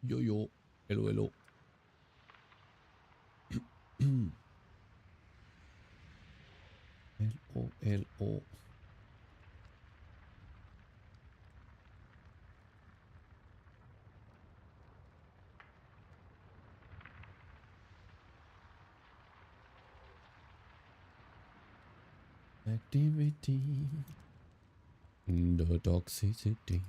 Yo yo. Hello hello. Hello hello. Activity. The toxicity.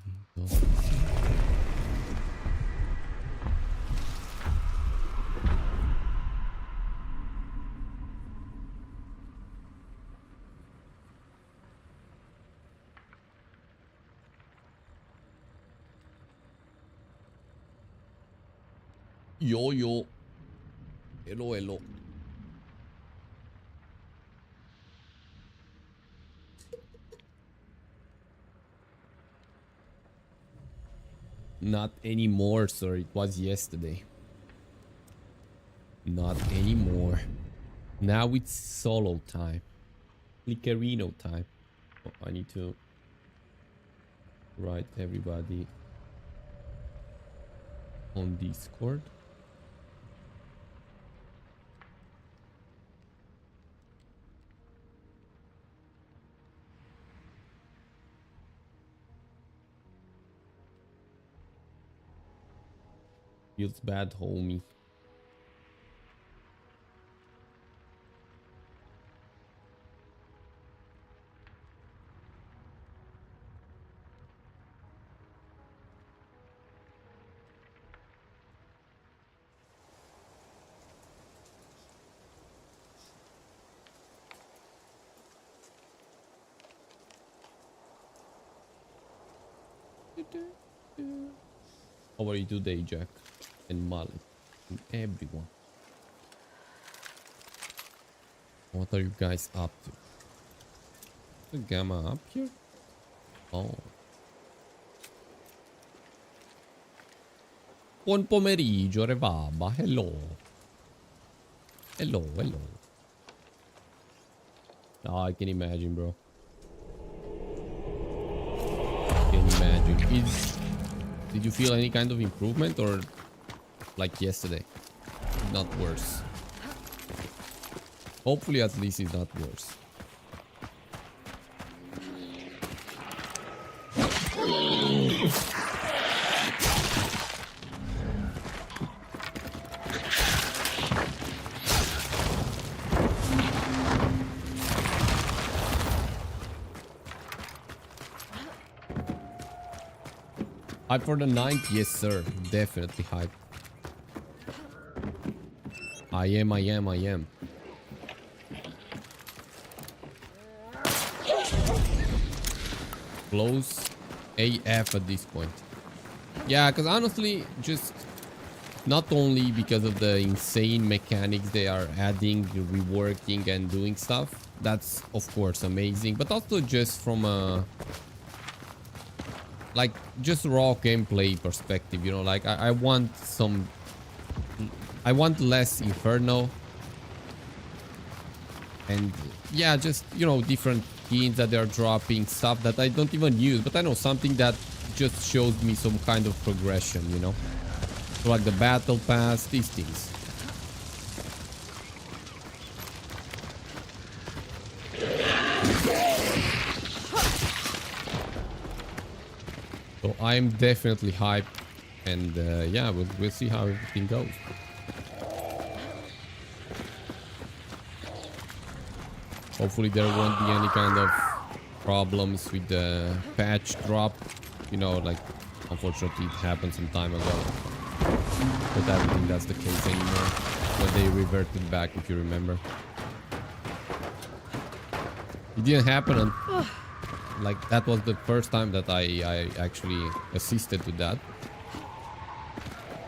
Yo yo. Hello hello. Not anymore, sir. It was yesterday. Not anymore. Now it's solo time. Flickerino time. Oh, I need to write everybody on Discord. Feels bad, homie. How are you today, Jack? And Molly? And everyone. What are you guys up to? The Gamma up here? Oh. Buon pomeriggio, Revaba. Hello. Hello, hello. Oh, I can imagine, bro. Can imagine. Did you feel any kind of improvement or like yesterday? Not worse. Hopefully at least it's not worse. Hype for the 9th? Yes, sir. Definitely hype. I am. Close AF at this point. Yeah, because honestly, just not only because of the insane mechanics they are adding, reworking and doing stuff. That's, of course, amazing. But also just from a... like, just raw gameplay perspective, you know? Like, I want some... I want less Inferno. And, yeah, just, you know, different skins that they're dropping. Stuff that I don't even use. But I know something that just shows me some kind of progression, you know? So like the battle pass, these things. So I'm definitely hyped, and yeah, we'll see how everything goes. Hopefully there won't be any kind of problems with the patch drop. You know, like unfortunately it happened some time ago. But I don't think that's the case anymore. When they reverted back, if you remember. It didn't happen on... like, that was the first time that I actually assisted to that.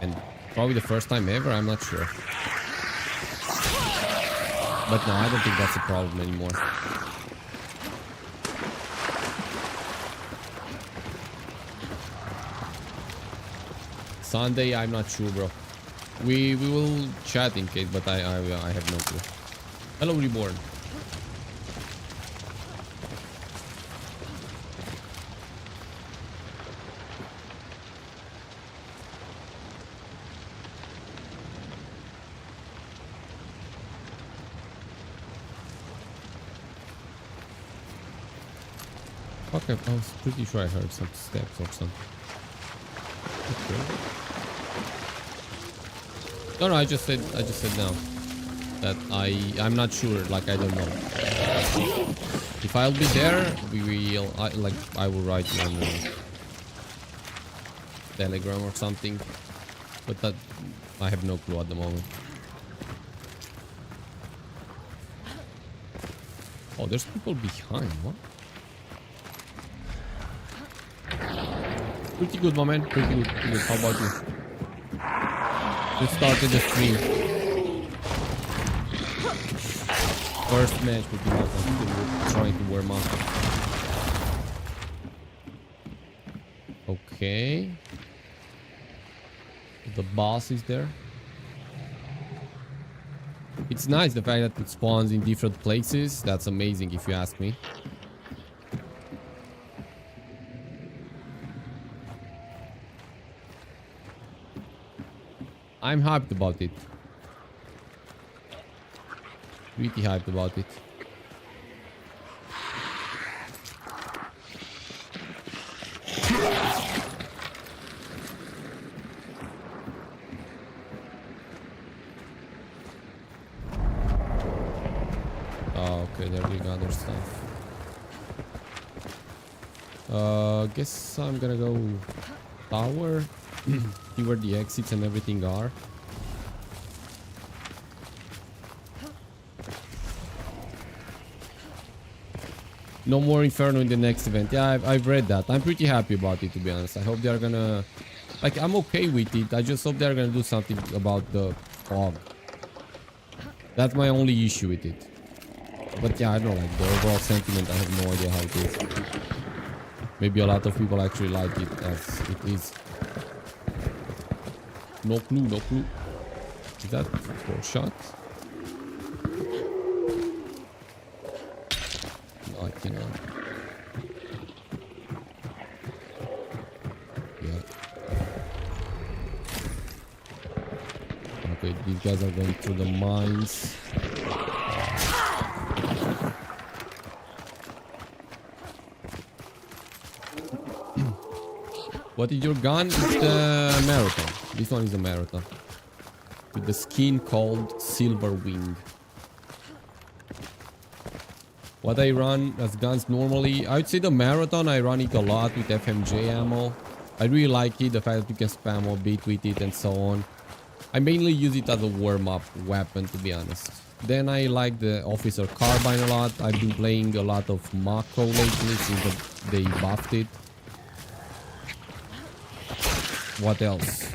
And probably the first time ever, I'm not sure. But no, I don't think that's a problem anymore. Sunday, I'm not sure, bro. We will chat in case, but I have no clue. Hello, Reborn. Okay, I was pretty sure I heard some steps or something. Okay. No, I just said no. That I'm not sure, like I don't know. If I'll be there, I will write you on Telegram or something. But that I have no clue at the moment. Oh, there's people behind, what? Pretty good, my man. Pretty good. Pretty good. How about you? Just started the stream. First match with you. I'm trying to warm up. Okay. The boss is there. It's nice the fact that it spawns in different places. That's amazing if you ask me. I'm hyped about it. Pretty hyped about it. Oh, okay, they're doing other stuff. Guess I'm gonna go tower. See where the exits and everything are. No more Inferno in the next event. Yeah, I've read that. I'm pretty happy about it, to be honest. I hope they're gonna... Like, I'm okay with it. I just hope they're gonna do something about the fog. That's my only issue with it. But yeah, I don't know, like, the overall sentiment, I have no idea how it is. Maybe a lot of people actually like it as it is. No clue, no clue. Is that 4 shots? No, I cannot. Yeah. Okay, these guys are going through the mines. What is your gun? It's the marathon. This one is a marathon. With the skin called Silver Wing. What I run as guns normally, I would say the marathon, I run it a lot with FMJ ammo. I really like it, the fact that you can spam a bit with it and so on. I mainly use it as a warm-up weapon, to be honest. Then I like the Officer Carbine a lot. I've been playing a lot of Mako lately since they buffed it. What else?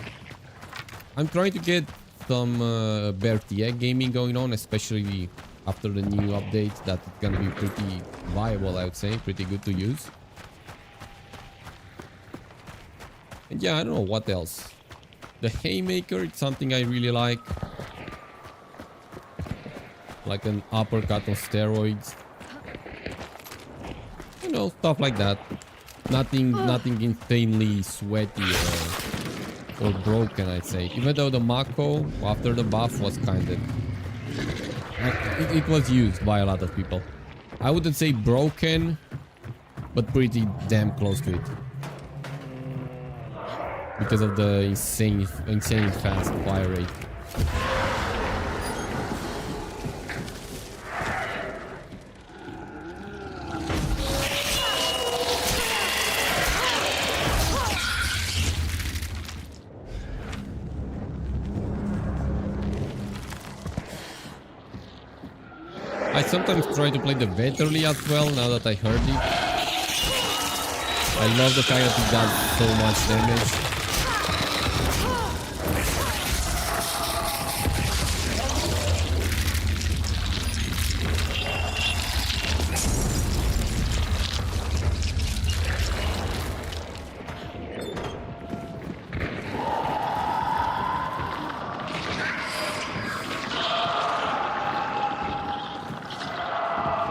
I'm trying to get some CRYTEK gaming going on, especially after the new update. That's gonna be pretty viable, I would say. Pretty good to use. And yeah, I don't know what else. The Haymaker, it's something I really like. Like an uppercut on steroids. You know, stuff like that. Nothing insanely sweaty or broken, I'd say. Even though the Mako, after the buff, was kind of... It was used by a lot of people. I wouldn't say broken, but pretty damn close to it. Because of the insane fast fire rate. I sometimes try to play the Vetterli as well, now that I heard it. I love the fact that it does so much damage.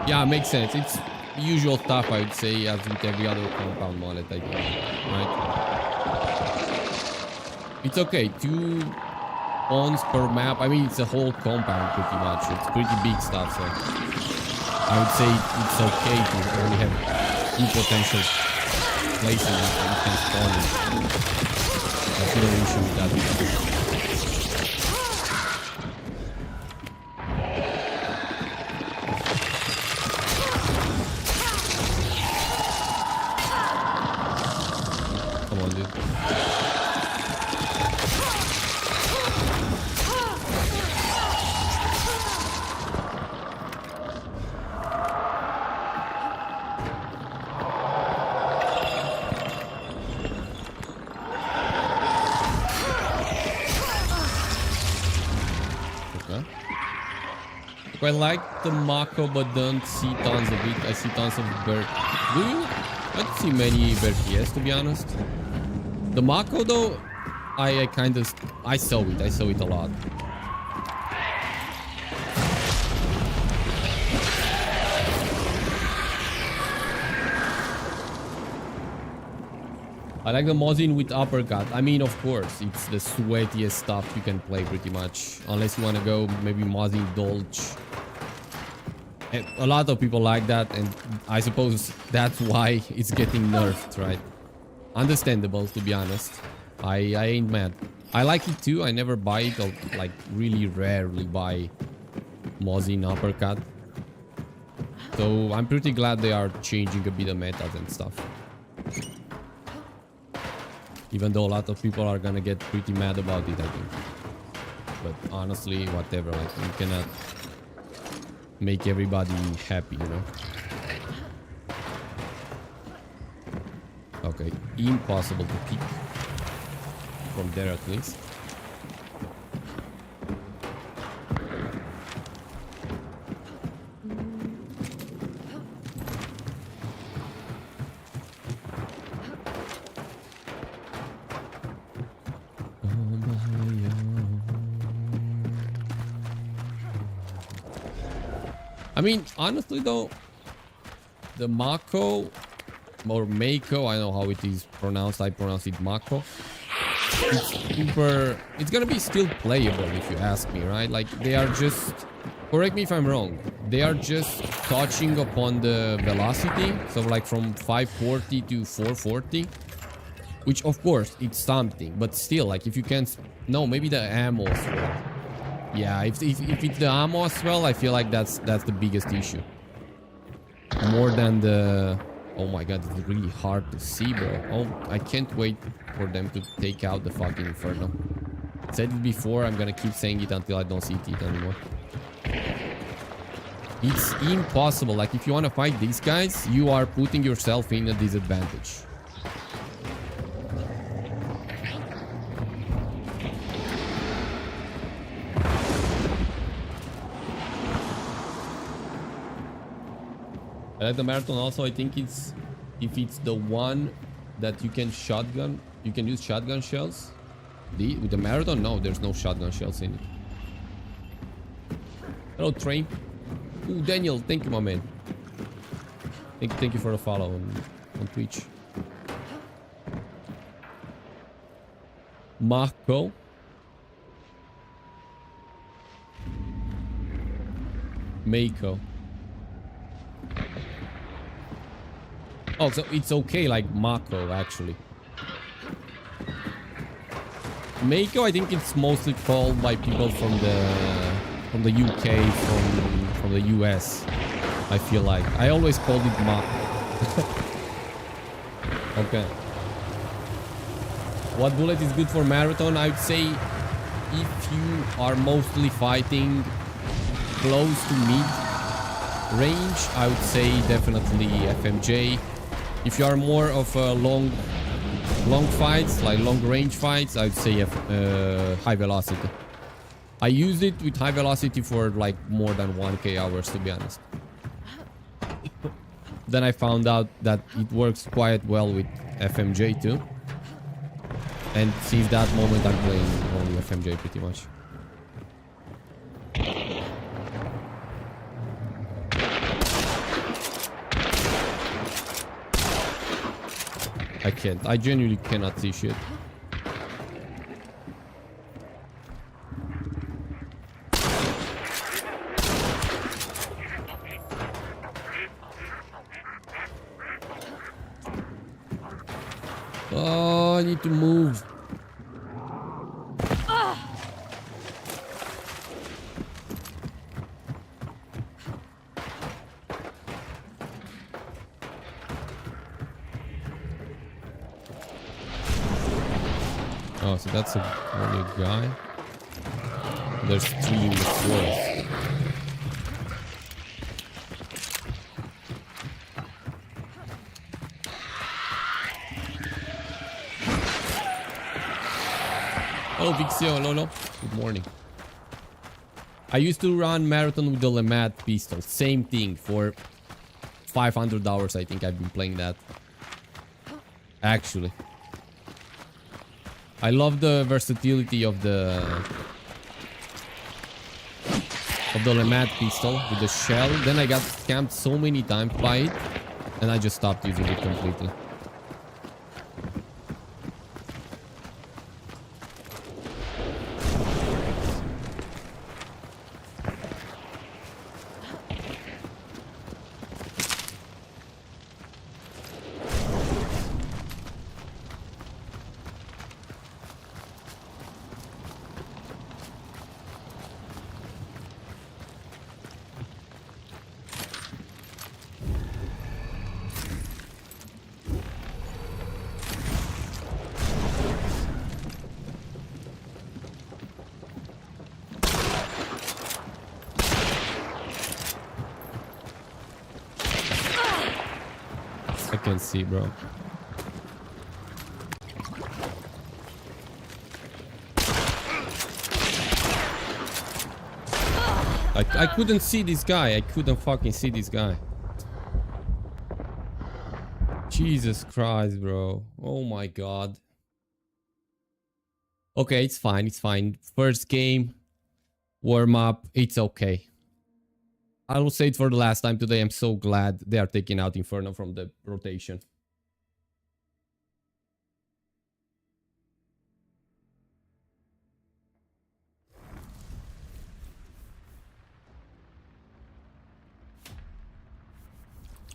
Yeah, makes sense. It's usual stuff, I would say, as with every other compound wallet I do, right? It's okay, 2 pawns per map. I mean, it's a whole compound pretty much. It's pretty big stuff, so I would say it's okay to only have two potential places that you can spawn in. That's no issue with that either. Come on, dude. I like the Mako, but don't see tons of it. I see tons of bird. Do you? I don't see many Berkies, to be honest. The Mako, though, I saw it. I saw it a lot. I like the Mosin with uppercut. I mean, of course, it's the sweatiest stuff you can play pretty much. Unless you want to go maybe Mosin Dolch. And a lot of people like that, and I suppose that's why it's getting nerfed, right? Understandable, to be honest. I ain't mad. I like it too. I never buy it, or like really rarely buy Mosin uppercut. So I'm pretty glad they are changing a bit of metas and stuff. Even though a lot of people are gonna get pretty mad about it, I think. But honestly, whatever. Like, you cannot make everybody happy, you know? Okay, impossible to peek from there at least. I mean, honestly though, the Mako or Mako, I don't know how it is pronounced. I pronounce it Mako. It's gonna be still playable if you ask me, right? Like, they are just, correct me if I'm wrong, they are just touching upon the velocity. So like from 540 to 440, which of course it's something, but still, like, if you can't, no, maybe the ammo as well. Yeah, if it's the ammo as well, I feel like that's the biggest issue. More than the... Oh my god, it's really hard to see, bro. Oh, I can't wait for them to take out the fucking Inferno. I said it before, I'm gonna keep saying it until I don't see it anymore. It's impossible. Like, if you want to fight these guys, you are putting yourself in a disadvantage. I like the Marathon also. I think it's, if it's the one that you can shotgun, you can use shotgun shells. With the Marathon, no, there's no shotgun shells in it. Hello, Train. Ooh, Daniel, thank you, my man. Thank you for the follow on Twitch. Mako. Mako. Oh, so it's okay, like Mako, actually. Mako, I think it's mostly called by people from the UK, from the US. I feel like I always called it Mako. Okay. What bullet is good for Marathon? I would say if you are mostly fighting close to mid range, I would say definitely FMJ. If you are more of a long fights, like long range fights, I would say high velocity. I used it with high velocity for like more than 1k hours, to be honest. Then I found out that it works quite well with FMJ too. And since that moment I'm playing only FMJ pretty much. I can't. I genuinely cannot see shit. Oh, I need to move. Oh, so that's only a guy. There's 3 in the forest. Oh, Vixio, Lolo. Good morning. I used to run marathon with the Lemat pistol. Same thing for 500 hours. I think I've been playing that. Actually. I love the versatility of the Lemat pistol with the shell. Then I got scammed so many times by it, and I just stopped using it completely. I can see, bro. I couldn't see this guy. I couldn't fucking see this guy. Jesus Christ, bro. Oh my god. Okay, it's fine. It's fine. First game. Warm up. It's okay. I will say it for the last time today. I'm so glad they are taking out Inferno from the rotation.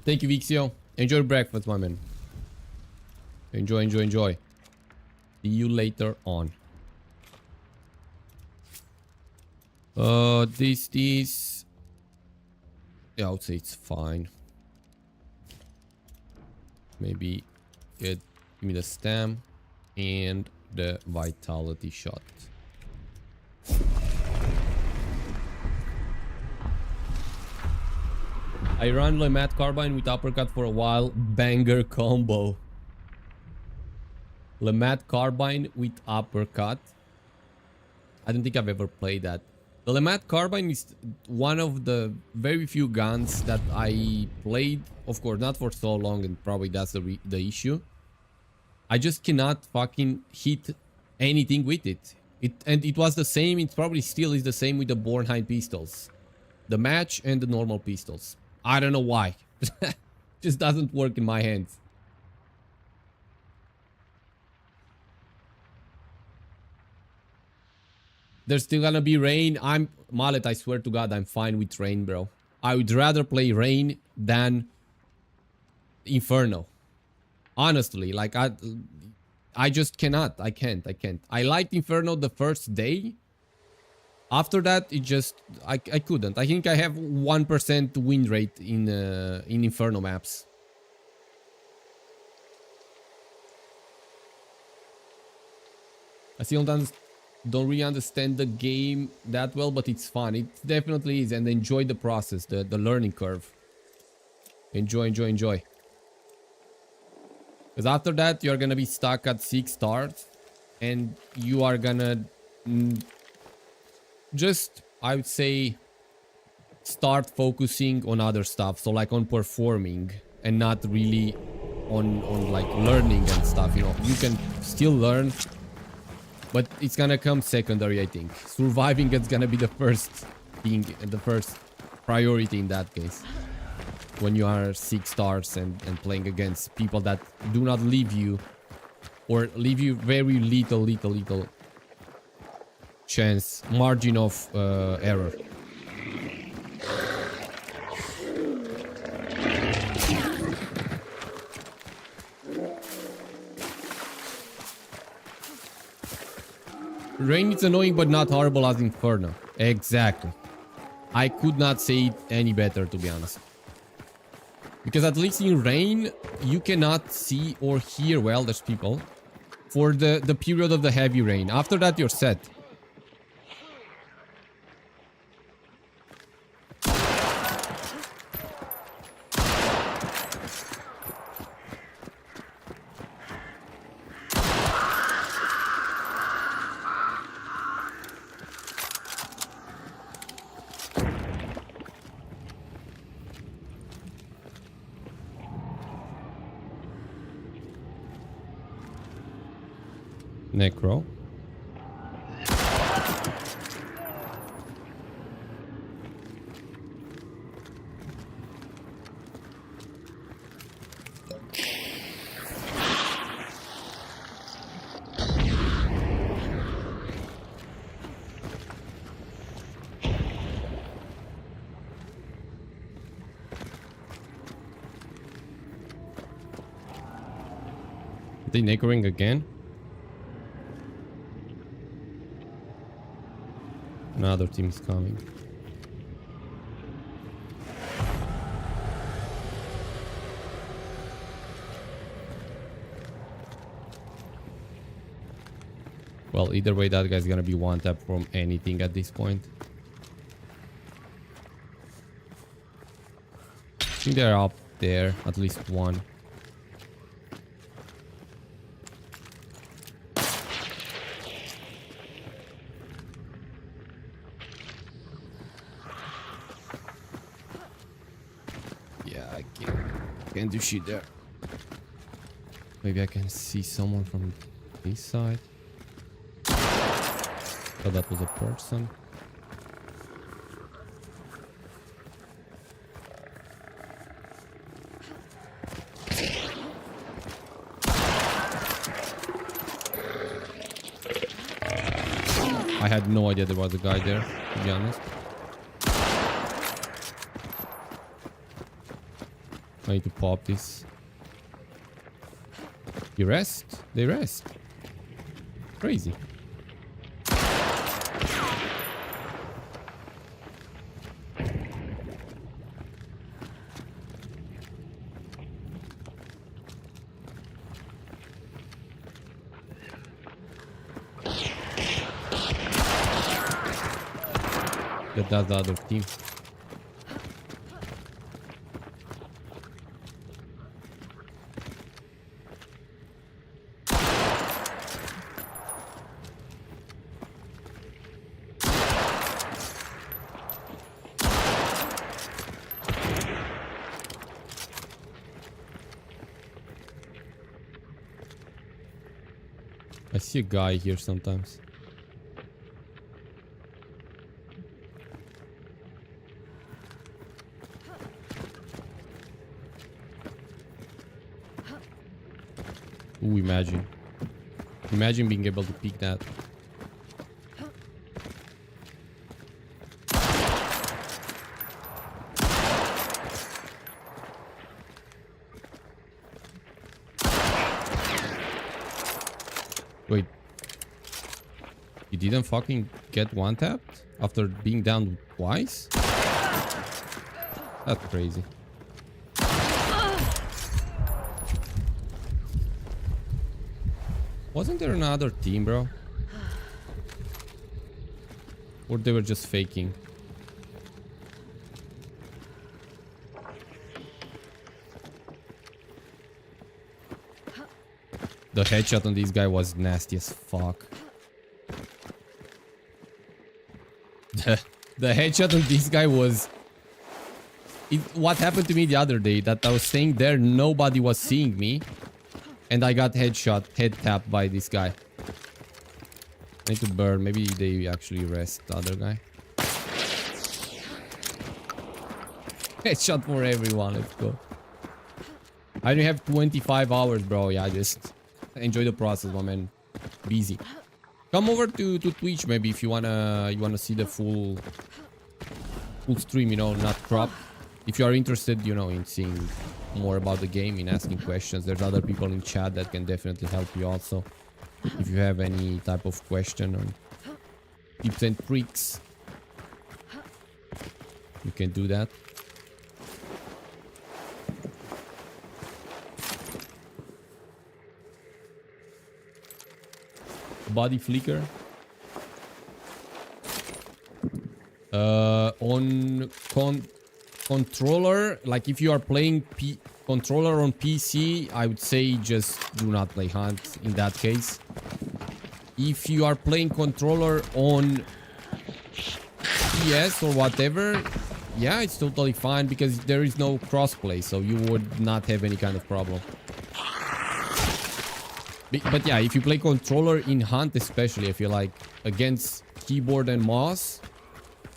Thank you, Vixio. Enjoy breakfast, my man. Enjoy, enjoy, enjoy. See you later on. This... Yeah, I would say it's fine. Maybe give me the stem and the vitality shot. I ran Lemat Carbine with uppercut for a while. Banger combo. Lemat Carbine with uppercut. I don't think I've ever played that. The Lemat Carbine is one of the very few guns that I played. Of course, not for so long, and probably that's the issue. I just cannot fucking hit anything with it. And it was the same, it probably still is the same with the Bornheim pistols. The match and the normal pistols. I don't know why. Just doesn't work in my hands. There's still gonna be rain. Mallet, I swear to God, I'm fine with rain, bro. I would rather play rain than Inferno. Honestly, like I just cannot. I can't. I liked Inferno the first day. After that, it just I couldn't. I think I have 1% win rate in Inferno maps. I still don't really understand the game that well, but it's fun. It definitely is, and enjoy the process, the learning curve. Enjoy. Because after that, you're gonna be stuck at 6 stars, and you are gonna just, I would say, start focusing on other stuff. So like on performing and not really on like learning and stuff, you know. You can still learn, but it's gonna come secondary, I think. Surviving is gonna be the first thing, the first priority in that case. When you are 6 stars and playing against people that do not leave you, or leave you very little chance, margin of error. Rain is annoying, but not horrible as Inferno. Exactly. I could not say it any better, to be honest. Because at least in rain, you cannot see or hear, well, there's people, for the period of the heavy rain. After that, you're set. Necro. They necroing again? Another team is coming. Well, either way, that guy's gonna be one tap from anything at this point. I think they're up there, at least one. Can't do shit there. Maybe I can see someone from this side. Oh, that was a person. I had no idea there was a guy there, to be honest. I need to pop this. You rest? They rest. Crazy. That's the other team. I see a guy here sometimes. Ooh, imagine. Imagine being able to peek that. Wait. You didn't fucking get one tapped after being down twice? That's crazy. Wasn't there another team, bro? Or they were just faking? The headshot on this guy was nasty as fuck. The headshot on this guy was... what happened to me the other day, that I was staying there, nobody was seeing me. And I got head tapped by this guy. I need to burn. Maybe they actually rest the other guy. Headshot for everyone. Let's go. I only have 25 hours, bro. Yeah, just enjoy the process, my man. Busy. Come over to Twitch, maybe, if you wanna see the full stream, you know, not cropped. If you are interested, you know, in seeing more about the game, in asking questions, there's other people in chat that can definitely help you also. If you have any type of question or tips and tricks. You can do that. Body flicker. On controller, like if you are playing controller on PC, I would say just do not play Hunt in that case. If you are playing controller on PS or whatever, yeah, it's totally fine because there is no crossplay, so you would not have any kind of problem. But yeah, if you play controller in Hunt especially, I feel like against keyboard and mouse,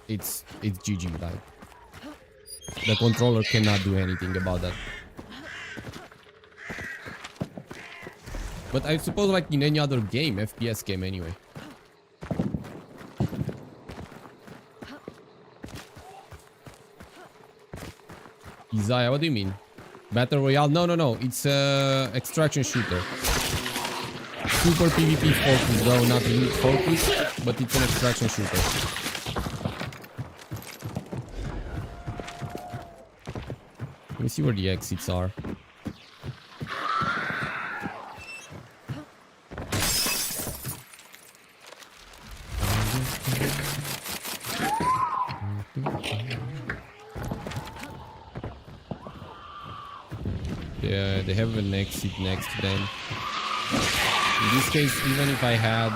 it's GG. Like the controller cannot do anything about that. But I suppose like in any other game, FPS game anyway. Isaiah, what do you mean? Battle Royale? No. It's extraction shooter. Super PvP focus though, not elite focus, but it's an extraction shooter. Let me see where the exits are. Yeah, they have an exit next to them. In this case, even if I had,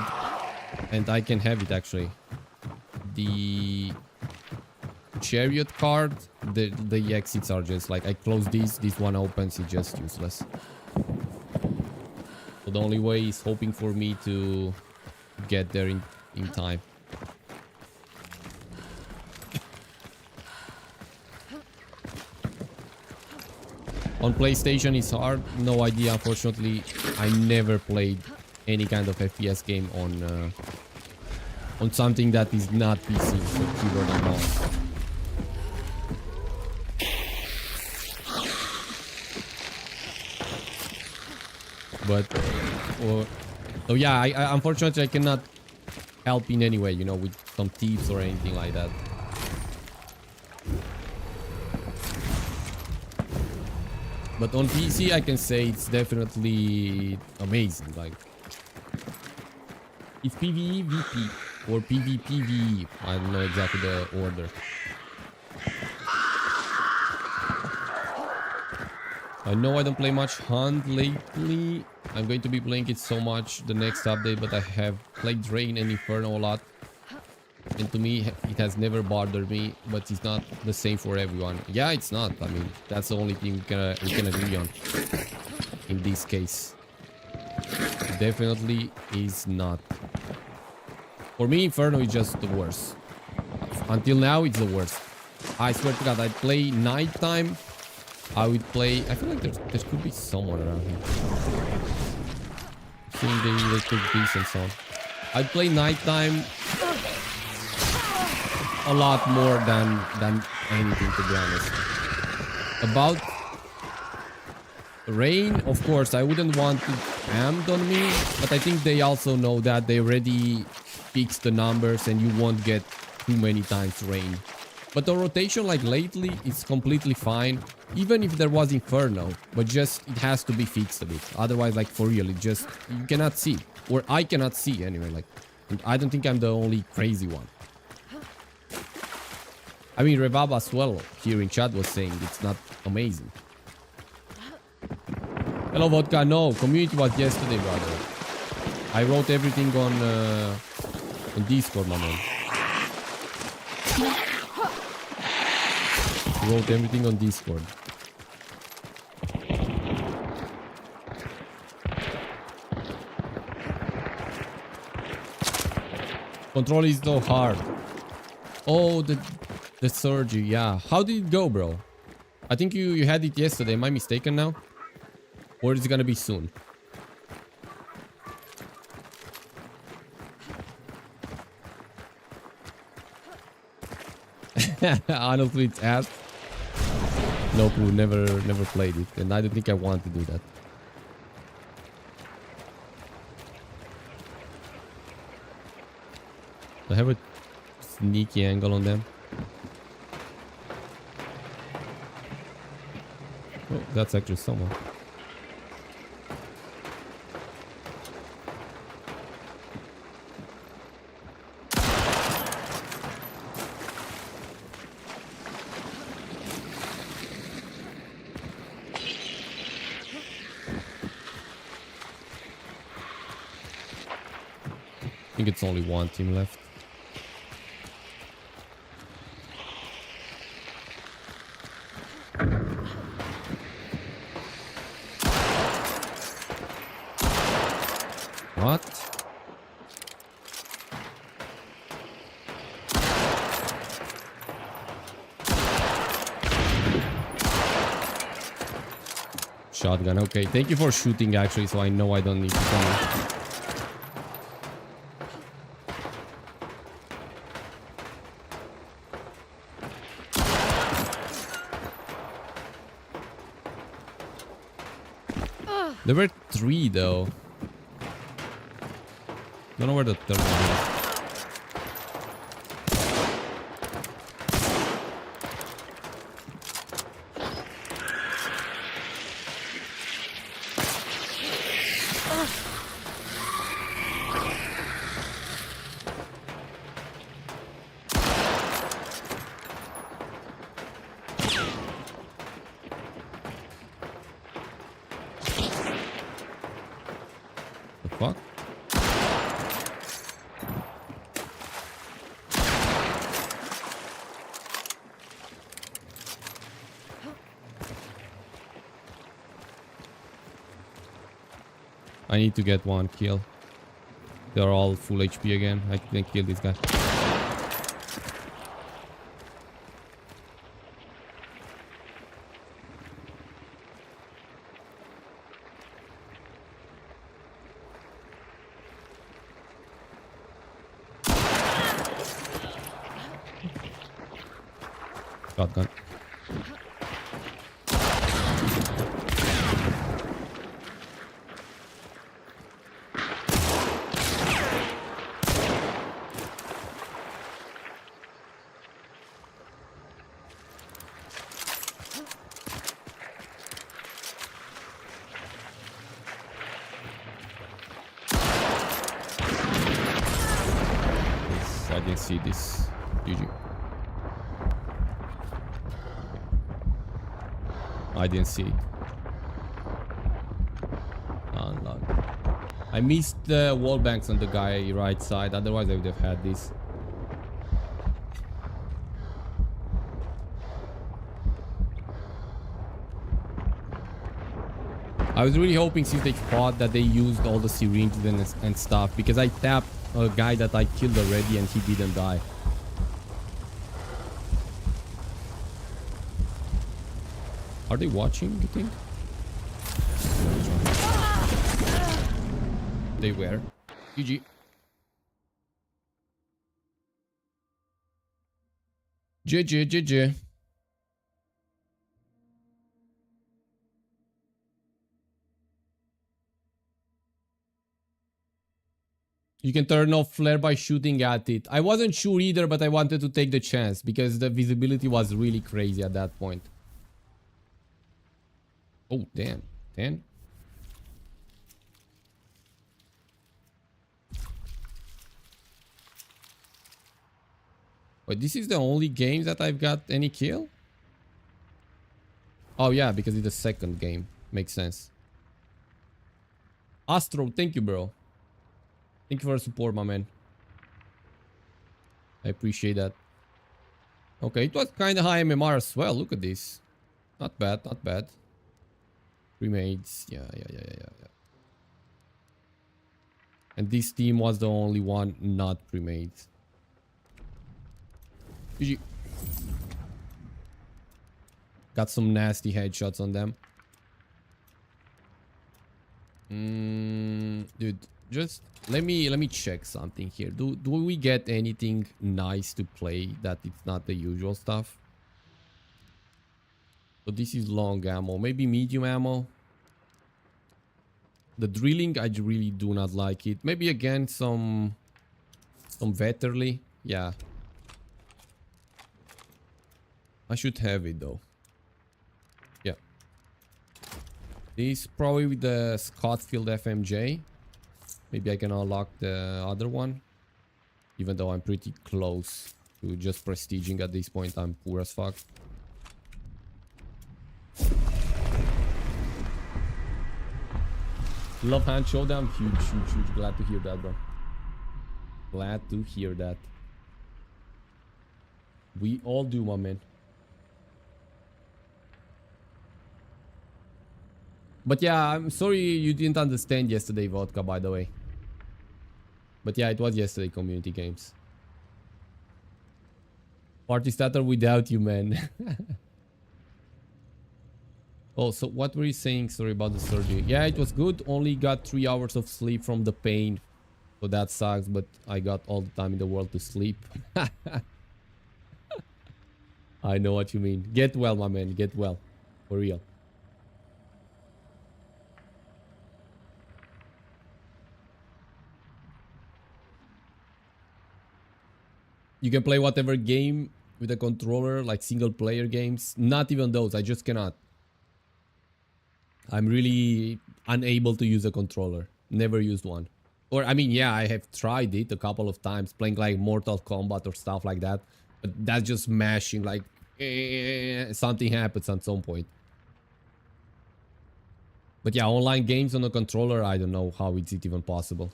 and I can have it actually, the chariot card, the exits are just like, I close this one opens, it's just useless. So the only way is hoping for me to get there in time. On PlayStation it's hard, no idea, unfortunately. I never played any kind of FPS game on something that is not PC, so keyboard and mouse. But so yeah, I unfortunately I cannot help in any way, you know, with some tips or anything like that. But on PC, I can say it's definitely amazing. Like, it's PvE VP or PvP VE. I don't know exactly the order. I know I don't play much Hunt lately. I'm going to be playing it so much the next update, but I have played Drain and Inferno a lot. And to me, it has never bothered me, but it's not the same for everyone. Yeah, it's not. I mean, that's the only thing we can agree on in this case. Definitely is not. For me, Inferno is just the worst. Until now, it's the worst. I swear to God, I'd play nighttime. I would play... I feel like there could be someone around here. I think they took decent sound. I'd play nighttime a lot more than anything, to be honest. About Rain, of course, I wouldn't want it amped on me, but I think they also know that they already fixed the numbers and you won't get too many times Rain. But the rotation, like lately, is completely fine, even if there was Inferno, but just it has to be fixed a bit. Otherwise, like for real, it just, you cannot see, or I cannot see anyway. Like, I don't think I'm the only crazy one. I mean, Revab as well here in chat was saying it's not amazing. Hello, Vodka. No, community was yesterday, brother. I wrote everything on Discord, my man. Wrote everything on Discord. Control is so hard. Oh, the surgery, yeah. How did it go, bro? I think you had it yesterday. Am I mistaken now? Or is it gonna be soon? Honestly, it's ass. No clue. Never played it, and I don't think I want to do that. I have a sneaky angle on them. Oh, that's actually someone. I think it's only one team left. What? Shotgun. Okay, thank you for shooting actually, so I know I don't need to come. There were 3 though. Don't know where the third one is. The fuck? I need to get 1 kill. They're all full HP again. I can kill this guy. Shotgun. I didn't see this. GG. I didn't see it. Unlock. I missed the wall banks on the guy right side. Otherwise, I would have had this. I was really hoping since they thought that they used all the syringes and stuff, because I tapped a guy that I killed already and he didn't die. Are they watching, you think? They were. GG. GG. You can turn off flare by shooting at it. I wasn't sure either, but I wanted to take the chance because the visibility was really crazy at that point. Oh, damn. 10. But this is the only game that I've got any kill? Oh, yeah, because it's the second game. Makes sense. Astro, thank you, bro. Thank you for the support, my man. I appreciate that. Okay, it was kind of high MMR as well. Look at this. Not bad, not bad. Remades. Yeah. And this team was the only one not pre-made. GG. Got some nasty headshots on them. Dude, just let me check something here. Do we get anything nice to play that it's not the usual stuff? So this is long ammo, maybe medium ammo. The drilling, I really do not like it. Maybe again some Some Vetterli. Yeah. I should have it though. Yeah. This probably with the Scottfield FMJ. Maybe I can unlock the other one. Even though I'm pretty close to just prestiging at this point. I'm poor as fuck. Love hand showdown. Huge, huge, huge. Glad to hear that, bro. Glad to hear that. We all do, my man. But yeah, I'm sorry you didn't understand yesterday, Vodka, by the way. But yeah, it was yesterday, community games. Party starter without you, man. Oh, so what were you saying? Sorry about the surgery. Yeah, it was good. Only got 3 hours of sleep from the pain. So that sucks, but I got all the time in the world to sleep. I know what you mean. Get well, my man. Get well. For real. You can play whatever game with a controller, like single player games. Not even those. I just cannot. I'm really unable to use a controller. Never used one. Or, I mean, yeah, I have tried it a couple of times, playing like Mortal Kombat or stuff like that. But that's just mashing, like, something happens at some point. But yeah, online games on a controller, I don't know how it's even possible.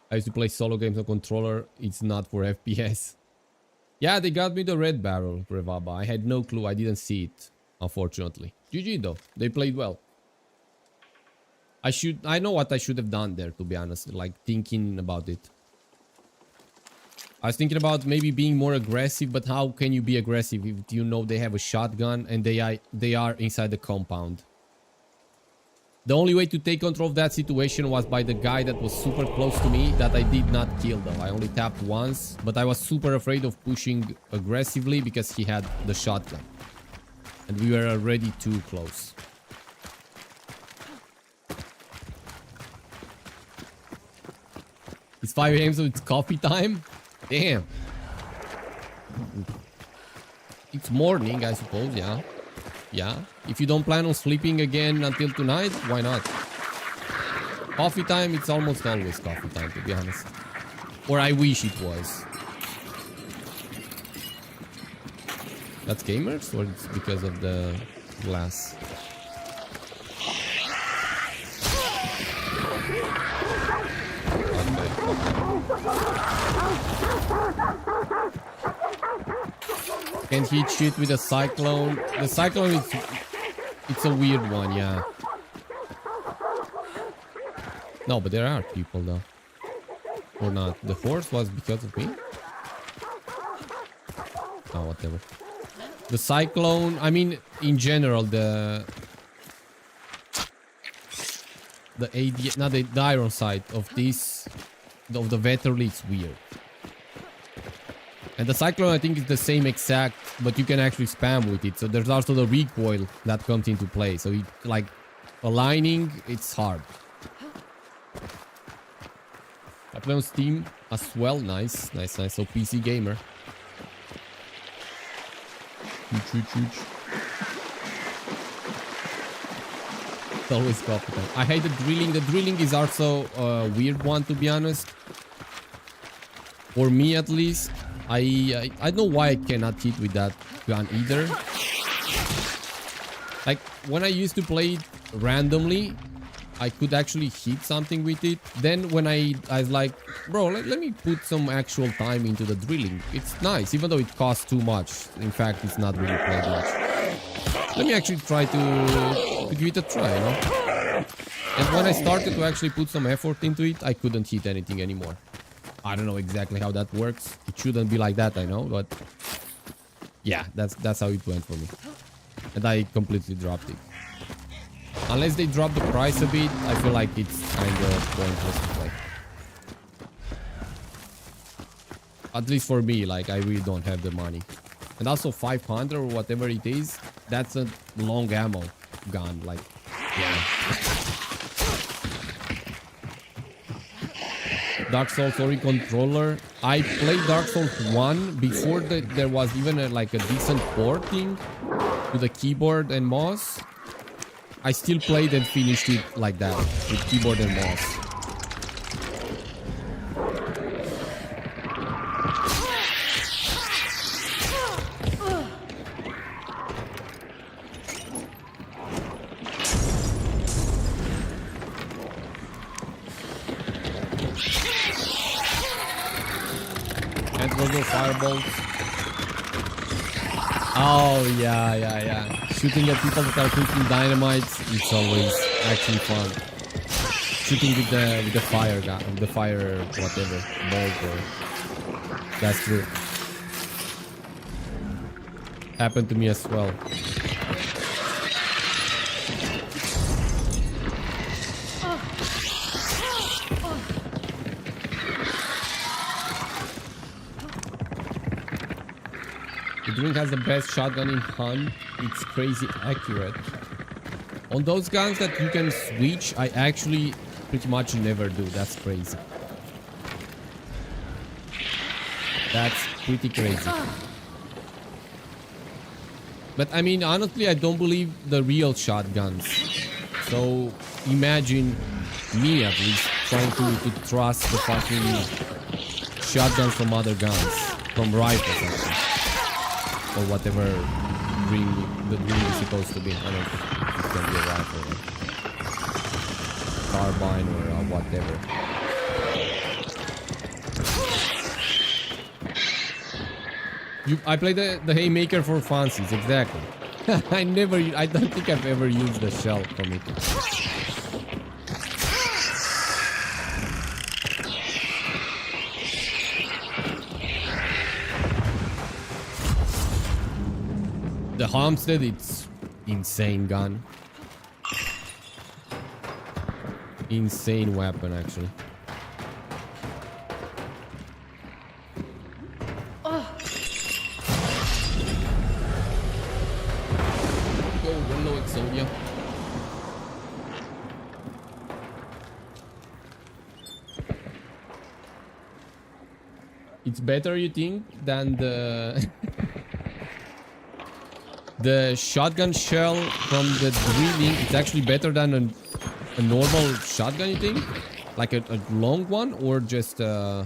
I used to play solo games on controller. It's not for FPS. Yeah, they got me the red barrel, Revaba. I had no clue. I didn't see it, unfortunately. GG though. They played well. I know what I should have done there, to be honest. Like, thinking about it. I was thinking about maybe being more aggressive, but how can you be aggressive if you know they have a shotgun and they are inside the compound? The only way to take control of that situation was by the guy that was super close to me that I did not kill though. I only tapped once, but I was super afraid of pushing aggressively because he had the shotgun. And we were already too close. It's 5 AM, so it's coffee time? Damn. It's morning, I suppose, yeah. Yeah. If you don't plan on sleeping again until tonight, why not? Coffee time, it's almost always coffee time, to be honest. Or I wish it was. That's gamers? Or it's because of the glass? Can hit shit with a cyclone. The cyclone it's a weird one, yeah. No, but there are people though. Or not. The horse was because of me? Oh, whatever. The cyclone, I mean, in general, the AD, not the iron side of this, of the Vetterli, it's weird. And the cyclone, I think, is the same exact, but you can actually spam with it. So there's also the recoil that comes into play. So it, like, aligning, it's hard. I play on Steam as well. Nice, nice, nice. So PC gamer. Huge, huge, huge. It's always coffee time. I hate the drilling. The drilling is also a weird one, to be honest. For me, at least. I don't know why I cannot hit with that gun either. Like, when I used to play it randomly, I could actually hit something with it. Then when I was like, bro, let me put some actual time into the drilling. It's nice, even though it costs too much. In fact, it's not really played much. Let me actually try to give it a try, you know? And when I started to actually put some effort into it, I couldn't hit anything anymore. I don't know exactly how that works. It shouldn't be like that, I know, but yeah, that's how it went for me. And I completely dropped it. Unless they drop the price a bit, I feel like it's kind of pointless to play. At least for me, like, I really don't have the money. And also 500 or whatever it is, that's a long ammo gun, like, yeah. Dark Souls Ori controller. I played Dark Souls 1 before there was even like a decent porting to the keyboard and mouse. I still played and finished it like that, with keyboard and mouse. Fireballs. Oh yeah. Shooting at people that are cooking dynamites, it's always actually fun. Shooting with the fire gun, with the fire whatever bolt or that's true. Happened to me as well. Drink has the best shotgun in hunt. It's crazy accurate. On those guns that you can switch, I actually pretty much never do. That's crazy. That's pretty crazy. But I mean, honestly, I don't believe the real shotguns. So imagine me at least trying to trust the fucking shotguns from other guns, from rifles actually. Or whatever the green is supposed to be. I don't know if it's gonna be a rifle or carbine or whatever. I play the haymaker for fancies, exactly. I don't think I've ever used the shell from it. The Homestead, it's insane gun. Insane weapon, actually. Go, hello, Exodia. It's better, you think, than the... The shotgun shell from the drilling, it's actually better than a normal shotgun, you think? Like a long one or just oh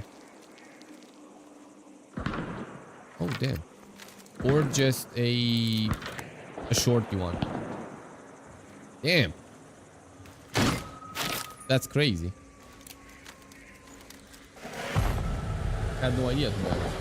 damn. Or just a shorty one. Damn. That's crazy. I had no idea to be honest.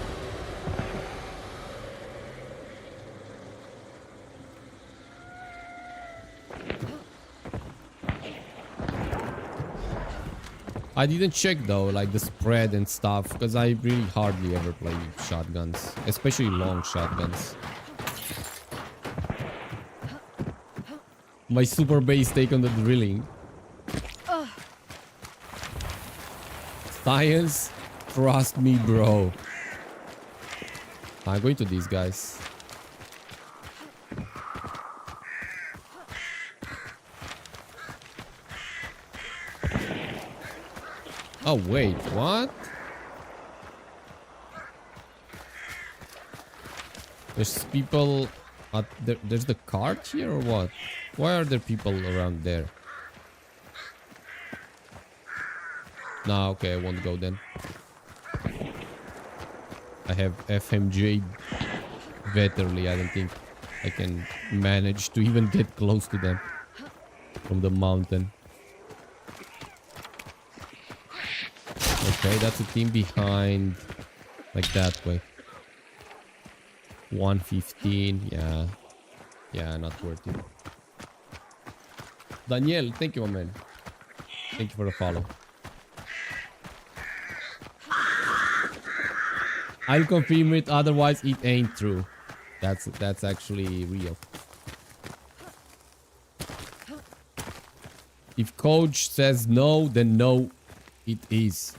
I didn't check though, like the spread and stuff, because I really hardly ever play shotguns, especially long shotguns. My super base take on the drilling. Science, trust me, bro. I'm going to these guys. Oh wait, what? There's people at there's the cart here or what? Why are there people around there? Nah, okay, I won't go then. I have FMJ Vetterly. I don't think I can manage to even get close to them from the mountain. Okay, that's a team behind, like that way. 115, yeah. Yeah, not worth it. Daniel, thank you, my man. Thank you for the follow. I'll confirm it, otherwise it ain't true. That's actually real. If coach says no, then no, it is.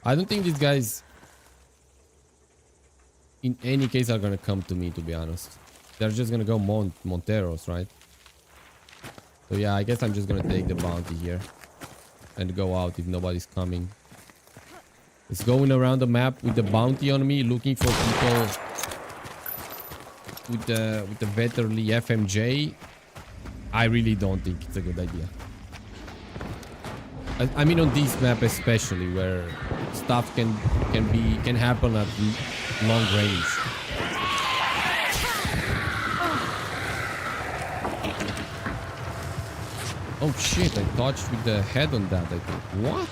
I don't think these guys in any case are gonna come to me, to be honest. They're just gonna go Monteros, right? So yeah, I guess I'm just gonna take the bounty here and go out if nobody's coming. It's going around the map with the bounty on me, looking for people with the Vetterli FMJ. I really don't think it's a good idea. I mean, on this map especially, where stuff can happen at long range. Oh shit! I touched with the head on that. I think. What?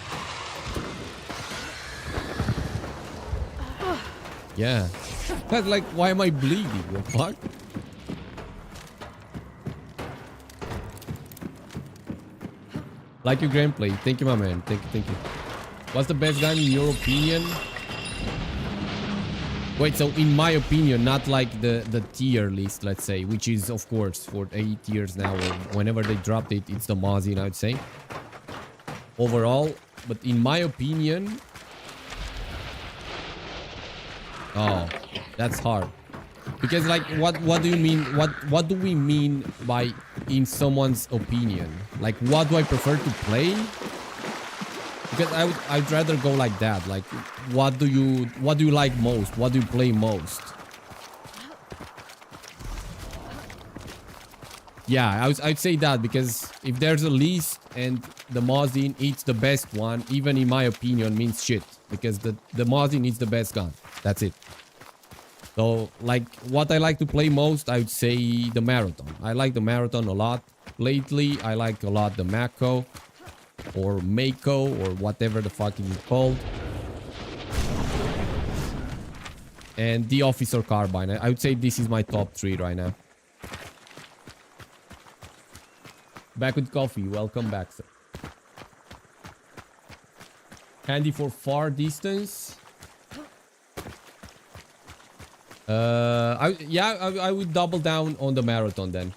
Yeah. That's like, why am I bleeding? What the fuck? Like your gameplay. Thank you, my man. Thank you. What's the best gun in your opinion? Wait, so in my opinion, not like the tier list, let's say, which is, of course, for 8 tiers now, or whenever they dropped it, it's the Mosin, I'd say. Overall, but in my opinion... Oh, that's hard. Because, like, what do you mean? What do we mean by in someone's opinion? Like, what do I prefer to play? Because I'd rather go like that. Like, what do you like most? What do you play most? Yeah, I'd say that, because if there's a list and the Mosin it's the best one, even in my opinion, means shit. Because the Mosin is the best gun. That's it. So, like, what I like to play most, I would say the Marathon. I like the Marathon a lot. Lately, I like a lot the Mako. Or Mako, or whatever the fuck it's called. And the Officer Carbine. I would say this is my top 3 right now. Back with coffee. Welcome back, sir. Handy for far distance. I would double down on the Marathon then.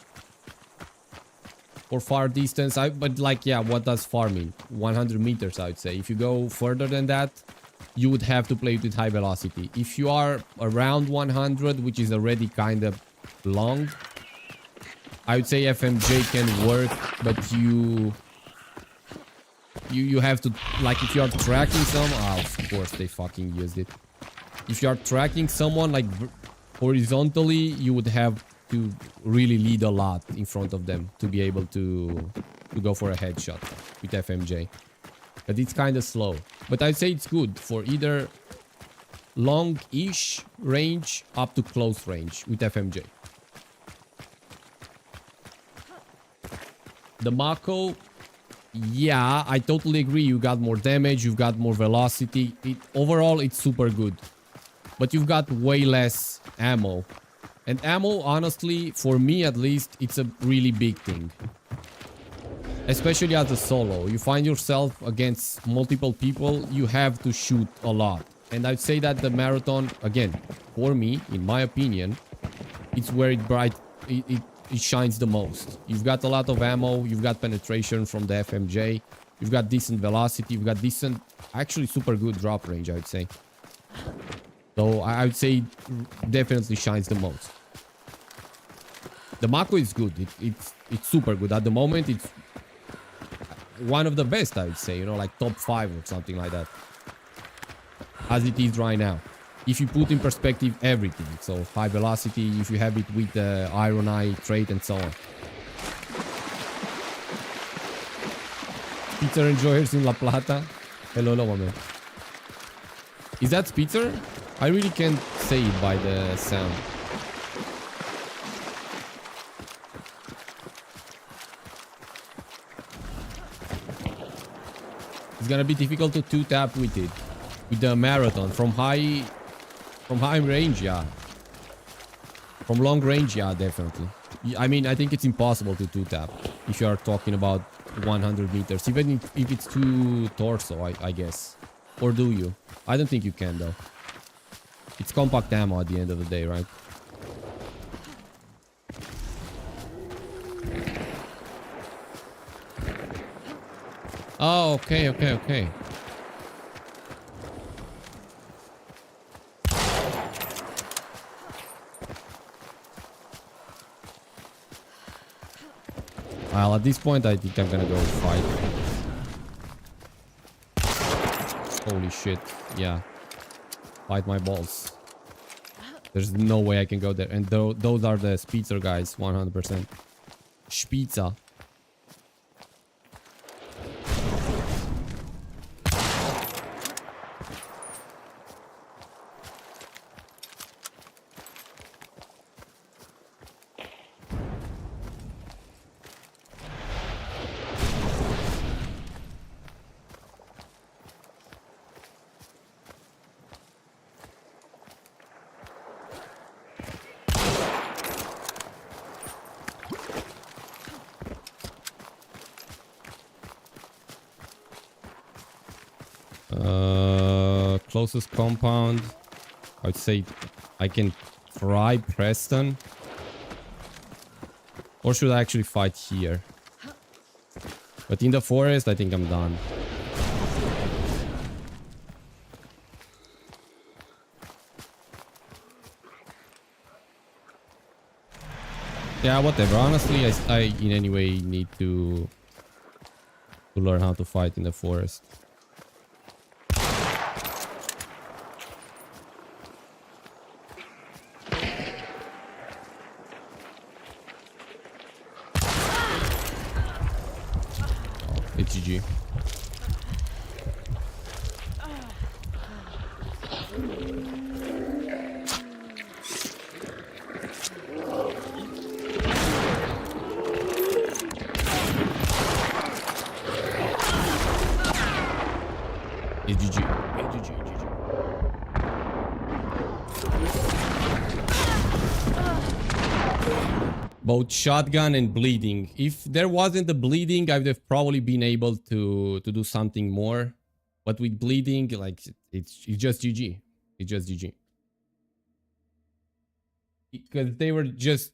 For far distance, but like, yeah, what does far mean? 100 meters, I would say. If you go further than that, you would have to play it with high velocity. If you are around 100, which is already kind of long, I would say FMJ can work, but you have to, like, if you are tracking of course they fucking used it. If you are tracking someone, like, horizontally, you would have to really lead a lot in front of them to be able to go for a headshot with FMJ. But it's kind of slow. But I'd say it's good for either long-ish range up to close range with FMJ. The Mako, yeah, I totally agree. You got more damage, you've got more velocity. Overall, it's super good. But you've got way less ammo. And ammo, honestly, for me at least, it's a really big thing. Especially as a solo. You find yourself against multiple people, you have to shoot a lot. And I'd say that the Marathon, again, for me, in my opinion, it's where it shines the most. You've got a lot of ammo, you've got penetration from the FMJ, you've got decent velocity, you've got decent, actually super good drop range, I would say. So I would say it definitely shines the most. The Mako is good. It's super good. At the moment, it's one of the best, I would say. You know, like top 5 or something like that. As it is right now. If you put in perspective everything. So high velocity, if you have it with the Iron Eye trait and so on. Spitzer enjoyers in La Plata. Hello, man. Is that Spitzer? I really can't say it by the sound. It's gonna be difficult to 2-tap with it. With the Marathon. From high range, yeah. From long range, yeah, definitely. I mean, I think it's impossible to 2-tap. If you are talking about 100 meters. Even if it's too torso, I guess. Or do you? I don't think you can, though. It's compact ammo at the end of the day, right? Oh, okay. Well, at this point, I think I'm gonna go fight. Holy shit. Yeah. Fight my balls. There's no way I can go there. And those are the Spitzer guys, 100%. Spitzer. Closest compound. I'd say I can try Preston. Or should I actually fight here? But in the forest, I think I'm done. Yeah, whatever. Honestly, I in any way need to learn how to fight in the forest. It's GG. It's GG. Both shotgun and bleeding. If there wasn't the bleeding, I would have probably been able to do something more. But with bleeding, like it's just GG. It's just GG. Because they were just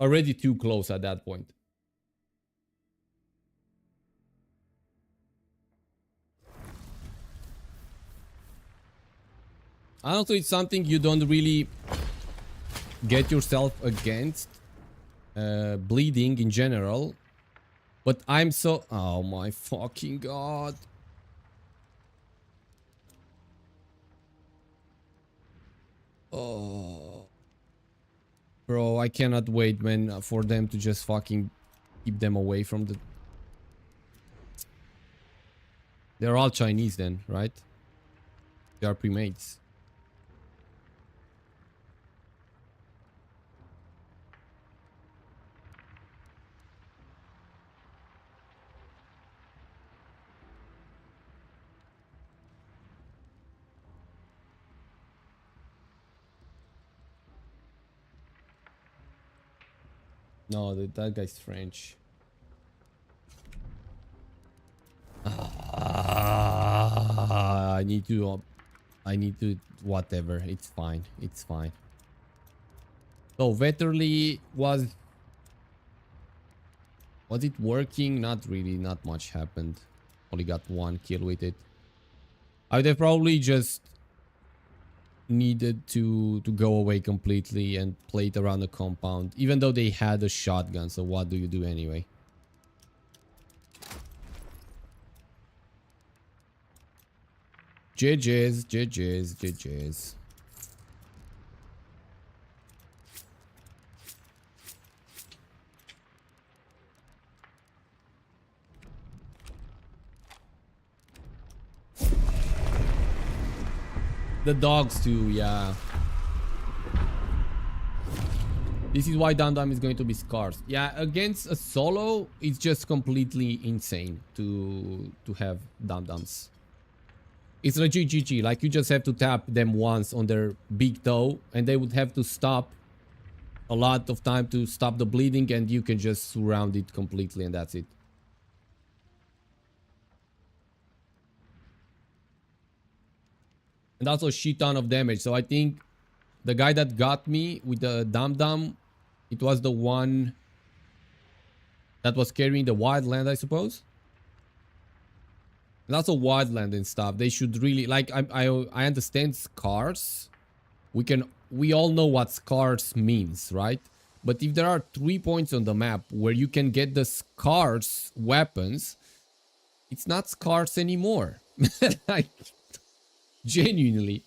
already too close at that point. Honestly, it's something you don't really get yourself against. Bleeding in general, but I'm so... Oh my fucking god. Oh, bro, I cannot wait, man, for them to just fucking keep them away from the... They're all Chinese then, right? They are pre-mates. No, that guy's French. I need to whatever. It's fine. It's fine. So Vetterli was it working? Not really. Not much happened. Only got one kill with it. I would have probably just needed to go away completely and play it around the compound, even though they had a shotgun. So what do you do anyway? GG's, GG's, GG's. The dogs too, yeah. This is why Dum Dum is going to be scarce. Yeah, against a solo, it's just completely insane to have Dum Dums. It's legit GG. Like, you just have to tap them once on their big toe, and they would have to stop a lot of time to stop the bleeding, and you can just surround it completely, and that's it. And also a shit ton of damage. So I think the guy that got me with the Dum Dum, it was the one that was carrying the wildland, I suppose. And also wildland and stuff. They should really, like, I understand scars. We all know what scars means, right? But if there are 3 points on the map where you can get the scarce weapons, it's not scarce anymore. Like, genuinely.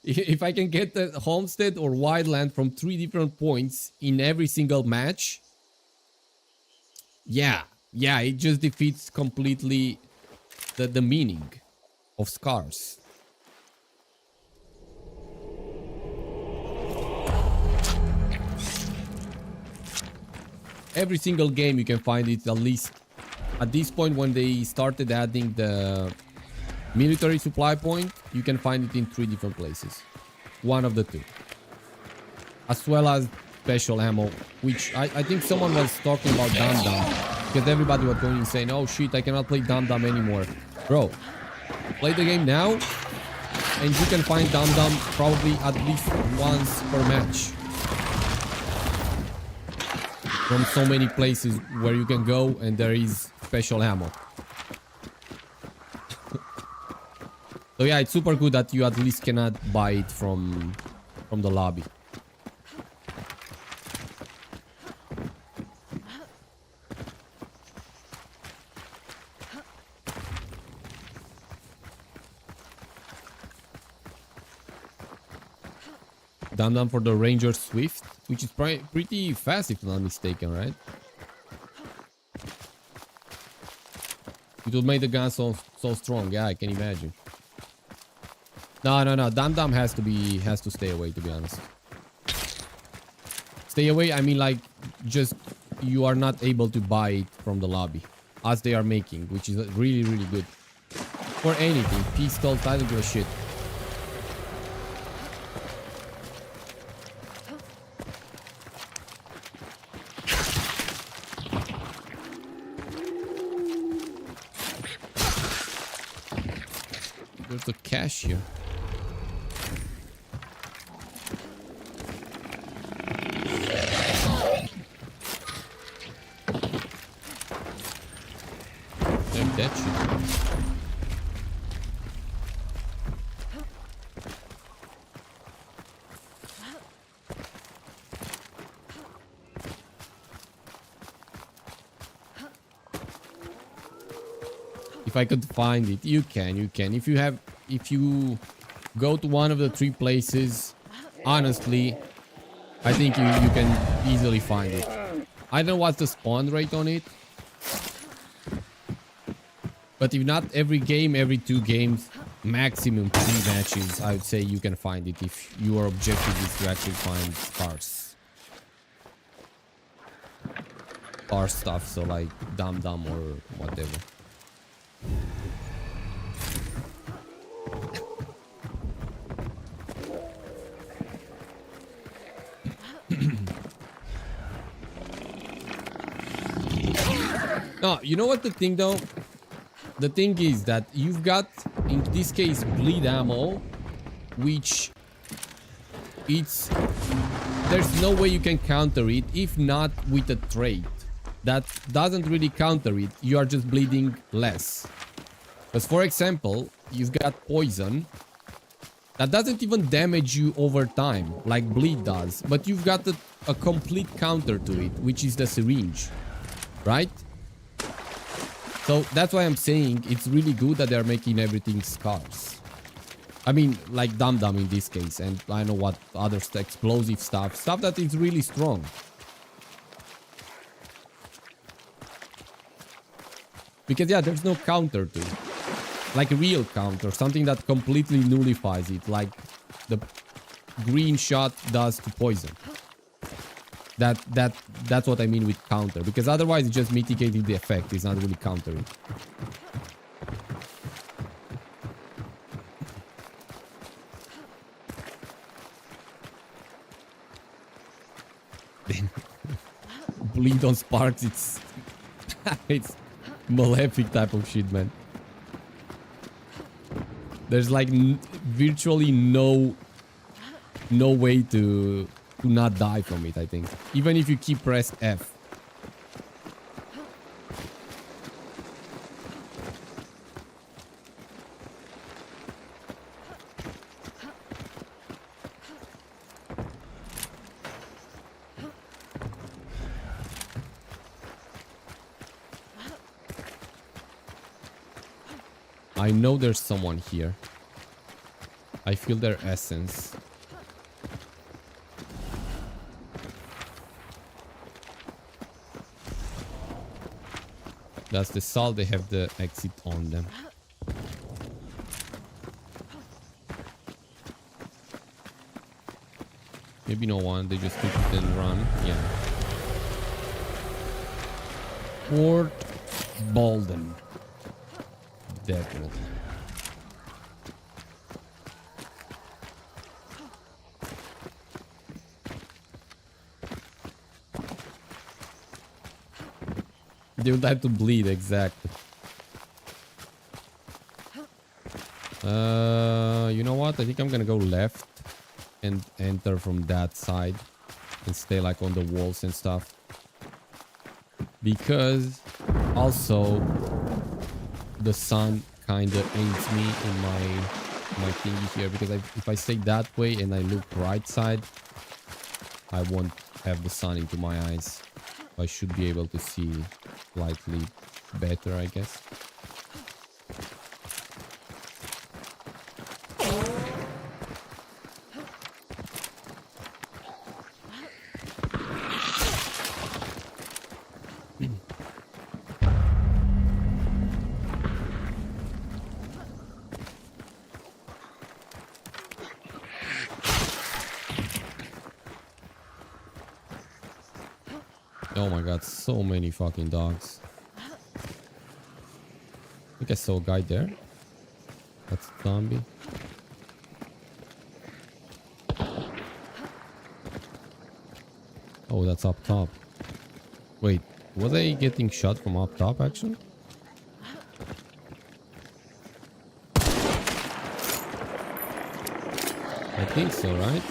If I can get the homestead or wildland from 3 different points in every single match, yeah, it just defeats completely the meaning of scars. Every single game you can find it, at least at this point. When they started adding the military supply point, you can find it in 3 different places, one of the 2, as well as special ammo, which I think someone was talking about Dum Dum, because everybody was going insane. Oh shit, I cannot play Dum Dum anymore. Bro, play the game now and you can find Dum Dum probably at least once per match, from so many places where you can go and there is special ammo. So yeah, it's super good that you at least cannot buy it from the lobby. Dum Dum for the Ranger Swift, which is pretty fast if I'm not mistaken, right? It would make the gun so strong. Yeah, I can imagine. No. Dum Dum has to stay away, to be honest. Stay away, I mean, like, just you are not able to buy it from the lobby as they are making, which is really, really good. For anything, pistols, I don't give a shit. There's a cache here. Damn that shit. If I could find it, you can. If you go to one of the 3 places, honestly, I think you can easily find it. I don't know what's the spawn rate on it, but if not every game, every 2 games, maximum 3 matches, I would say you can find it if your objective is to actually find scars. Scar stuff, so like Dum Dum or whatever. No, you know what the thing though? The thing is that you've got, in this case, bleed ammo, which there's no way you can counter it if not with a trait. That doesn't really counter it, you are just bleeding less. Because for example, you've got poison that doesn't even damage you over time like bleed does, but you've got a complete counter to it, which is the syringe, right? So that's why I'm saying it's really good that they're making everything scarce. I mean, like Dum Dum in this case, and I know what other explosive stuff that is really strong. Because yeah, there's no counter to it. Like a real counter, something that completely nullifies it, like the green shot does to poison. That's what I mean with counter, because otherwise it's just mitigating the effect, it's not really countering. Then bleed on sparks, it's malefic type of shit, man. There's like virtually no way to not die from it, I think. Even if you keep press F. I know there's someone here. I feel their essence. That's the salt. They have the exit on them. Maybe no one. They just took it and run. Yeah. Fort Bolden. Definitely. They would have to bleed, exactly. You know what? I think I'm gonna go left and enter from that side and stay like on the walls and stuff. Because also the sun kind of aids me in my thingy here, because if I stay that way and I look right side, I won't have the sun into my eyes. I should be able to see slightly better, I guess. Oh my god, so many fucking dogs. I think I saw a guy there. That's a zombie. Oh, that's up top. Wait, were they getting shot from up top actually? I think so, right?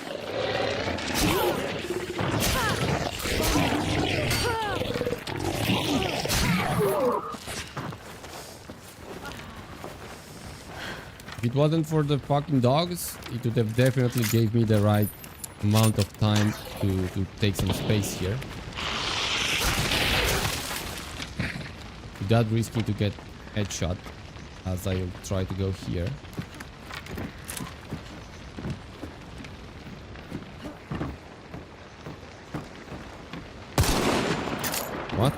If it wasn't for the fucking dogs, it would have definitely gave me the right amount of time to take some space here. Without risking to get headshot as I try to go here. What?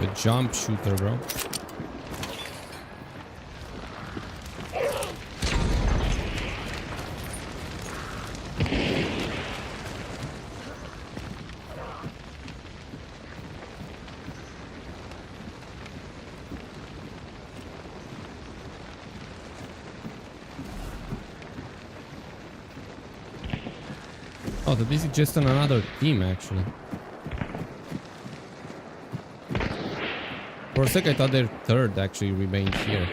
The jump shooter, bro. Oh, so this is just on another team, actually. For a sec, I thought their third actually remained here.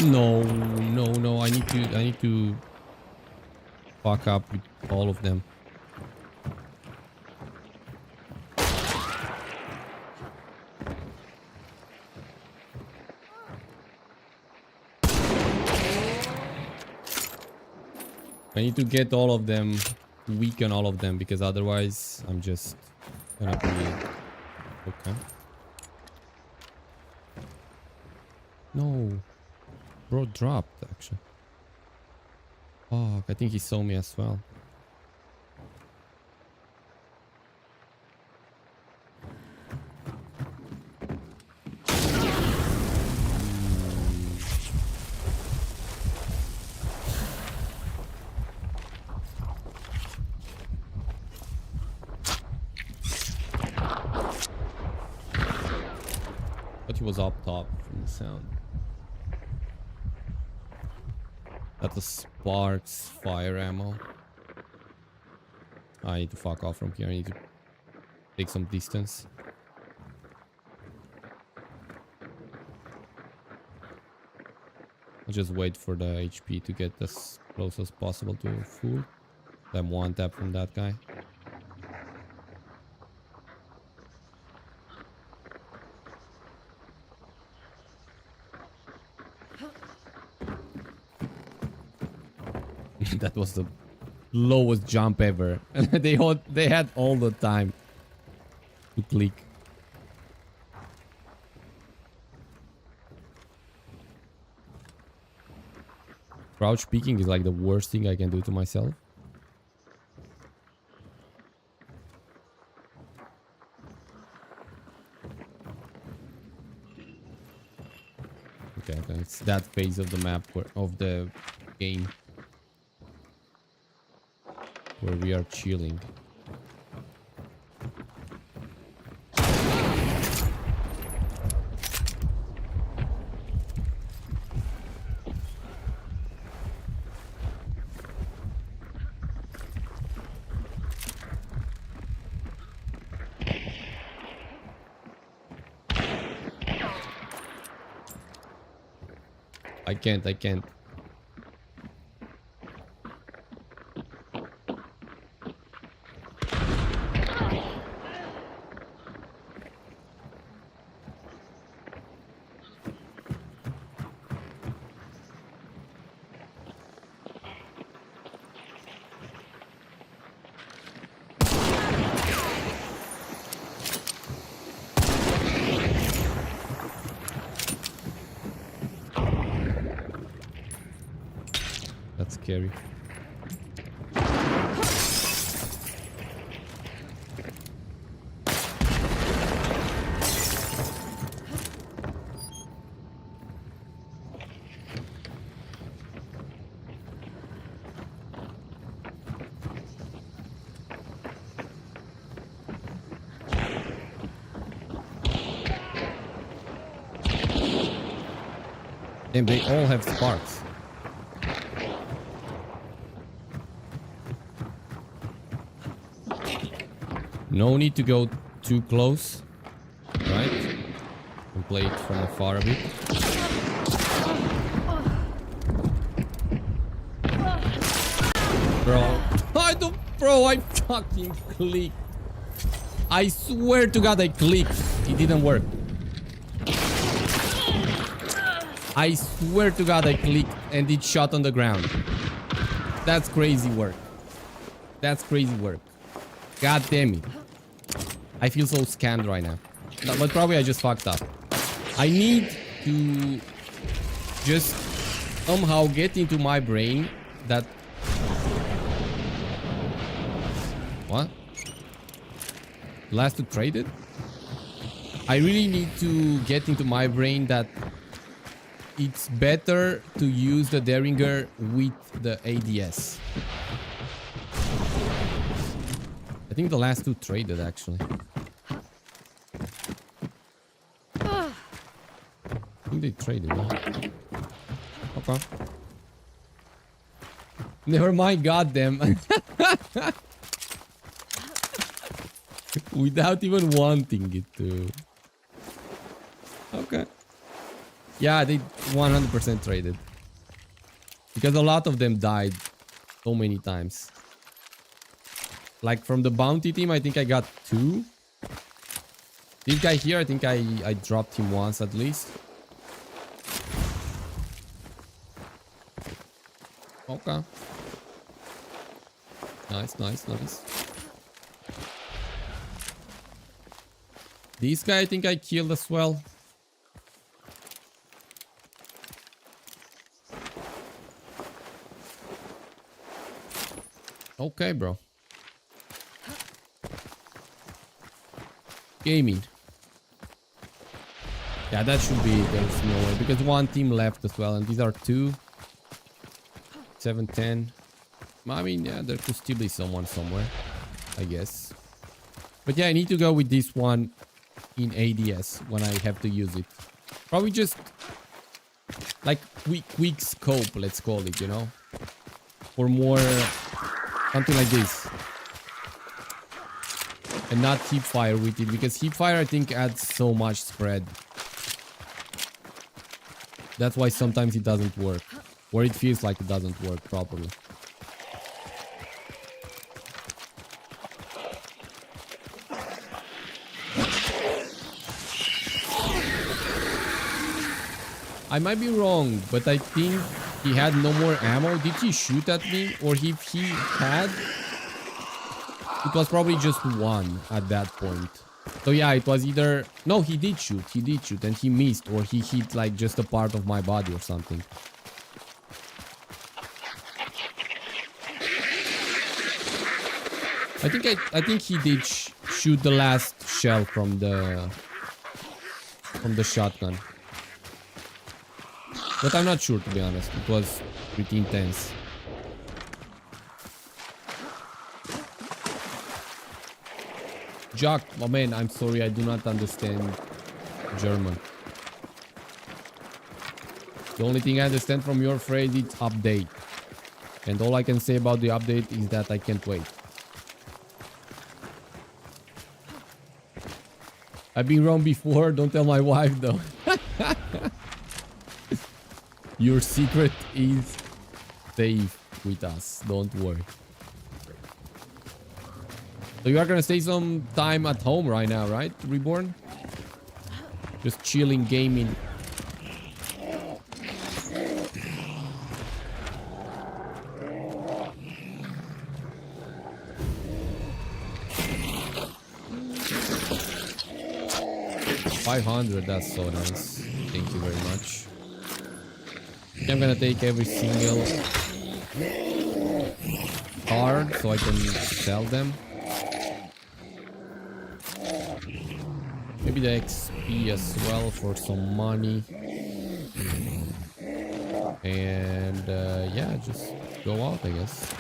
No, no, no. I need to fuck up with all of them. I need to get all of them, weaken all of them, because otherwise I'm just gonna be... Okay. No. Bro dropped, actually. Fuck, I think he saw me as well. But he was up top from the sound. That's a Sparks fire ammo. I need to fuck off from here. I need to take some distance. I'll just wait for the HP to get as close as possible to full. Then one tap from that guy. That was the lowest jump ever. And they had all the time to click. Crouch peeking is like the worst thing I can do to myself. Okay, then it's that phase of the map of the game where we are chilling. I can't. That's scary. And they all have sparks. No need to go too close, right? And play it from afar a bit. Bro, I fucking clicked. I swear to God I clicked. It didn't work. I swear to God I clicked and it shot on the ground. That's crazy work. That's crazy work. God damn it. I feel so scammed right now. No, but probably I just fucked up. I need to just somehow get into my brain that... What? Last two traded? I really need to get into my brain that it's better to use the Derringer with the ADS. I think the last two traded actually. I think they traded. Huh? Okay. Never mind, goddamn. Without even wanting it to. Okay. Yeah, they 100% traded. Because a lot of them died so many times. Like from the bounty team, I think I got 2. This guy here, I think I dropped him once at least. Okay. Nice, nice, nice. This guy I think I killed as well. Okay, bro. Gaming. Yeah, that should be it. There's no way. Because one team left as well. And these are 2. 7, 10. I mean, yeah, there could still be someone somewhere. I guess. But yeah, I need to go with this one in ADS when I have to use it. Probably just like quick scope, let's call it, you know? For more... something like this. And not heap fire with it. Because heap fire, I think, adds so much spread. That's why sometimes it doesn't work. Or it feels like it doesn't work properly. I might be wrong, but I think he had no more ammo. Did he shoot at me? Or if he had, it was probably just 1 at that point. So yeah, it was either... No, he did shoot. He did shoot and he missed. Or he hit like just a part of my body or something. I think he did shoot the last shell from the shotgun. But I'm not sure, to be honest. It was pretty intense. Jack, oh man, I'm sorry, I do not understand German. The only thing I understand from your phrase is update. And all I can say about the update is that I can't wait. I've been wrong before, don't tell my wife though. Your secret is safe with us, don't worry. So you are gonna stay some time at home right now, right, Reborn? Just chilling, gaming. $500, that's so nice. Thank you very much. I'm gonna take every single card so I can sell them. Maybe the XP as well for some money. And yeah, just go out, I guess.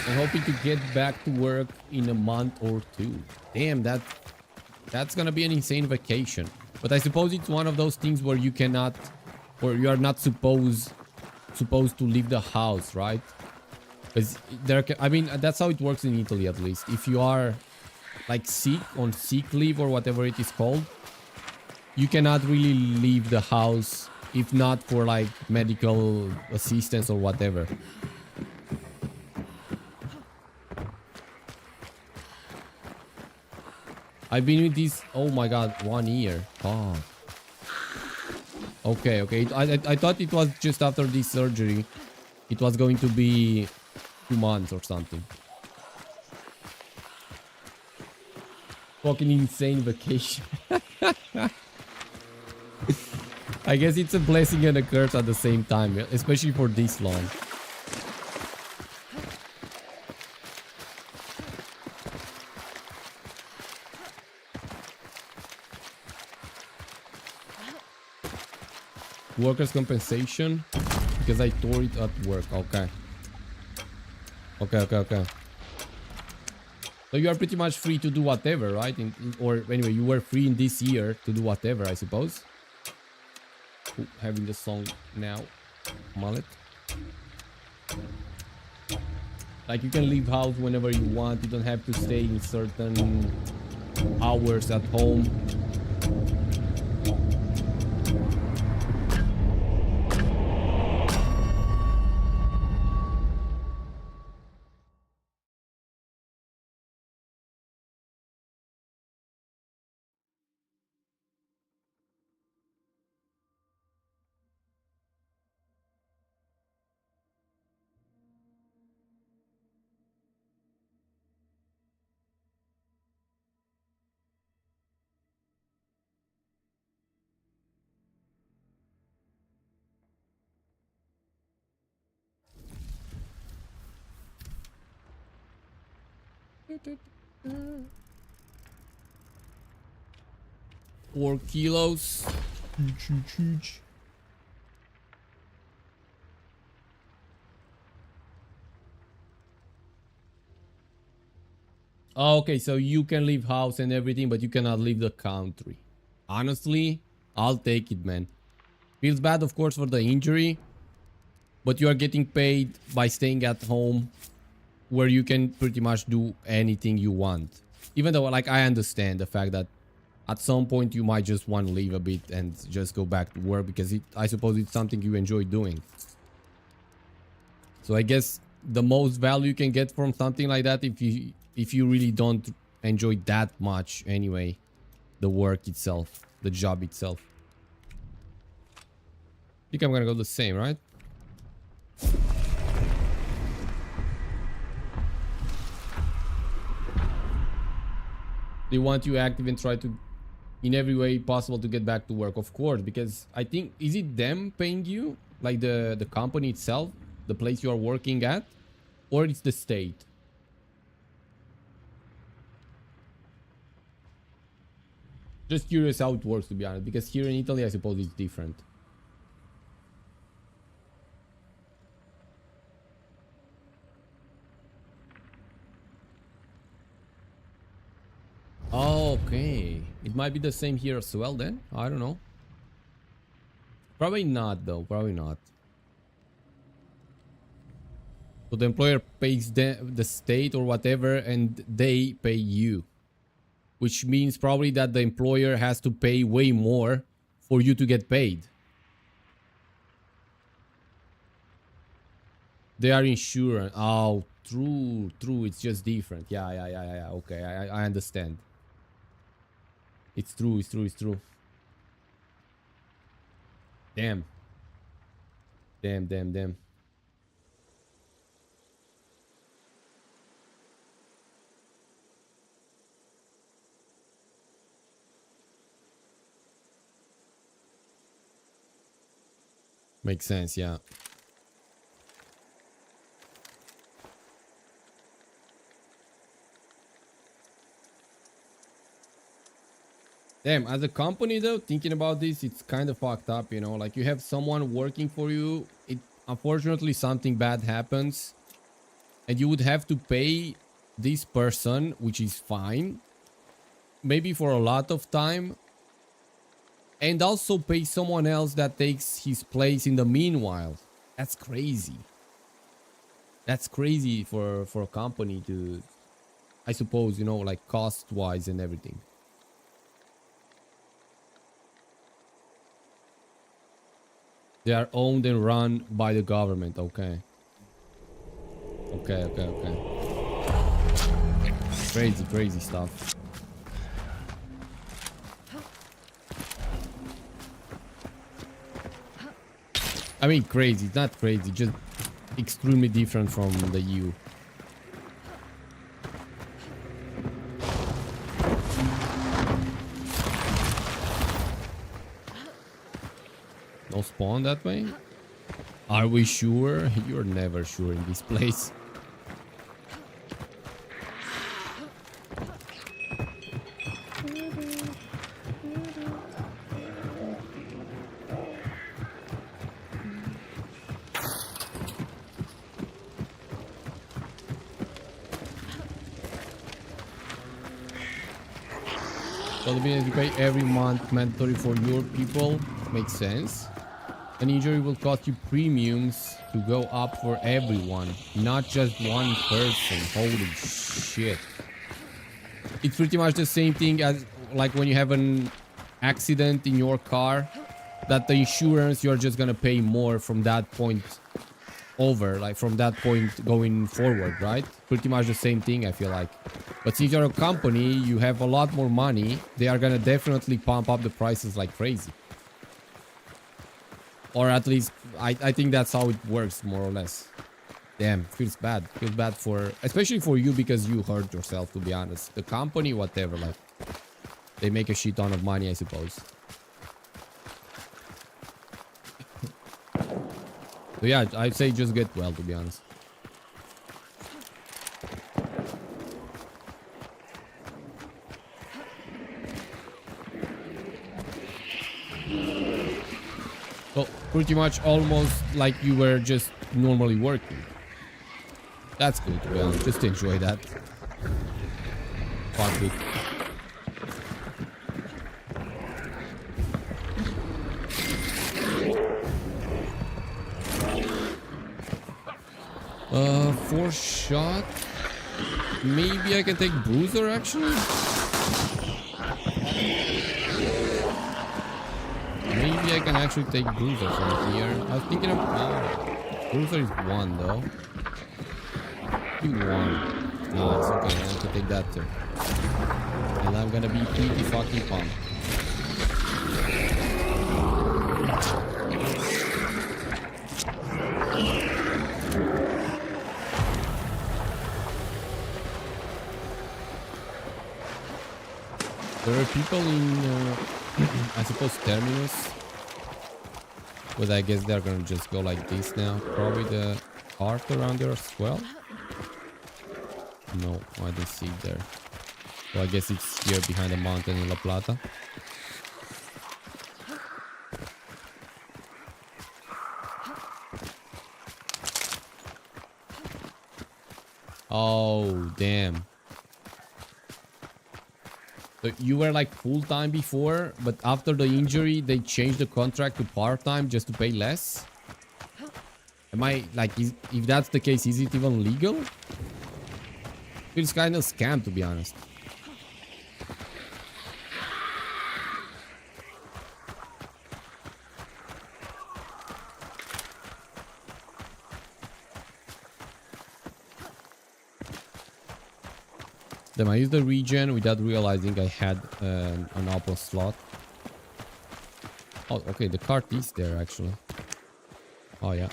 I'm hoping to get back to work in a month or 2. Damn, that's gonna be an insane vacation. But I suppose it's one of those things where you cannot, or you are not supposed to leave the house, right? Because there, I mean, that's how it works in Italy, at least. If you are like sick, on sick leave or whatever it is called, you cannot really leave the house if not for like medical assistance or whatever. I've been with this, oh my god, 1 year. Oh. Okay, okay. I thought it was just after this surgery. It was going to be 2 months or something. Fucking insane vacation. I guess it's a blessing and a curse at the same time, especially for this long. Workers' compensation because I tore it at work. Okay. Okay. So you are pretty much free to do whatever, right? Or anyway, you were free in this year to do whatever, I suppose. Ooh, having the song now. Mullet. Like you can leave house whenever you want. You don't have to stay in certain hours at home. Four kilos. Huge. Okay, so you can leave house and everything, but you cannot leave the country. Honestly, I'll take it, man. Feels bad, of course, for the injury, but you are getting paid by staying at home where you can pretty much do anything you want. Even though, like, I understand the fact that at some point you might just want to leave a bit and just go back to work because I suppose it's something you enjoy doing. So I guess the most value you can get from something like that, if you really don't enjoy that much anyway, the work itself, the job itself. I think I'm gonna go the same, right? They want you active and try to, in every way possible, to get back to work, of course, because I think, is it them paying you, like the company itself, the place you are working at, or it's the state? Just curious how it works, to be honest, because here in Italy I suppose it's different. Okay, it might be the same here as well then. I don't know. Probably not though, probably not. So the employer pays the state or whatever, and they pay you, which means probably that the employer has to pay way more for you to get paid. They are insurance. Oh, true. It's just different. Yeah. Okay, I understand. It's true. Damn. Makes sense, yeah. Damn, as a company though, thinking about this, it's kind of fucked up, you know? Like, you have someone working for you, unfortunately something bad happens, and you would have to pay this person, which is fine, maybe for a lot of time, and also pay someone else that takes his place in the meanwhile. That's crazy. That's crazy for a company to, I suppose, you know, like cost-wise and everything. They are owned and run by the government. Okay. Crazy stuff. I mean, crazy. It's not crazy. Just extremely different from the EU. No spawn that way? Are we sure? You're never sure in this place. So the business you pay every month mandatory for your people. Makes sense. An injury will cost you premiums to go up for everyone, not just one person. Holy shit. it's pretty much the same thing as like when you have an accident in your car, that the insurance, you're just gonna pay more from that point over, like from that point going forward, right? Pretty much the same thing, I feel like. But since you're a company, you have a lot more money, they are gonna definitely pump up the prices like crazy. Or at least I think that's how it works, more or less. Damn, feels bad. Feels bad for, especially for you, because you hurt yourself, to be honest. The company, whatever, like, they make a shit ton of money, I suppose. So yeah, I'd say just get well, to be honest. So pretty much almost like you were just normally working. That's good, to be honest. Just enjoy that. Fuck it. For shot. Maybe I can take bruiser actually. Maybe I can actually take bruiser from here. I was thinking of bruiser is 1 though. You 1. Nice, okay, I have to take that too. And I'm gonna be pretty fucking pumped. There are people in, I suppose, Terminus. But I guess they're gonna just go like this now. Probably the cart around there as well. No, I didn't see it there. So I guess it's here behind the mountain in La Plata. Oh, damn. So you were like full-time before, but after the injury, they changed the contract to part-time just to pay less? Am I, like, if that's the case, is it even legal? Feels kind of scam, to be honest. Then I used the regen without realizing I had an open slot. Oh, okay, the cart is there actually. Oh, yeah.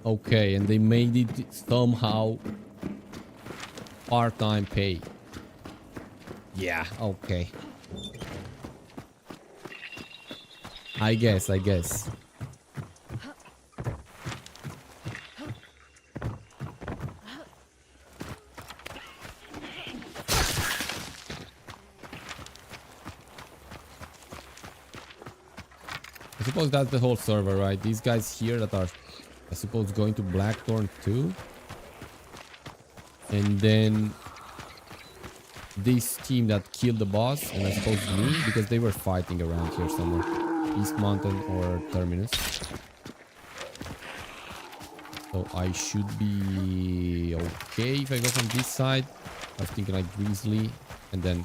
Okay, and they made it somehow part-time pay. Yeah, okay. I guess. I suppose that's the whole server, right? These guys here that are, I suppose, going to Blackthorn too. And then this team that killed the boss, and I suppose me, because they were fighting around here somewhere. East Mountain or Terminus. So I should be okay if I go from this side. I was thinking like Grizzly and then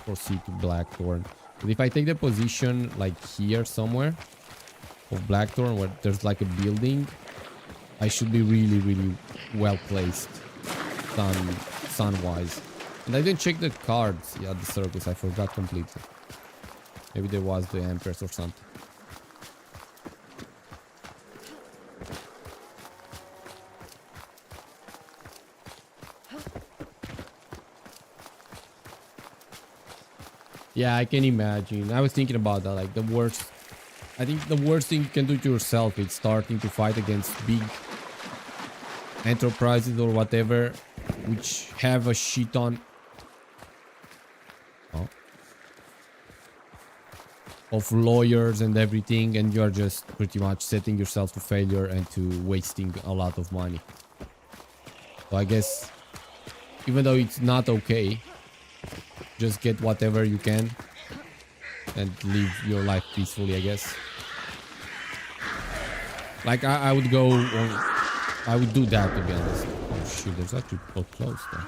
proceed to Blackthorn. But if I take the position like here somewhere of Blackthorn where there's like a building, I should be really well placed sun-wise. And I didn't check the cards at the circus. I forgot completely. Maybe there was the Empress or something. Yeah, I can imagine. I was thinking about that. Like the worst, I think the worst thing you can do to yourself is starting to fight against big enterprises or whatever, which have a shit ton of lawyers and everything, and you're just pretty much setting yourself to failure and to wasting a lot of money. So I guess Even though it's not okay. Just get whatever you can. And live your life peacefully, I guess. Like, I would go on... I would do that, to be honest. Oh shit, there's actually so close there.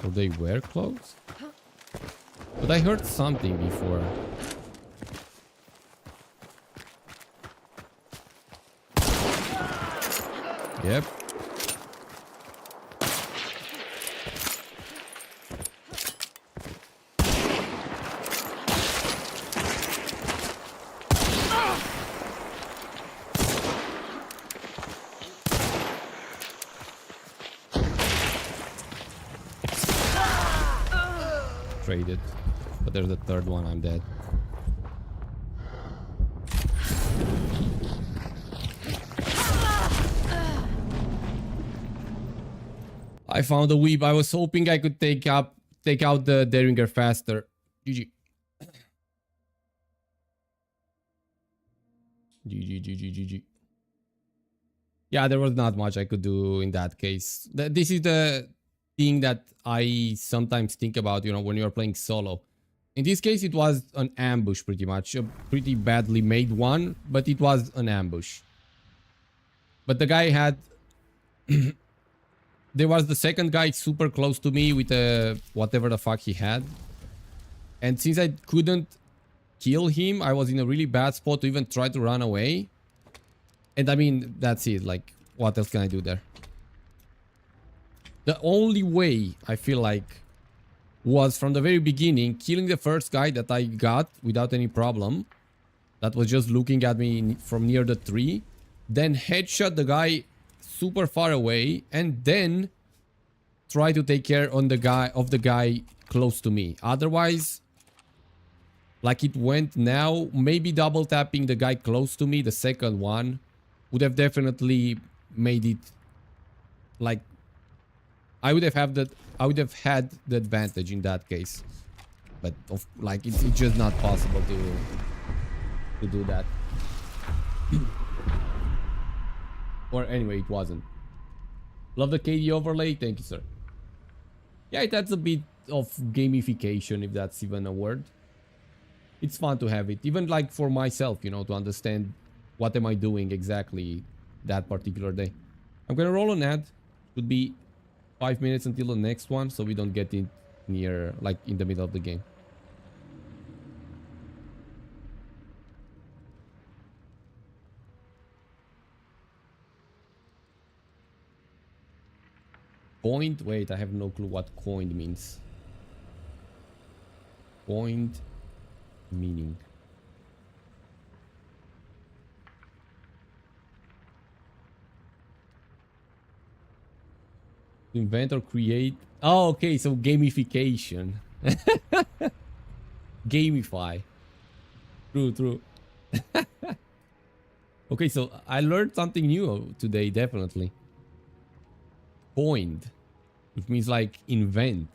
Oh, they were close? But I heard something before. Yep. Traded. But there's the third one, I'm dead. I found a weep. I was hoping I could take out the Derringer faster. GG. GG. Yeah, there was not much I could do in that case. This is the thing that I sometimes think about, you know, when you're playing solo. In this case, it was an ambush pretty much. A pretty badly made one, but it was an ambush. But the guy had... There was the second guy super close to me with whatever the fuck he had. And since I couldn't kill him, I was in a really bad spot to even try to run away. And I mean, that's it. Like, what else can I do there? The only way, I feel like, was from the very beginning, killing the first guy that I got without any problem. That was just looking at me from near the tree. Then headshot the guy super far away, and then try to take care of the guy close to me. Otherwise, like it went now, maybe double tapping the guy close to me, the second one, would have definitely made it like I would have had the advantage in that case. But like it's just not possible to do that. Or anyway, it wasn't. Love the KD overlay. Thank you, sir. Yeah, it adds a bit of gamification, if that's even a word. It's fun to have it. Even like for myself, you know, to understand what am I doing exactly that particular day. I'm gonna roll an ad. Should be 5 minutes until the next one, so we don't get it near, like, in the middle of the game. Coined? Wait, I have no clue what coined means. Coined meaning. Invent or create. Oh, okay, so gamification. Gamify. True. Okay, so I learned something new today, definitely. Coined, which means like invent.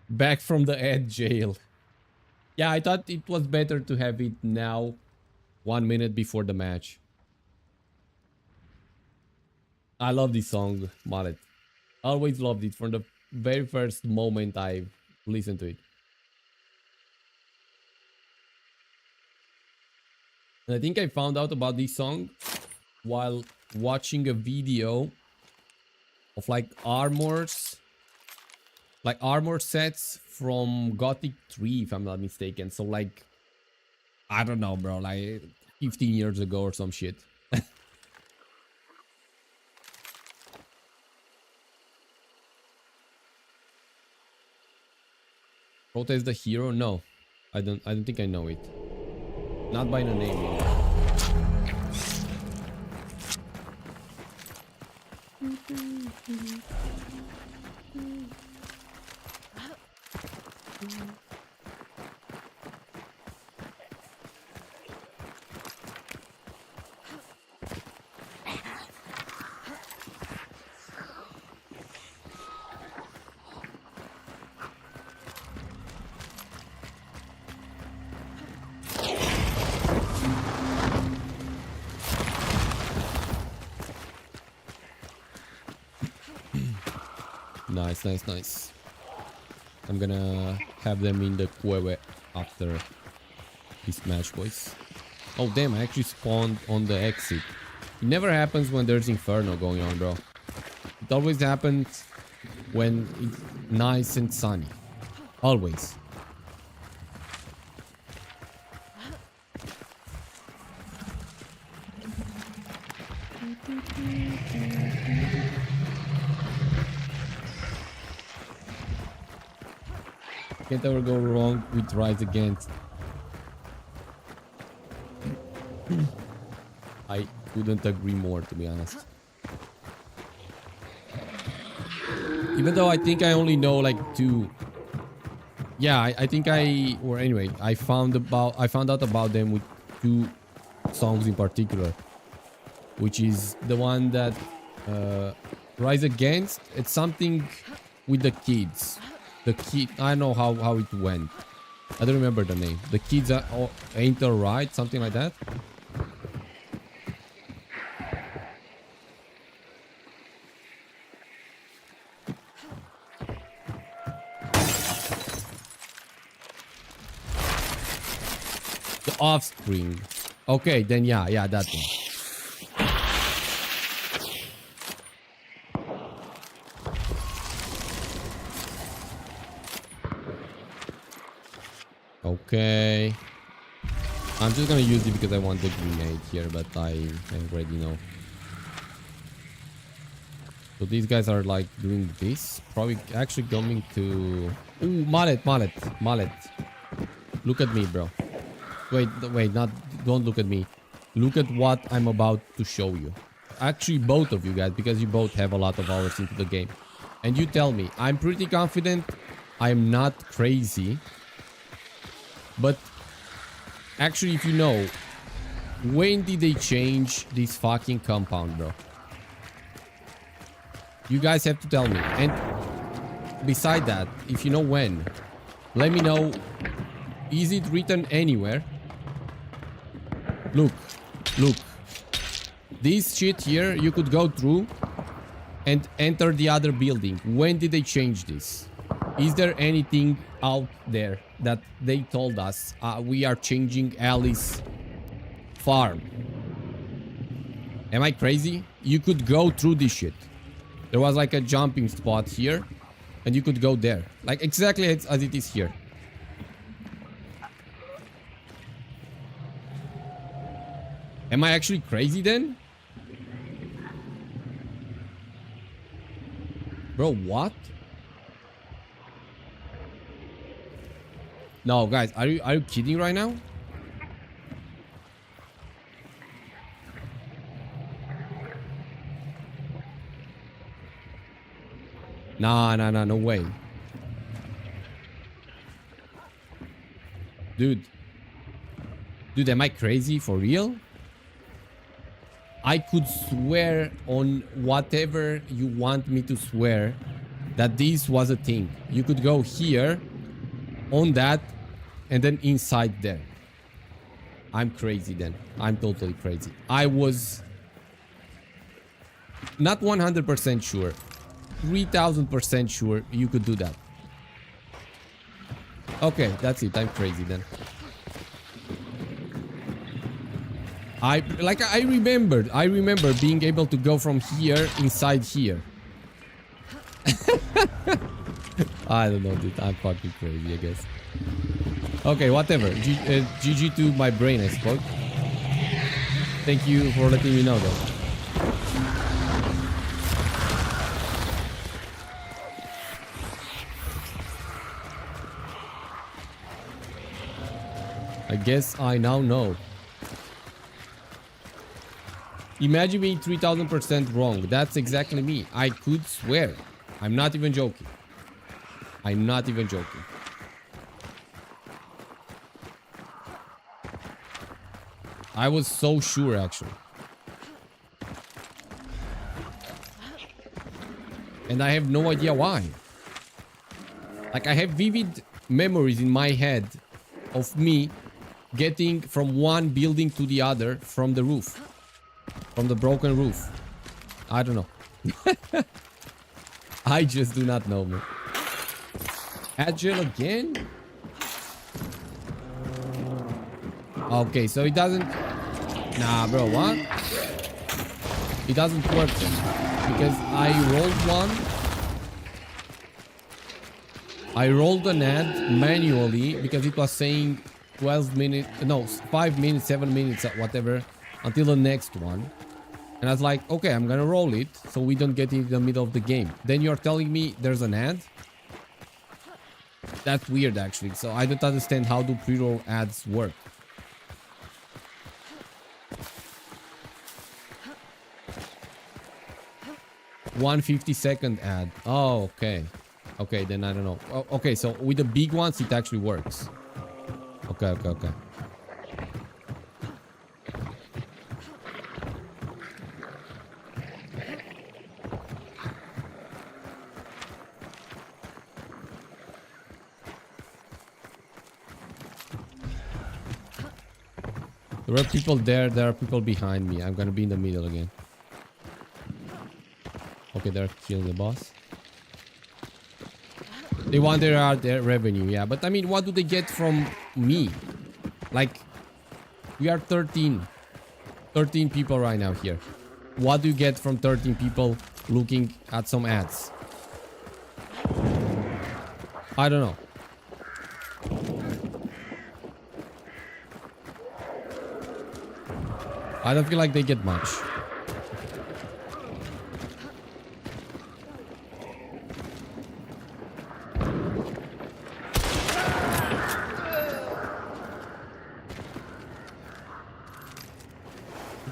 Back from the Ed jail. Yeah, I thought it was better to have it now, 1 minute before the match. I love this song, Mallet. Always loved it from the very first moment I listened to it. And I think I found out about this song while watching a video of like armors like armor sets from Gothic 3, if I'm not mistaken. So like, I don't know, bro, like 15 years ago or some shit. Protest the hero? No, I don't think I know it. Not by the name. You know. Nice, nice, nice. I'm gonna have them in the cueve after this match, boys. Oh damn, I actually spawned on the exit. It never happens when there's Inferno going on, bro. It always happens when it's nice and sunny. Always. Can't ever go wrong with Rise Against. I couldn't agree more, to be honest. Even though I think I only know like 2. Yeah, I think or anyway, I found out about them with 2 songs in particular, which is the one that Rise Against. It's something with the kids. I don't know how it went. I don't remember the name. The kids ain't alright, something like that. The Offspring. Okay, then yeah, that one. Okay. I'm just gonna use it because I want the grenade here, but I already know. So these guys are like doing this. Probably actually coming to... Ooh, mallet. Look at me, bro. Wait, don't look at me. Look at what I'm about to show you. Actually, both of you guys, because you both have a lot of hours into the game. And you tell me, I'm pretty confident I'm not crazy. But actually, if you know, when did they change this fucking compound, bro? You guys have to tell me. And beside that, if you know when, let me know. Is it written anywhere? Look. This shit here, you could go through and enter the other building. When did they change this? Is there anything out there that they told us we are changing Alice farm? Am I crazy? You could go through this shit. There was like a jumping spot here and you could go there. Like exactly as it is here. Am I actually crazy then? Bro, what? No, guys, are you kidding right now? Nah, no way. Dude, am I crazy for real? I could swear on whatever you want me to swear that this was a thing. You could go here, on that, and then inside there. I'm crazy then. I'm totally crazy. I was not 100% sure. 3000% sure you could do that. Okay, that's it. I'm crazy then. I remember being able to go from here inside here. I don't know, dude. I'm fucking crazy, I guess. Okay, whatever. GG to my brain, I suppose. Thank you for letting me know, though. I guess I now know. Imagine being 3000% wrong. That's exactly me. I could swear. I'm not even joking. I'm not even joking. I was so sure, actually. And I have no idea why. Like, I have vivid memories in my head of me getting from one building to the other from the roof. From the broken roof. I don't know. I just do not know, man. Agile again? Okay, so it doesn't... Nah, bro, what? It doesn't work then. Because I rolled one. I rolled an ad manually because it was saying 12 minutes... No, 5 minutes, 7 minutes, whatever. Until the next one. And I was like, okay, I'm gonna roll it so we don't get in the middle of the game. Then you're telling me there's an ad? That's weird, actually. So I don't understand how do pre-roll ads work. One 50-second ad. Oh, okay. Okay, then I don't know. Oh, okay, so with the big ones, it actually works. Okay, okay, okay. There are people there. There are people behind me. I'm gonna be in the middle again. Okay, they're killing the boss. They want their revenue, yeah. But I mean, what do they get from me? Like, we are 13 people right now here. What do you get from 13 people looking at some ads? I don't know. I don't feel like they get much.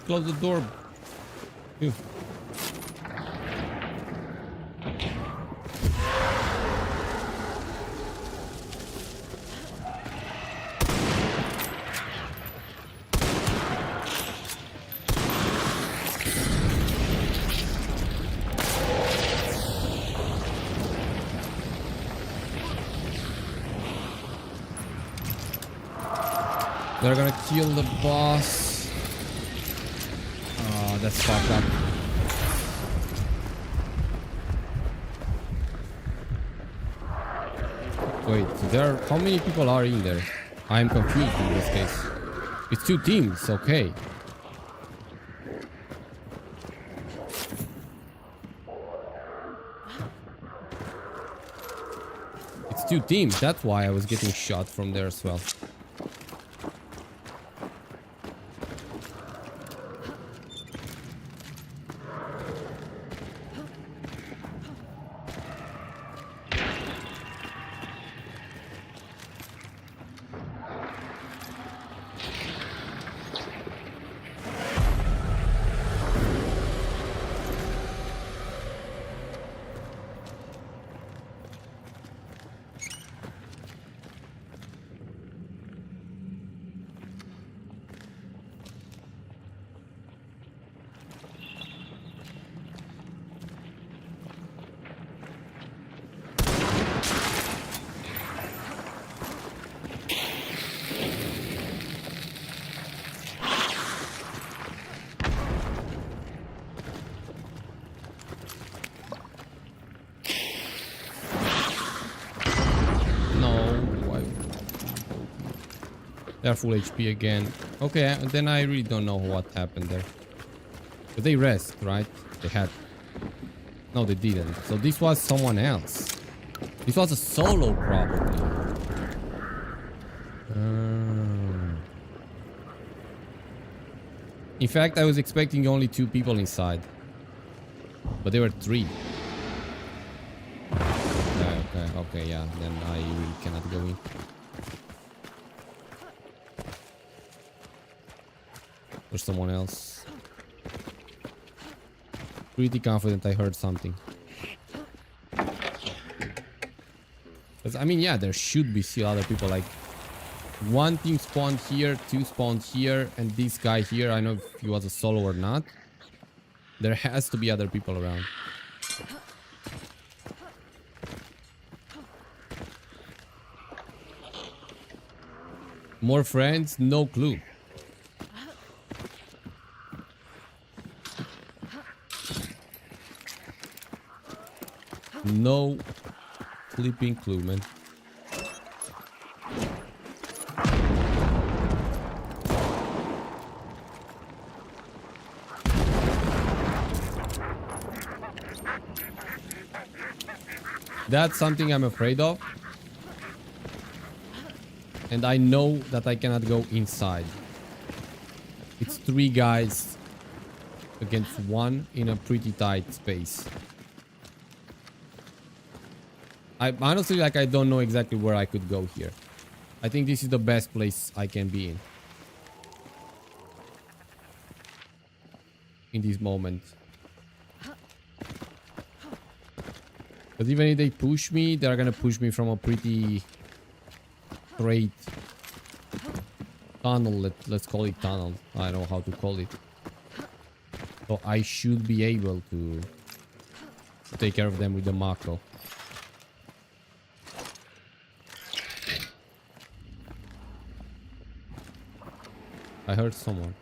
Close the door. Ew. They're gonna kill the boss. Oh, that's fucked up. Wait, how many people are in there? I'm confused in this case. It's 2 teams, okay. It's 2 teams, that's why I was getting shot from there as well. They're full HP again. Okay, then I really don't know what happened there. But they rest, right? They had... No, they didn't. So this was someone else. This was a solo, probably. In fact, I was expecting only 2 people inside. But there were 3. Okay, yeah. Then I really cannot go in. There's someone else. Pretty confident I heard something. Because, I mean, yeah, there should be still other people. Like, 1 team spawned here, 2 spawned here, and this guy here, I know if he was a solo or not. There has to be other people around. More friends? No clue. No flipping clue, man. That's something I'm afraid of. And I know that I cannot go inside. It's 3 guys against 1 in a pretty tight space. I honestly, like, I don't know exactly where I could go here. I think this is the best place I can be in this moment. Because even if they push me, they're gonna push me from a pretty straight tunnel. Let's call it tunnel. I don't know how to call it. So I should be able to take care of them with the Mako. I heard someone.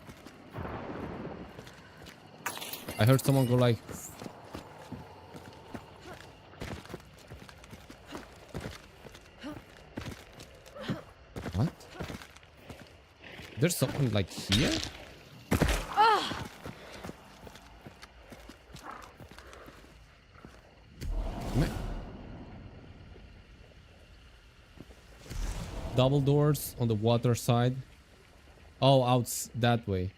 I heard someone go like... What? There's someone like here? Double doors on the water side. Oh, out that way.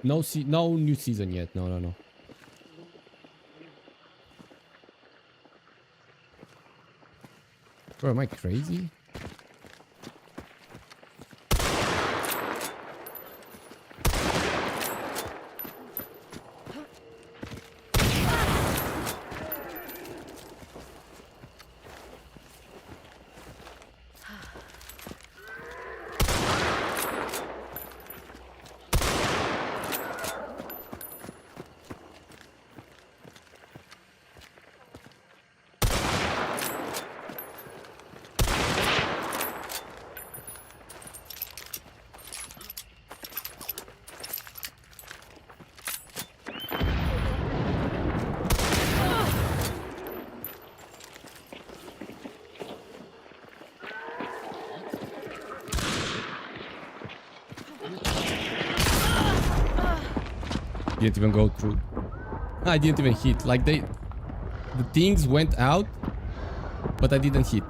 No new season yet. No. Bro, am I crazy? Didn't even go through. I didn't even hit. Like the things went out, but I didn't hit.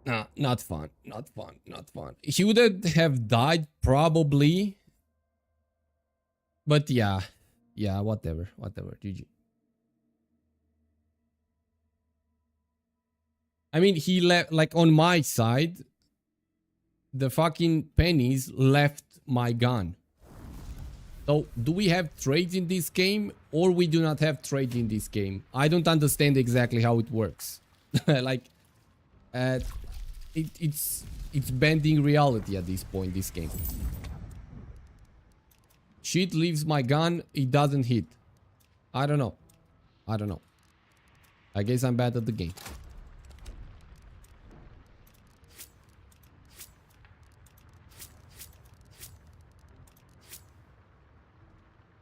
Nah, not fun. Not fun. He would have died probably. But yeah, whatever. GG. I mean, he left, like, on my side, the fucking pennies left my gun. So, do we have trades in this game, or we do not have trades in this game? I don't understand exactly how it works. Like, it's bending reality at this point, this game. Shit leaves my gun, it doesn't hit. I don't know. I guess I'm bad at the game.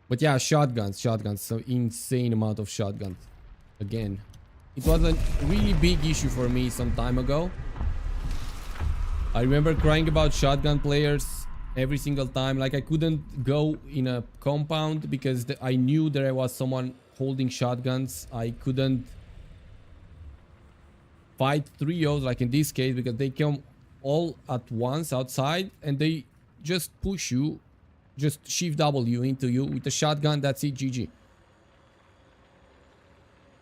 But yeah, shotguns, so insane amount of shotguns. Again, it was a really big issue for me some time ago. I remember crying about shotgun players every single time. Like I couldn't go in a compound because I knew there was someone holding shotguns. I couldn't fight trios like in this case because they come all at once outside and they just push you, just shift W into you with a shotgun. That's it, GG.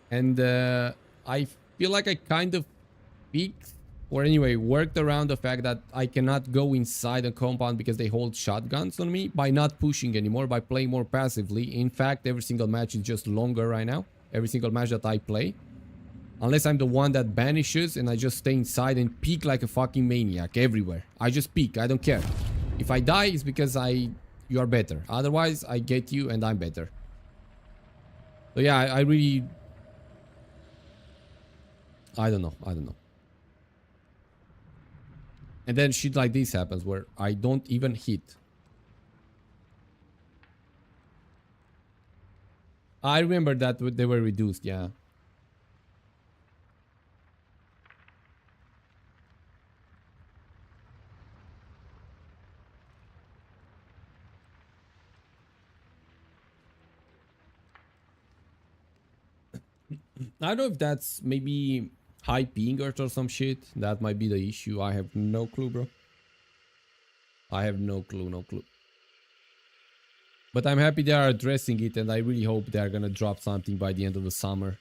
And I feel like I kind of peaked, or anyway worked around the fact that I cannot go inside a compound because they hold shotguns on me by not pushing anymore, by playing more passively. In fact, every single match is just longer right now. Every single match that I play, unless I'm the one that banishes and I just stay inside and peek like a fucking maniac everywhere. I just peek, I don't care. If I die, it's because you are better. Otherwise, I get you and I'm better. So yeah, I really... I don't know. And then shit like this happens where I don't even hit. I remember that they were reduced, yeah. I don't know if that's maybe high pingers or some shit. That might be the issue. I have no clue, bro. I have no clue. But I'm happy they are addressing it, and I really hope they are gonna drop something by the end of the summer.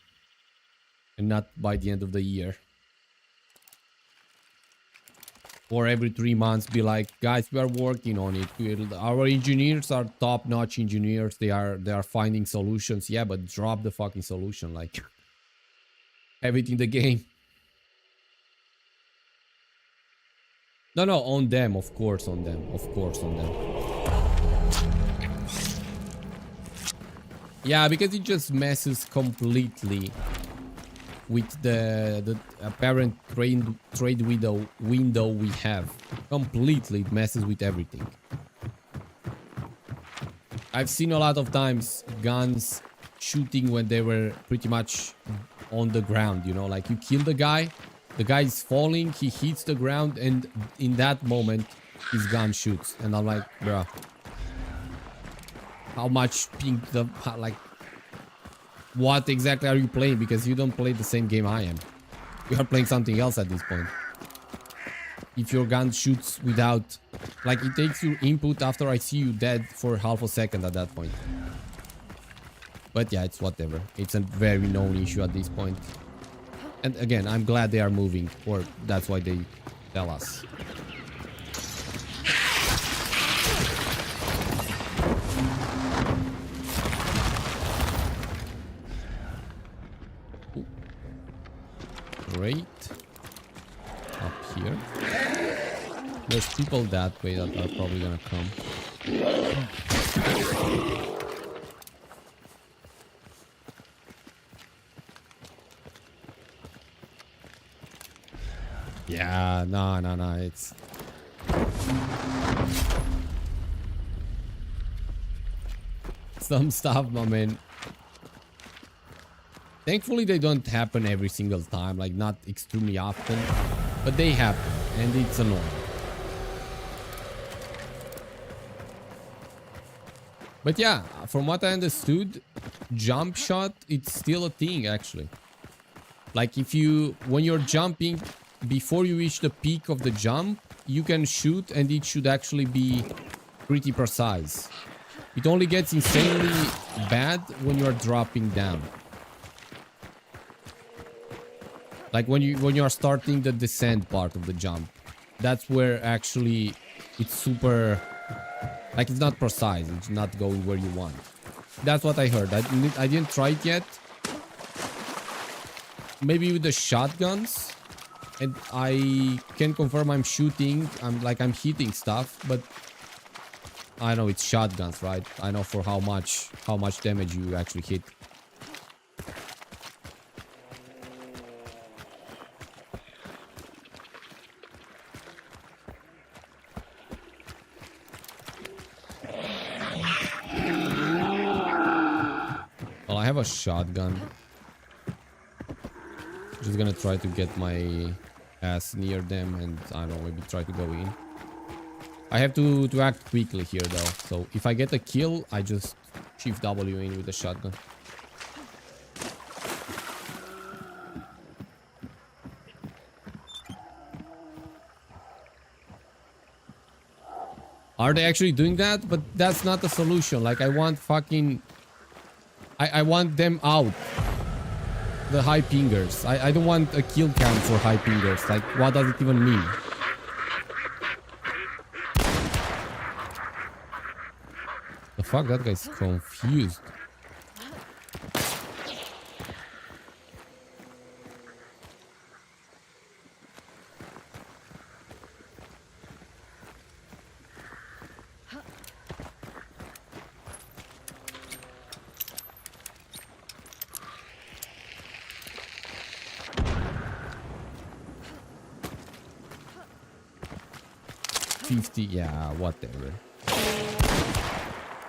And not by the end of the year. Or every 3 months be like, guys, we are working on it. Our engineers are top-notch engineers. They are finding solutions. Yeah, but drop the fucking solution. Like... everything the game. No, on them, of course, on them. Yeah, because it just messes completely with the apparent trade window we have. Completely, it messes with everything. I've seen a lot of times guns shooting when they were pretty much on the ground, you know, like you kill the guy is falling, he hits the ground, and in that moment his gun shoots, and I'm like, bruh, how much ping like, what exactly are you playing? Because you don't play the same game I am. You are playing something else at this point. If your gun shoots without, like, it takes your input after I see you dead for half a second at that point. But yeah, it's whatever. It's a very known issue at this point. And again, I'm glad they are moving, or that's why they tell us. Ooh. Great. Up here. There's people that way that are probably gonna come. Yeah, no, it's... some stuff, my man. Thankfully, they don't happen every single time, like not extremely often, but they happen, and it's annoying. But yeah, from what I understood, jump shot, it's still a thing, actually. Like when you're jumping, before you reach the peak of the jump, you can shoot and it should actually be pretty precise. It only gets insanely bad when you're dropping down. Like when you are starting the descent part of the jump. That's where actually it's super... like it's not precise, it's not going where you want. That's what I heard. I didn't try it yet. Maybe with the shotguns, and I can confirm I'm shooting, I'm hitting stuff, but I know it's shotguns, right? I know for how much damage you actually hit. Well, I have a shotgun. Just gonna try to get my pass near them and I don't know, maybe try to go in. I have to act quickly here though. So if I get a kill, I just shift W in with the shotgun. Are they actually doing that? But that's not the solution. Like I want fucking... I want them out. The high pingers. I don't want a kill cam for high pingers. Like what does it even mean? The fuck, that guy's confused. Yeah, whatever.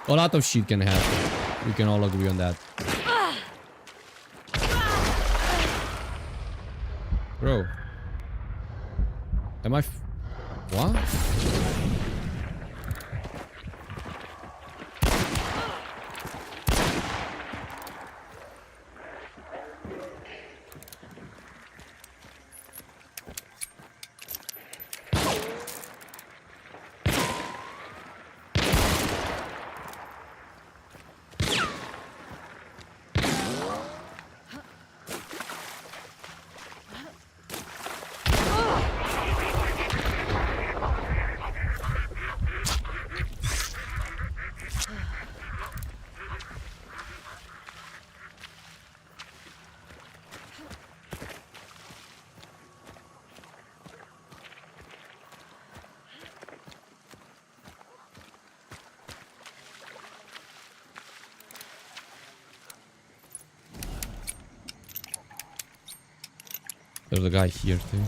A lot of shit can happen. We can all agree on that. Bro. Am I... What? There's a guy here too.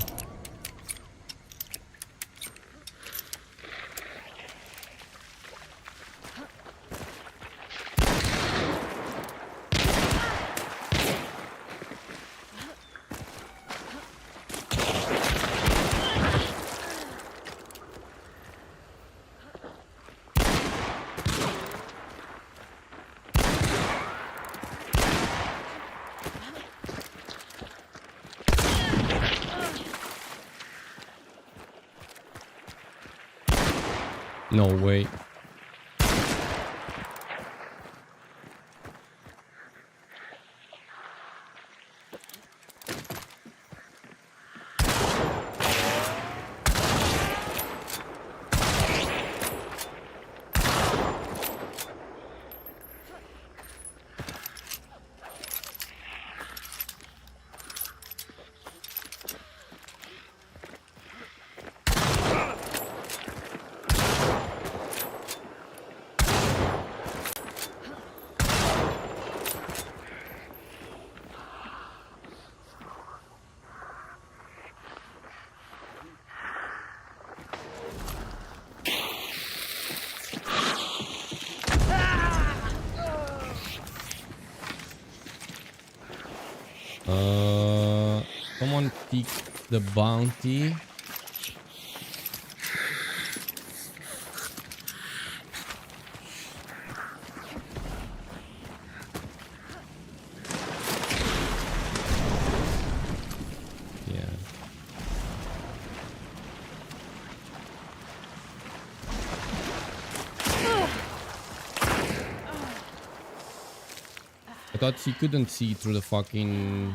No way. Someone pick the bounty. Yeah. I thought he couldn't see through the fucking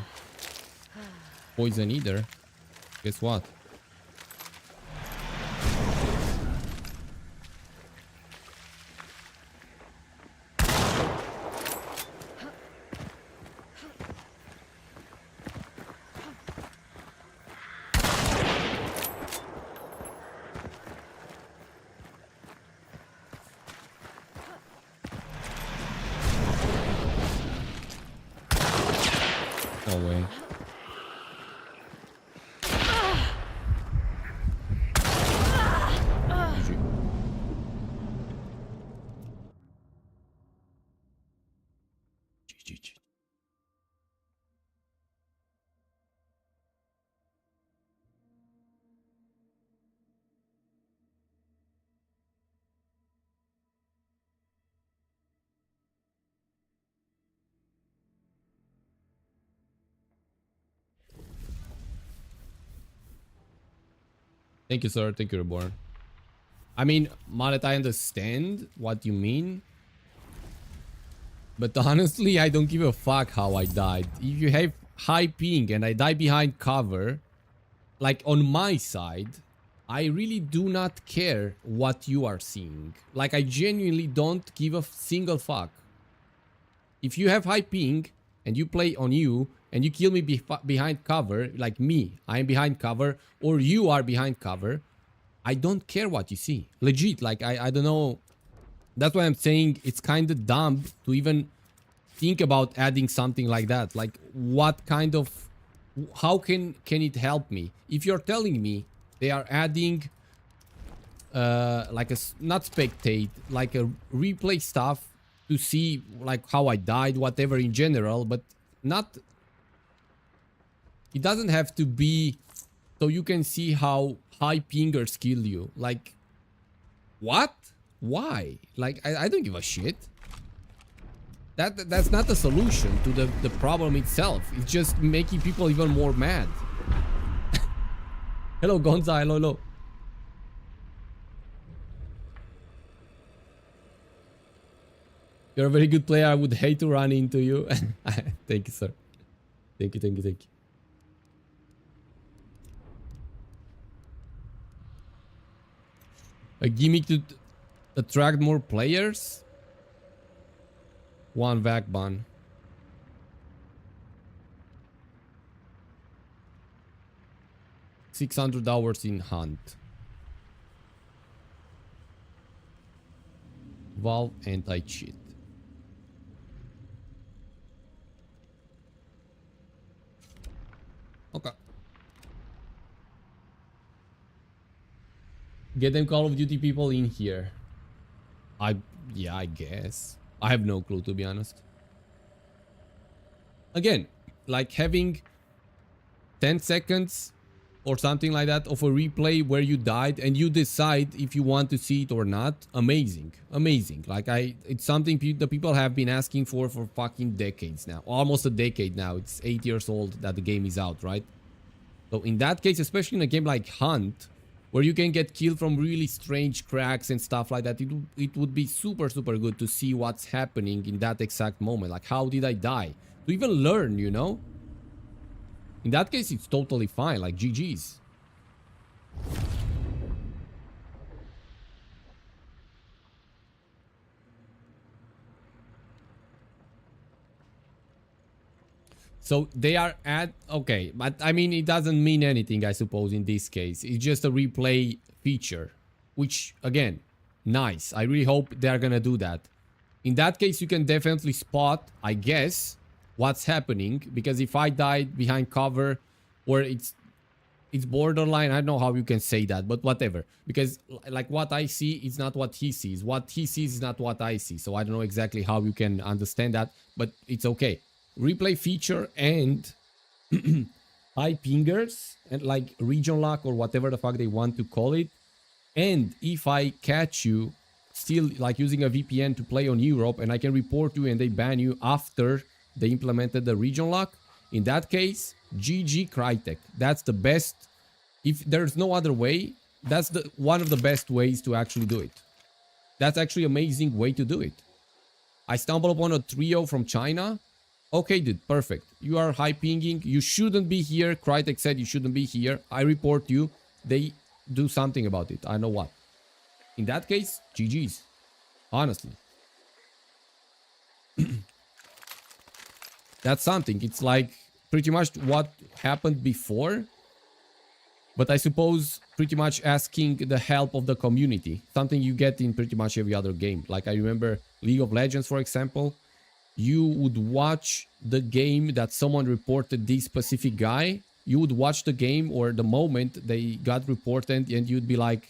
poison either. Guess what? No way. Thank you, sir. Thank you, Reborn. I mean, Mallet, I understand what you mean. But honestly, I don't give a fuck how I died. If you have high ping and I die behind cover, like on my side, I really do not care what you are seeing. Like, I genuinely don't give a single fuck. If you have high ping and you play on you and you kill me behind cover, like me, I am behind cover, or you are behind cover, I don't care what you see. Legit, like, I don't know. That's why I'm saying it's kind of dumb to even think about adding something like that. Like, what kind of... How can it help me? If you're telling me they are adding like a... Not spectate, like a replay stuff to see like how I died, whatever in general, but not... It doesn't have to be so you can see how high pingers kill you. Like, what? Why? Like, I don't give a shit. That's not the solution to the problem itself. It's just making people even more mad. Hello, Gonza. Hello, hello. You're a very good player. I would hate to run into you. Thank you, sir. Thank you, thank you, thank you. A gimmick to attract more players? One Vagban. $600 in hunt. Valve anti-cheat. Okay. Get them Call of Duty people in here. Yeah, I guess. I have no clue, to be honest. Again, like having 10 seconds or something like that of a replay where you died and you decide if you want to see it or not. Amazing. Amazing. Like, it's something the people have been asking for fucking decades now. Almost a decade now. It's 8 years old that the game is out, right? So in that case, especially in a game like Hunt, where you can get killed from really strange cracks and stuff like that, it would be super, super good to see what's happening in that exact moment. Like, how did I die? To even learn, you know? In that case, it's totally fine. Like, GG's. So they are at... Okay, but I mean, it doesn't mean anything, I suppose, in this case. It's just a replay feature, which, again, nice. I really hope they're gonna do that. In that case, you can definitely spot, I guess, what's happening. Because if I died behind cover, or it's borderline, I don't know how you can say that, but whatever. Because, like, what I see is not what he sees. What he sees is not what I see. So I don't know exactly how you can understand that, but it's okay. Replay feature and high pingers and like region lock or whatever the fuck they want to call it. And if I catch you still like using a VPN to play on Europe and I can report you and they ban you after they implemented the region lock, in that case, GG CRYTEK. That's the best. If there's no other way, that's one of the best ways to actually do it. That's actually an amazing way to do it. I stumbled upon a trio from China. Okay, dude, perfect. You are high pinging. You shouldn't be here. CRYTEK said you shouldn't be here. I report you. They do something about it. I know what. In that case, GG's. Honestly. That's something. It's like pretty much what happened before. But I suppose pretty much asking the help of the community. Something you get in pretty much every other game. Like I remember League of Legends, for example. You would watch the game that someone reported this specific guy. You would watch the game or the moment they got reported and you'd be like,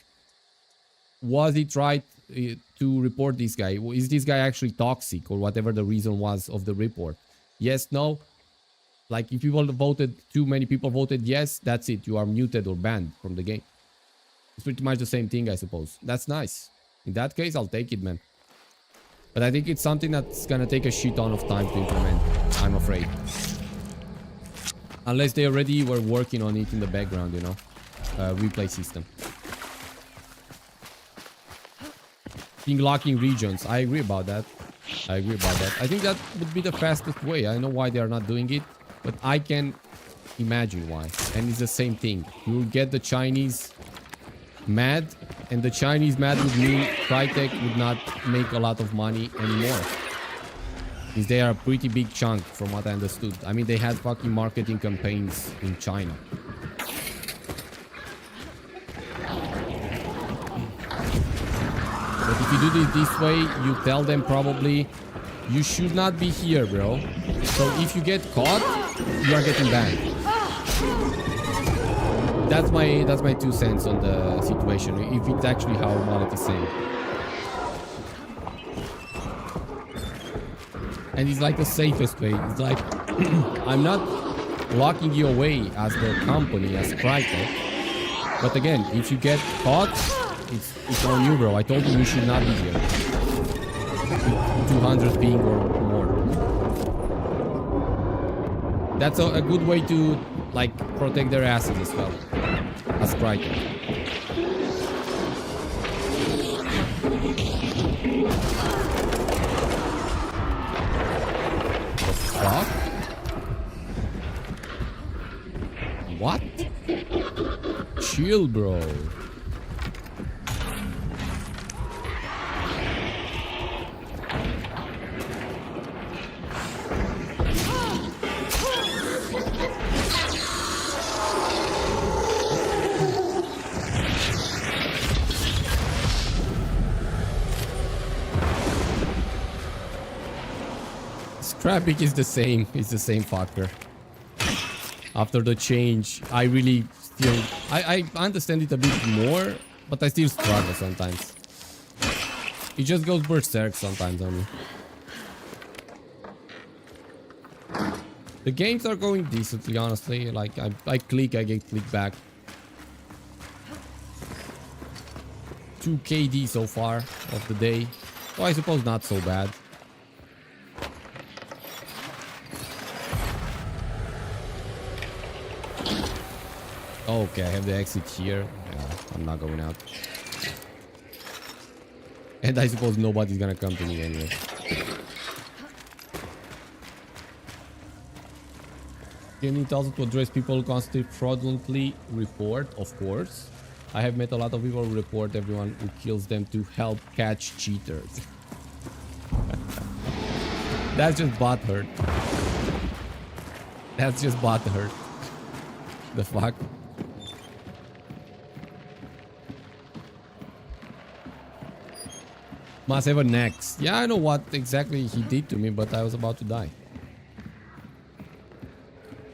was it right to report this guy? Is this guy actually toxic or whatever the reason was of the report? Yes, no. Like if people voted, too many people voted yes, that's it. You are muted or banned from the game. It's pretty much the same thing, I suppose. That's nice. In that case, I'll take it, man. But I think it's something that's gonna take a shit ton of time to implement, I'm afraid. Unless they already were working on it in the background, you know. Replay system. ping locking regions. I agree about that. I agree about that. I think that would be the fastest way. I know why they are not doing it, but I can imagine why. And it's the same thing. You will get the Chinese mad, and the Chinese mad would mean CRYTEK would not make a lot of money anymore. Since they are a pretty big chunk from what I understood. I mean, they had fucking marketing campaigns in China. But if you do this way, you tell them probably, you should not be here, bro. So if you get caught, you are getting banned. That's my 2 cents on the situation, if it's actually how Mallet is saying. And it's like the safest way. It's like, I'm not locking you away as the company, as CRYTEK. But again, if you get caught, it's on you, bro. I told you should not be here. 200 ping or more. That's a good way to, like, protect their asses as well. As CRYTEK. Fuck? What? Chill, bro. Traffic is the same. It's the same fucker. After the change, I really still... I understand it a bit more, but I still struggle sometimes. It just goes berserk sometimes on me. The games are going decently, honestly. Like, I click, I get click back. 2 KD so far of the day. So I suppose not so bad. Okay, I have the exit here. Yeah, I'm not going out. And I suppose nobody's gonna come to me anyway. You need also to address people who constantly fraudulently report, of course. I have met a lot of people who report everyone who kills them to help catch cheaters. That's just butthurt. That's just butthurt. The fuck? Must have a next. Yeah, I know what exactly he did to me, but I was about to die.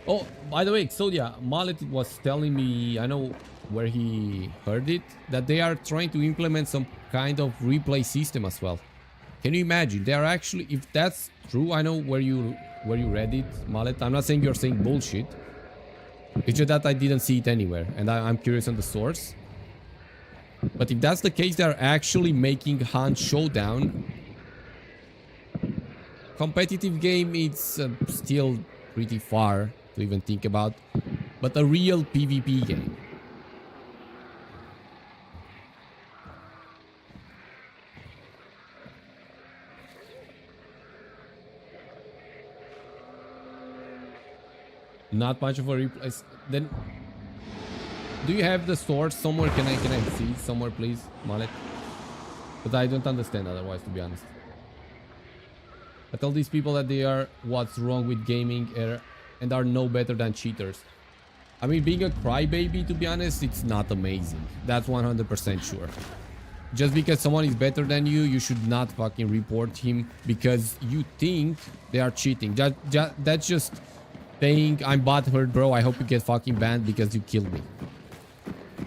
Oh, by the way, Exodia, Mallet was telling me, I know where he heard it, that they are trying to implement some kind of replay system as well. Can you imagine? They are actually, if that's true, I know where you read it, Mallet. I'm not saying you're saying bullshit. It's just that I didn't see it anywhere, and I'm curious on the source. But if that's the case, they're actually making Hunt Showdown. Competitive game, it's still pretty far to even think about. But a real PvP game. Not much of a replace. Then... do you have the source somewhere? Can I see somewhere, please, Mallet? But I don't understand otherwise, to be honest. I tell these people that they are what's wrong with gaming and are no better than cheaters. I mean, being a crybaby, to be honest, it's not amazing. That's 100% sure. Just because someone is better than you, you should not fucking report him because you think they are cheating. That's just saying, I'm butthurt, bro. I hope you get fucking banned because you killed me.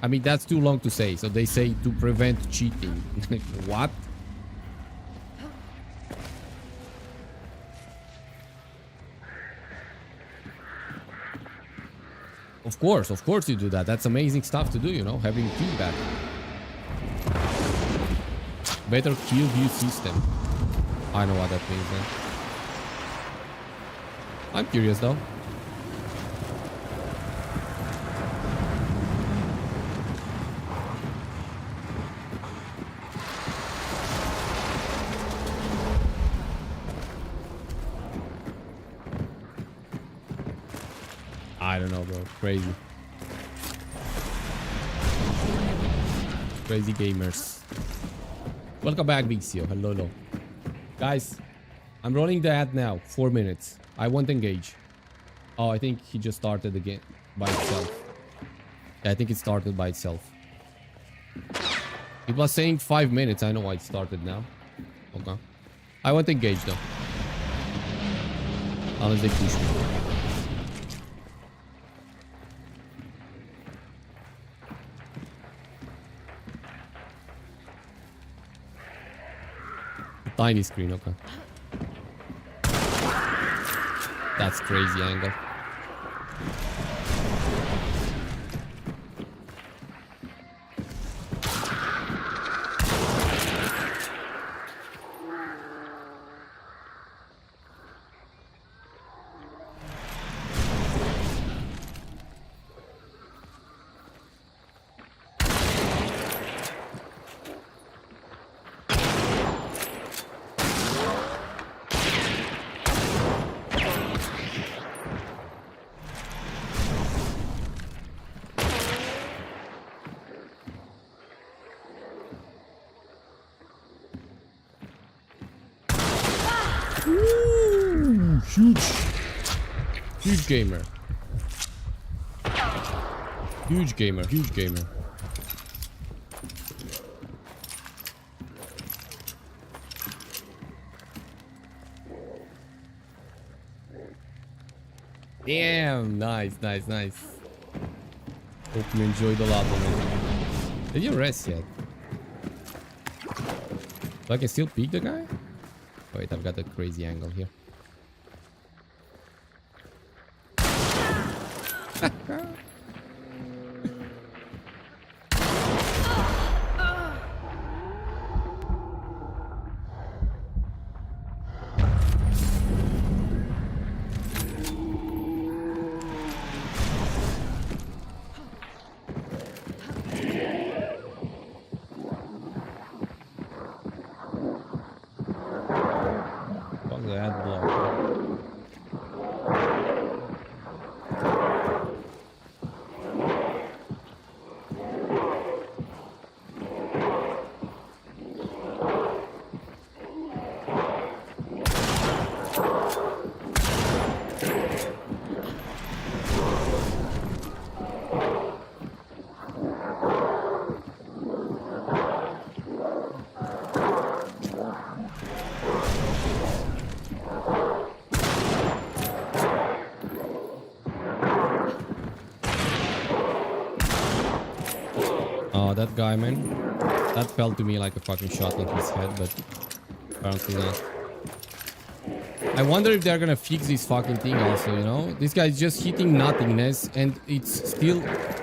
I mean, that's too long to say. So they say to prevent cheating. What? Of course you do that. That's amazing stuff to do, you know, having feedback. Better kill view system. I know what that means then. I'm curious though. I don't know, bro. Crazy. Crazy gamers. Welcome back, Big CEO. Hello, hello. Guys, I'm rolling the ad now. 4 minutes. I won't engage. Oh, I think he just started the game by itself. Yeah, I think it started by itself. It was saying 5 minutes. I know why it started now. Okay. I won't engage though. Unless they push me. Tiny screen, okay. That's crazy angle. Ooh, huge gamer. Huge gamer, huge gamer. Damn, nice, nice, nice. Hope you enjoyed a lot of it. Did you rest yet? So I can still peek the guy? Wait, I've got a crazy angle here. That guy, man. That fell to me like a fucking shot on his head, but apparently not. I wonder if they're gonna fix this fucking thing also, you know? This guy's just hitting nothingness and it's still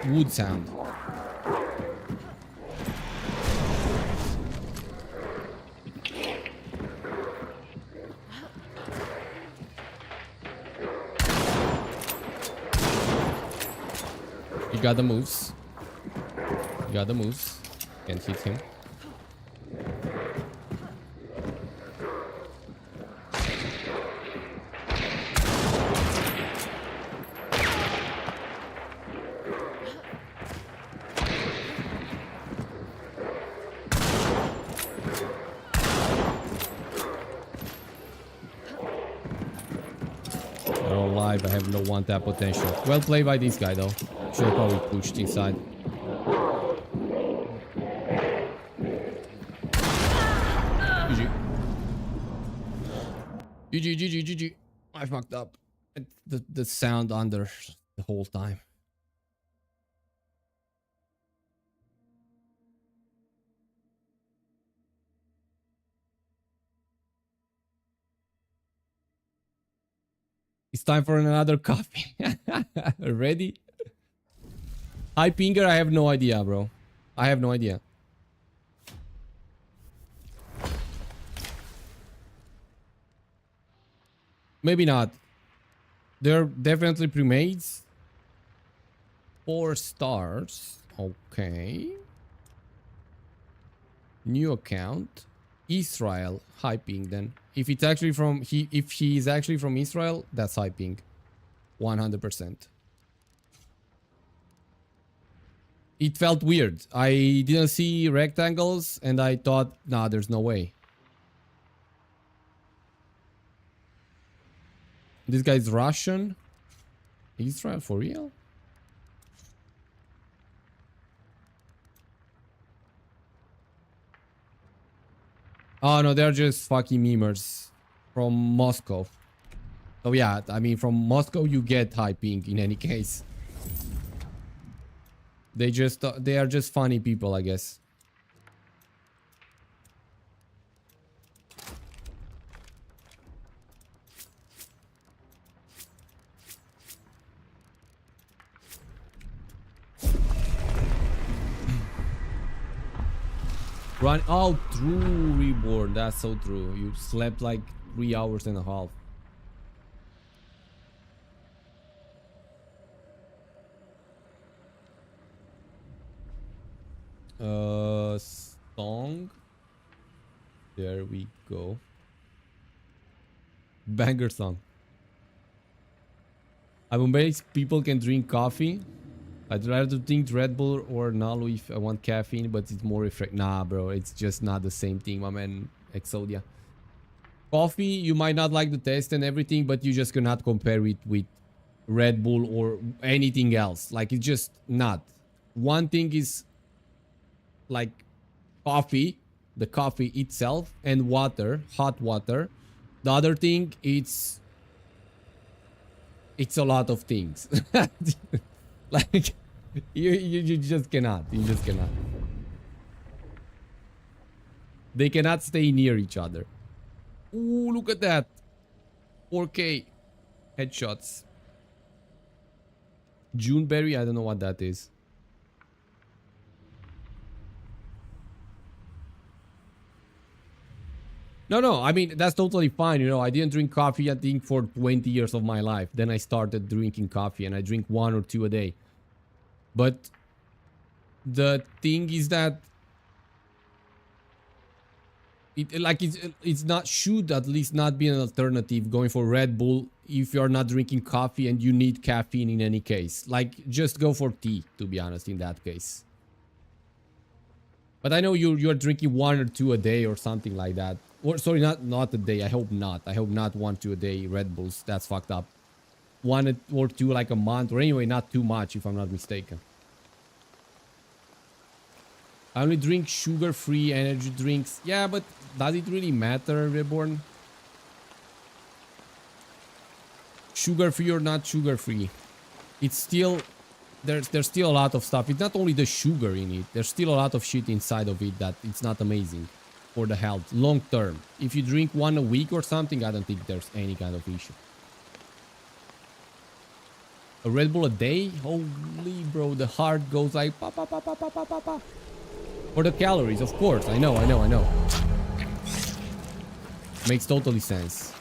wood sound. You got the moves. Got the moves. Can't hit him. They're all alive. I have no one tap potential. Well played by this guy though. Should have probably pushed inside. GG. I fucked up. The sound under the whole time. It's time for another coffee. Ready? Hi, Pinger. I have no idea, bro. I have no idea. Maybe not. They're definitely pre-mades. 4 stars. Okay. New account. Israel. Hyping then. If it's actually from if he is actually from Israel, that's hyping. 100%. It felt weird. I didn't see rectangles and I thought, nah, there's no way. This guy's Russian. Israel for real? Oh no, they're just fucking memers from Moscow. So yeah, I mean from Moscow you get high ping in any case. They are just funny people, I guess. Run all through Reborn. That's so true. You slept like 3 hours and a half. Song. There we go. Banger song. I'm amazed people can drink coffee. I'd rather drink Red Bull or Nalu if I want caffeine, but it's more refreshing. Nah, bro, it's just not the same thing, my man. Exodia. Coffee, you might not like the taste and everything, but you just cannot compare it with Red Bull or anything else. Like, it's just not. One thing is like coffee, the coffee itself, and water, hot water. The other thing, it's a lot of things. Like, you just cannot. You just cannot. They cannot stay near each other. Ooh, look at that. 4K headshots. Juneberry, I don't know what that is. No, I mean, that's totally fine, you know. I didn't drink coffee, I think, for 20 years of my life. Then I started drinking coffee, and I drink 1 or 2 a day. But the thing is that it's not, should at least not be an alternative going for Red Bull if you're not drinking coffee and you need caffeine in any case. Like, just go for tea, to be honest, in that case. But I know you're drinking 1 or 2 a day or something like that. Or sorry, not a day. I hope not. I hope not 1 2 a day Red Bulls. That's fucked up. 1 or 2 like a month, or anyway, not too much if I'm not mistaken. I only drink sugar-free energy drinks. Yeah, but does it really matter, Reborn? Sugar-free or not sugar-free? It's still... There's still a lot of stuff. It's not only the sugar in it. There's still a lot of shit inside of it that it's not amazing for the health. Long term. If you drink 1 a week or something, I don't think there's any kind of issue. A Red Bull a day? Holy bro, the heart goes like pa pa pa pa pa pa pa pa. For the calories, of course. I know. Makes totally sense.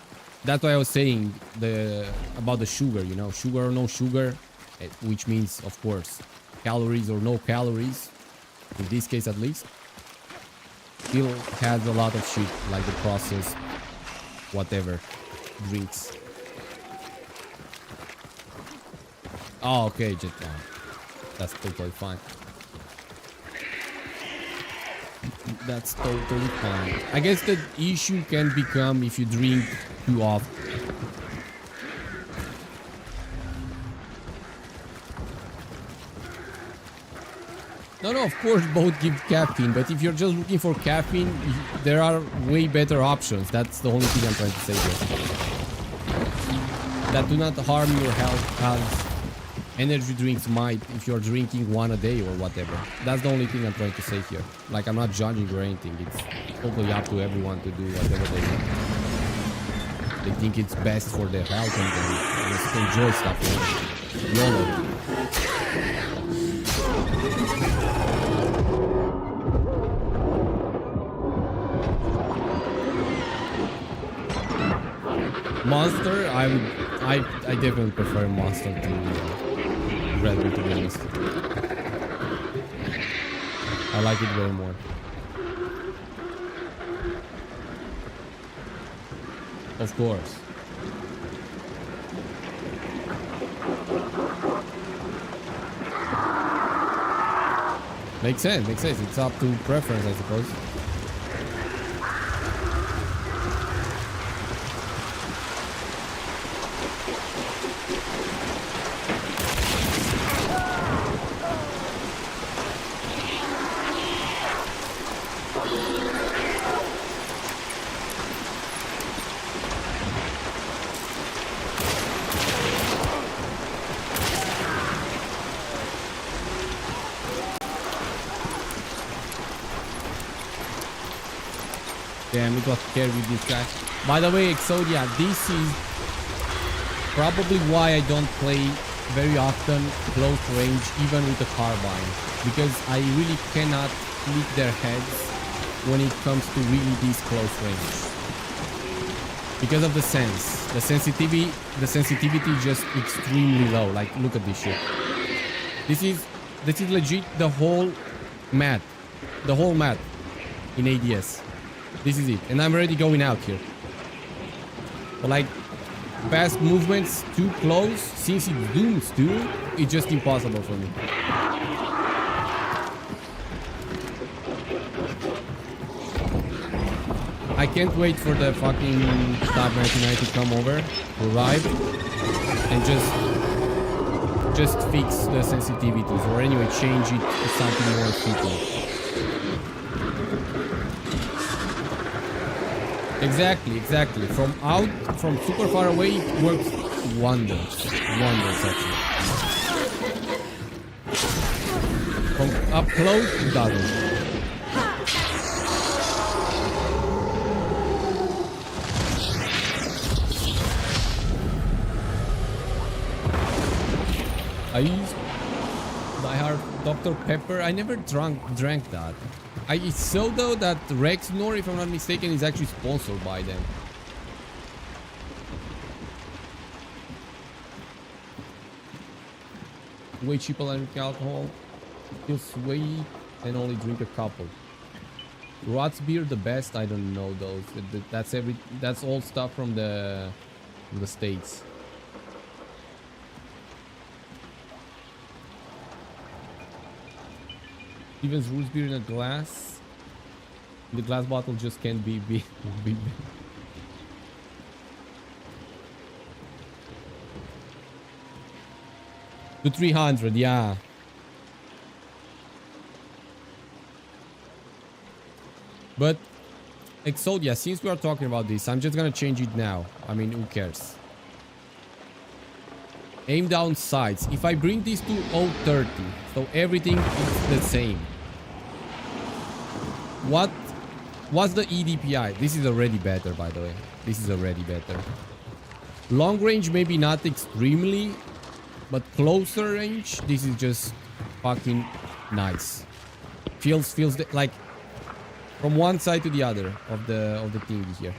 That's why I was saying about the sugar, you know, sugar or no sugar, which means, of course, calories or no calories, in this case at least, still has a lot of shit, like the processed, whatever, drinks. Oh, okay, just that's totally fine. That's totally fine. I guess the issue can become if you drink too often. No, of course both give caffeine, but if you're just looking for caffeine, there are way better options. That's the only thing I'm trying to say here. That do not harm your health as energy drinks might if you're drinking 1 a day or whatever. That's the only thing I'm trying to say here. Like, I'm not judging or anything. It's totally up to everyone to do whatever they want. They think it's best for their health and they just enjoy stuff. YOLO. Monster, I definitely prefer Monster to Red Bull, to be honest. I like it way more. Of course. Makes sense, makes sense. It's up to preference, I suppose. Damn, we got scared with this guy. By the way, Exodia, this is probably why I don't play very often close range, even with the carbine. Because I really cannot flick their heads when it comes to really this close range. Because of the sense. The sensitivity is just extremely low. Like, look at this shit. This is legit the whole map. The whole map in ADS. This is it. And I'm already going out here. But like, fast movements too close, since it zooms too, it's just impossible for me. I can't wait for the fucking Stab 99 to come over, arrive, and just fix the sensitivities, or anyway change it to something more fitting. Exactly. From super far away, it works wonders. Actually. From up close, it doesn't. I used my heart Dr. Pepper. I never drank that. It's so though that Rexnor, if I'm not mistaken, is actually sponsored by them. Way cheaper than alcohol. Feel sweet and only drink a couple. Rot's beer the best? I don't know those. That's all stuff from the States. Steven's Rules beer in a glass. The glass bottle just can't be big. To 300, yeah. But Exodia, since we are talking about this, I'm just gonna change it now. I mean, who cares? Aim down sights. If I bring this to 030, so everything is the same. What's the EDPI? This is already better, by the way. This is already better. Long range, maybe not extremely, but closer range, this is just fucking nice. Feels like from one side to the other of the thing here.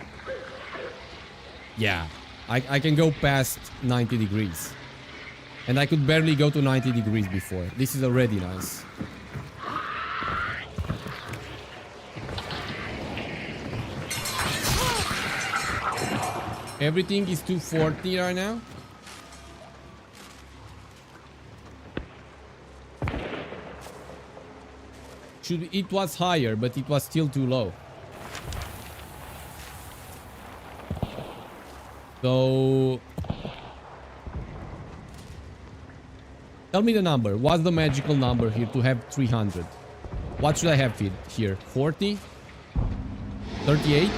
Yeah, I can go past 90 degrees. And I could barely go to 90 degrees before. This is already nice. Everything is 240 right now. It was higher, but it was still too low. So tell me the number. What's the magical number here to have 300? What should I have here? 40? 38?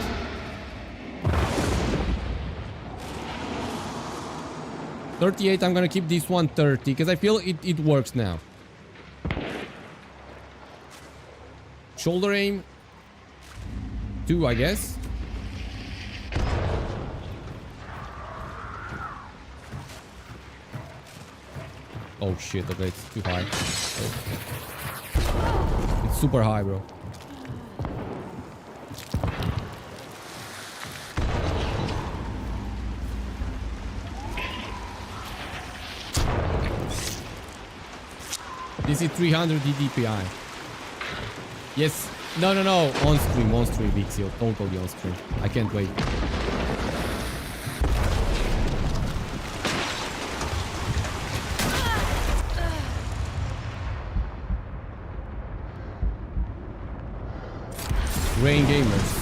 I'm gonna keep this one 30 because I feel it works now. Shoulder aim 2, I guess. Oh shit, okay, it's too high. Oh. It's super high, bro. This is 300 DPI. Yes. No. On stream, Big Seal. Totally on stream. I can't wait. Brain gamers.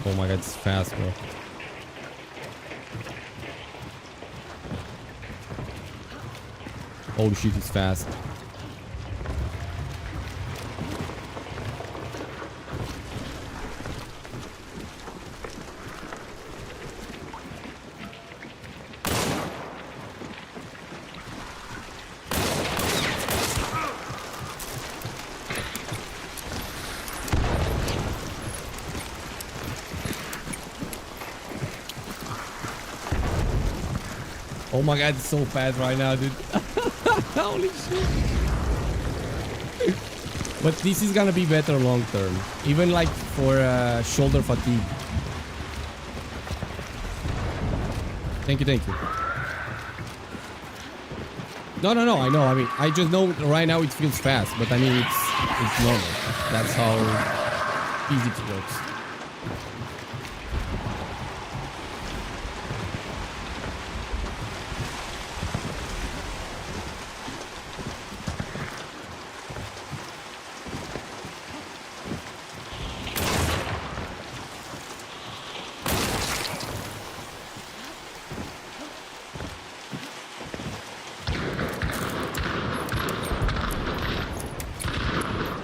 Oh my god, it's fast, bro. Holy shit, it's fast. Oh my god, it's so fast right now, dude. Holy shit. But this is gonna be better long term. Even like for shoulder fatigue. Thank you, thank you. No, I know. I mean, I just know right now it feels fast, but I mean, it's normal. That's how easy it works.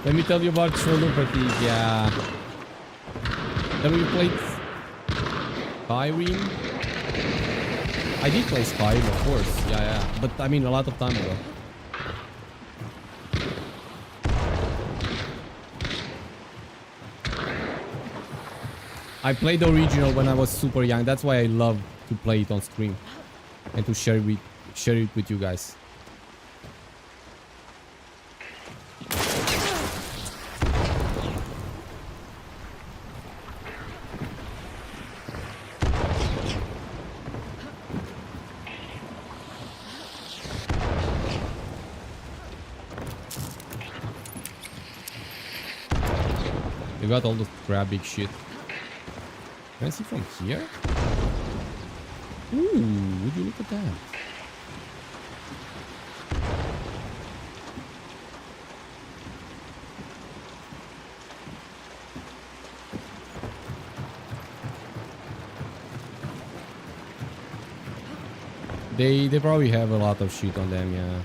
Let me tell you about shoulder fatigue, yeah. Have you played Skyrim? I did play Skyrim, of course, yeah. But I mean, a lot of time ago. I played the original when I was super young. That's why I love to play it on stream and to share it with you guys. You got all the crab big shit. Can I see from here? Ooh, would you look at that? They probably have a lot of shit on them, yeah.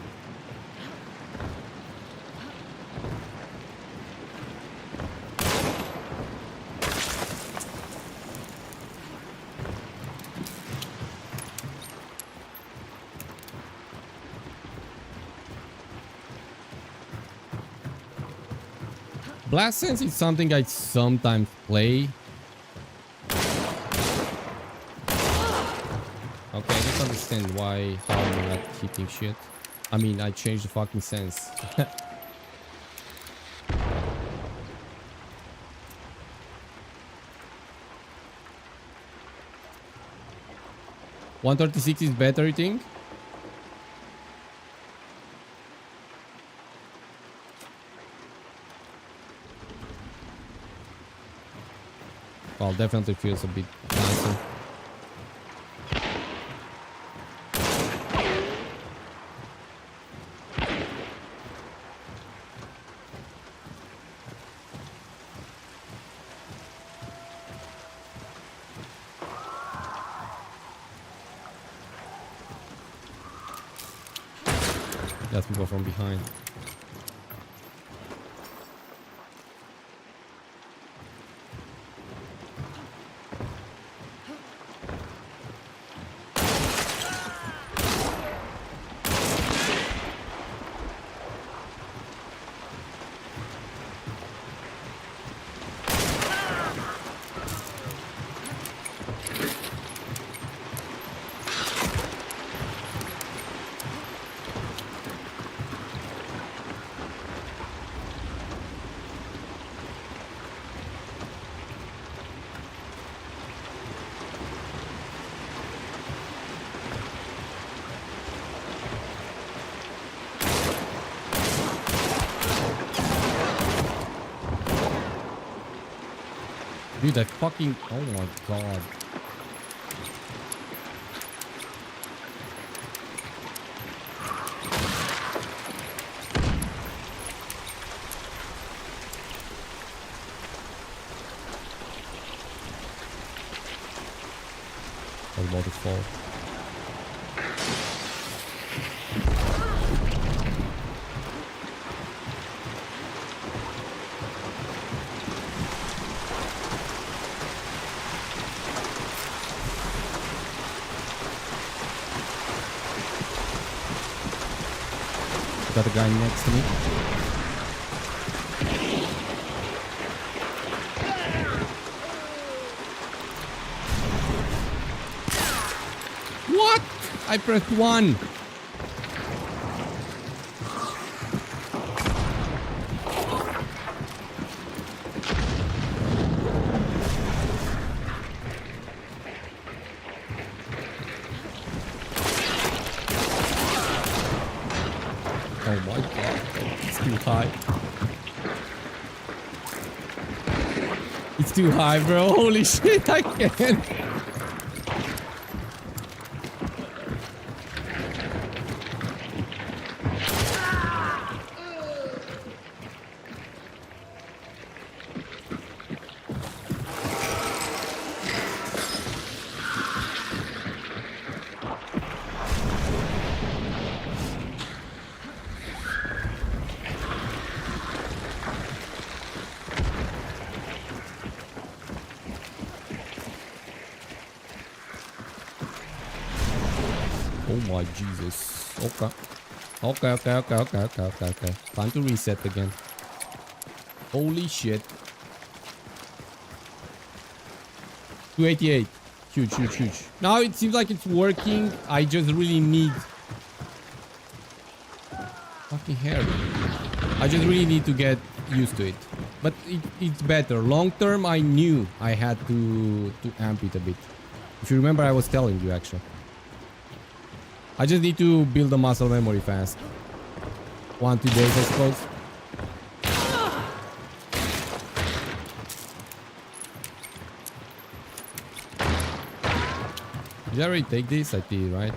Blast Sense is something I sometimes play. Okay, I don't understand how I'm not hitting shit. I mean, I changed the fucking sense. 136 is better, you think? Well, definitely feels a bit nicer. Let's go from behind. Dude, I fucking... Oh my god. I was about to fall. Got a guy next to me. What? I pressed 1. Oh my god, it's too high. It's too high, bro. Holy shit, I can't. Oh my Jesus. Okay. Okay. Time to reset again. Holy shit. 288. Huge. Now it seems like it's working. I just really need... Fucking hair. I just really need to get used to it. But it's better. Long term, I knew I had to amp it a bit. If you remember, I was telling you actually. I just need to build the muscle memory fast. 1-2 days, I suppose. Did I already take this? I did, right?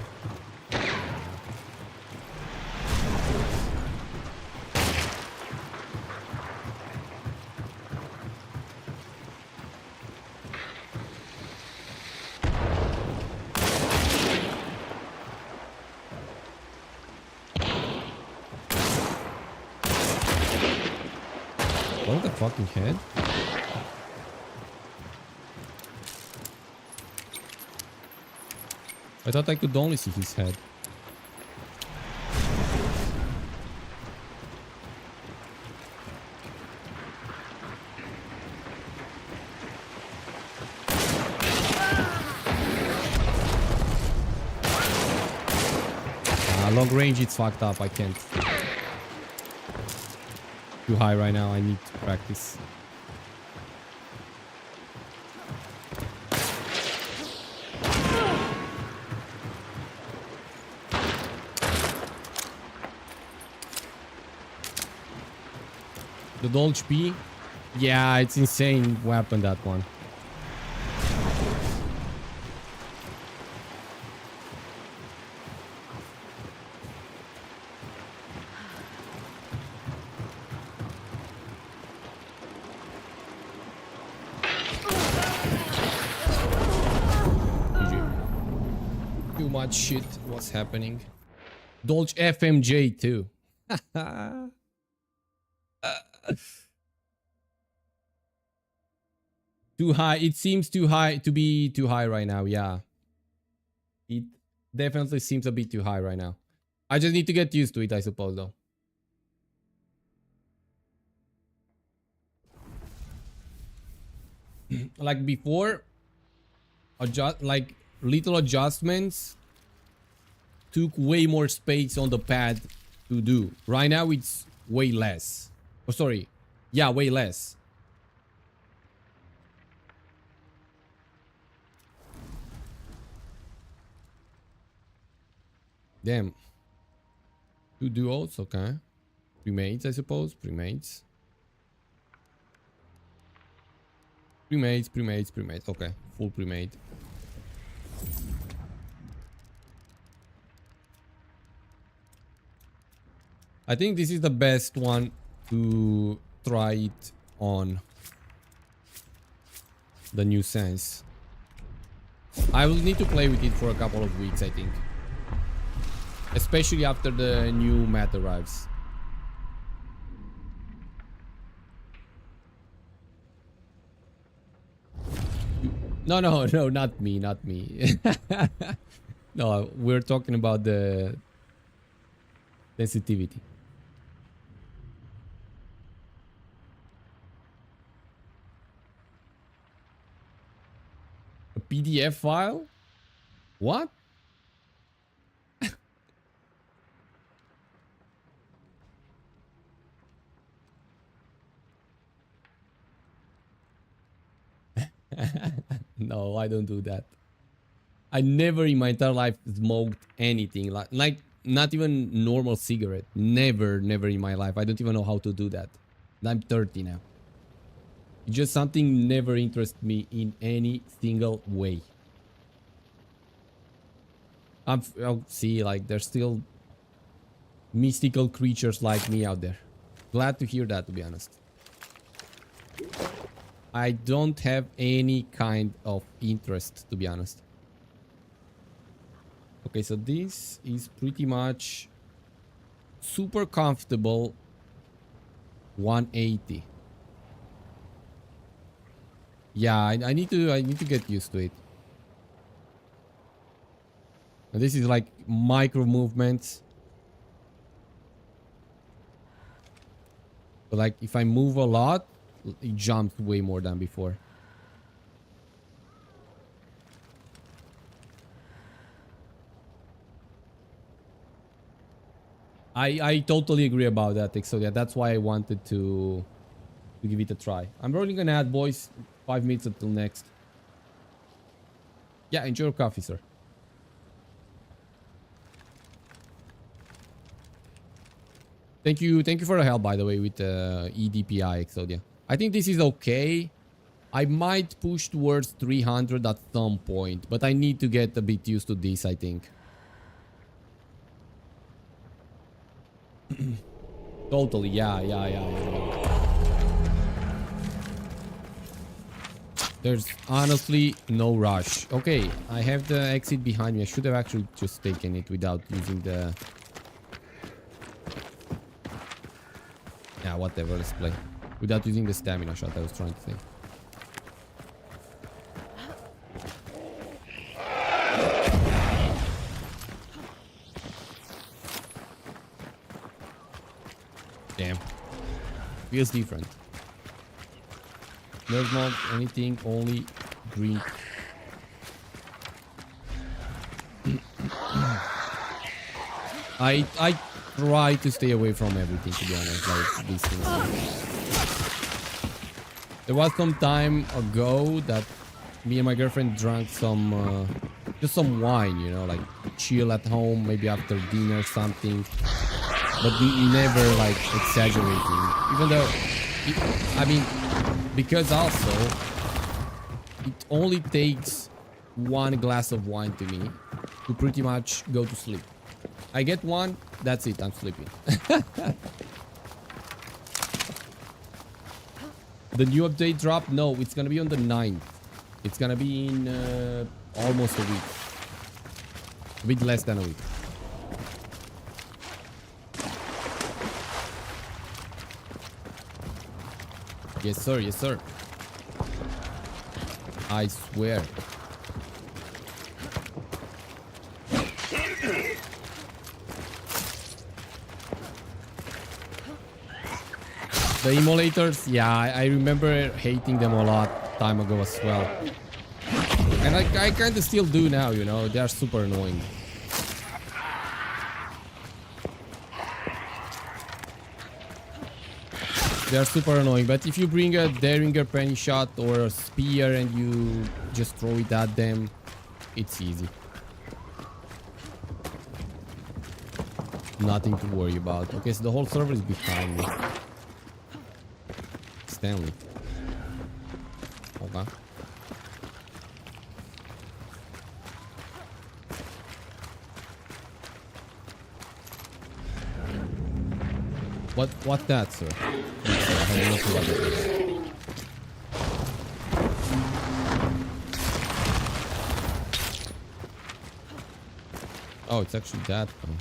What the fucking head? I thought I could only see his head. Long range, it's fucked up. I can't. Too high right now. I need to practice. The Dolch P? Yeah, it's insane weapon, that one. Too much shit. What's happening? Dolch FMJ too. Too high. It seems too high to be too high right now. Yeah. It definitely seems a bit too high right now. I just need to get used to it, I suppose, though. Like before, like little adjustments took way more space on the pad to do. Right now, it's way less. Oh, sorry. Yeah, way less. Damn. 2 duos, okay. Premates, I suppose. Premates. Premades. Okay, full premade. I think this is the best one to try it on the new Sense. I will need to play with it for a couple of weeks, I think. Especially after the new map arrives. No, not me. No, we're talking about the sensitivity. A PDF file? What? No, I don't do that. I never in my entire life smoked anything like not even normal cigarette. Never in my life. I don't even know how to do that. I'm 30 now. It's just something never interested me in any single way. I'll see, like, there's still mystical creatures like me out there. Glad to hear that, to be honest. I don't have any kind of interest, to be honest. Okay, so this is pretty much super comfortable 180. Yeah, I need to get used to it. And this is like micro movements. But like if I move a lot, it jumps way more than before. I totally agree about that, Exodia. That's why I wanted to give it a try. I'm rolling an ad, boys. 5 minutes until next. Yeah, enjoy your coffee, sir. Thank you for the help, by the way, with EDPI, Exodia. I think this is okay. I might push towards 300 at some point, but I need to get a bit used to this, I think. Totally, yeah. There's honestly no rush. Okay, I have the exit behind me. I should have actually just taken it without using the... Yeah, whatever, let's play. Without using the stamina shot, I was trying to say. Damn. Feels different. There's not anything, only green. I try to stay away from everything, to be honest, like these things. There was some time ago that me and my girlfriend drank some just some wine, you know, like chill at home, maybe after dinner or something, but never like exaggerating, even though I mean, because also it only takes one glass of wine to me to pretty much go to sleep. I get one, that's it, I'm sleeping. The new update drop? No, it's gonna be on the 9th. It's gonna be in almost a week. A bit less than a week. Yes, sir. Yes, sir. I swear. The emulators, yeah, I remember hating them a lot time ago as well. And I kind of still do now, you know, they are super annoying. They are super annoying, but if you bring a Derringer penny shot or a spear and you just throw it at them, it's easy. Nothing to worry about. Okay, so the whole server is behind me. Stanley. Oh Okay. What that, sir? I have no clue what it is. Oh, it's actually that one.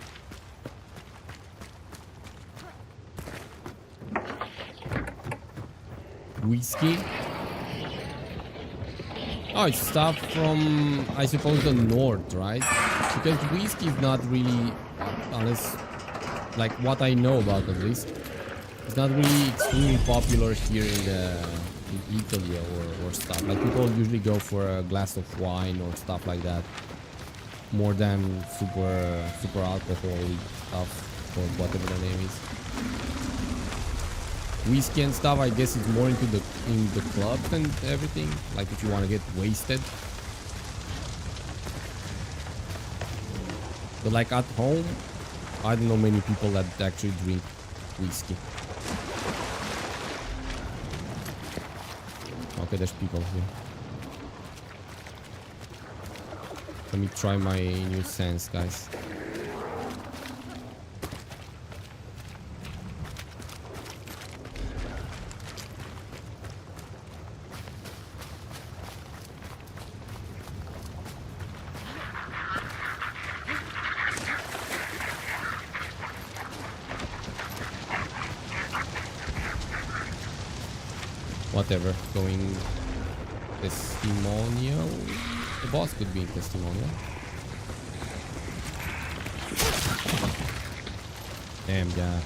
Whiskey? Oh, it's stuff from, I suppose, the north, right? Because whiskey is not really, unless, like what I know about at least, it's not really extremely popular here in Italy or stuff. Like people usually go for a glass of wine or stuff like that, more than super alcoholic stuff or whatever the name is. Whiskey and stuff, I guess it's more in the clubs and everything. Like if you want to get wasted. But like at home, I don't know many people that actually drink whiskey. Okay, there's people here. Let me try my new sense, guys. Whatever, going testimonial. The boss could be in testimonial. Damn, yeah.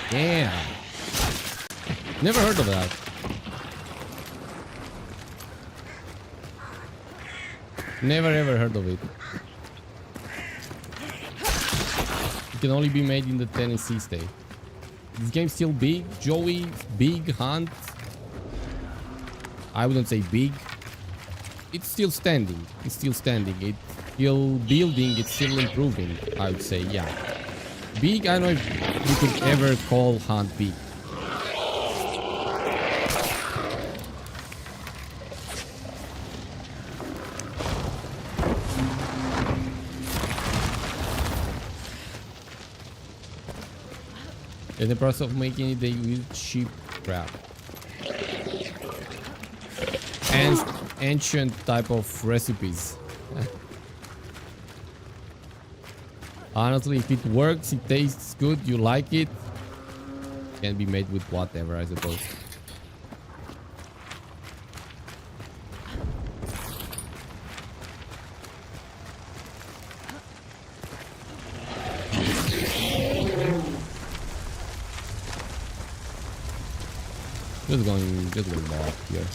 Damn. Never heard of that. Never ever heard of it. It can only be made in the Tennessee state. This game's still big. Joey, big hunt. I wouldn't say big. It's still standing. It's still standing. It's still building. It's still improving. I would say, yeah. Big, I don't know if you could ever call hunt big. In the process of making it, they use cheap crap. And ancient type of recipes. Honestly, if it works, it tastes good, you like it, can be made with whatever, I suppose. Just going back here.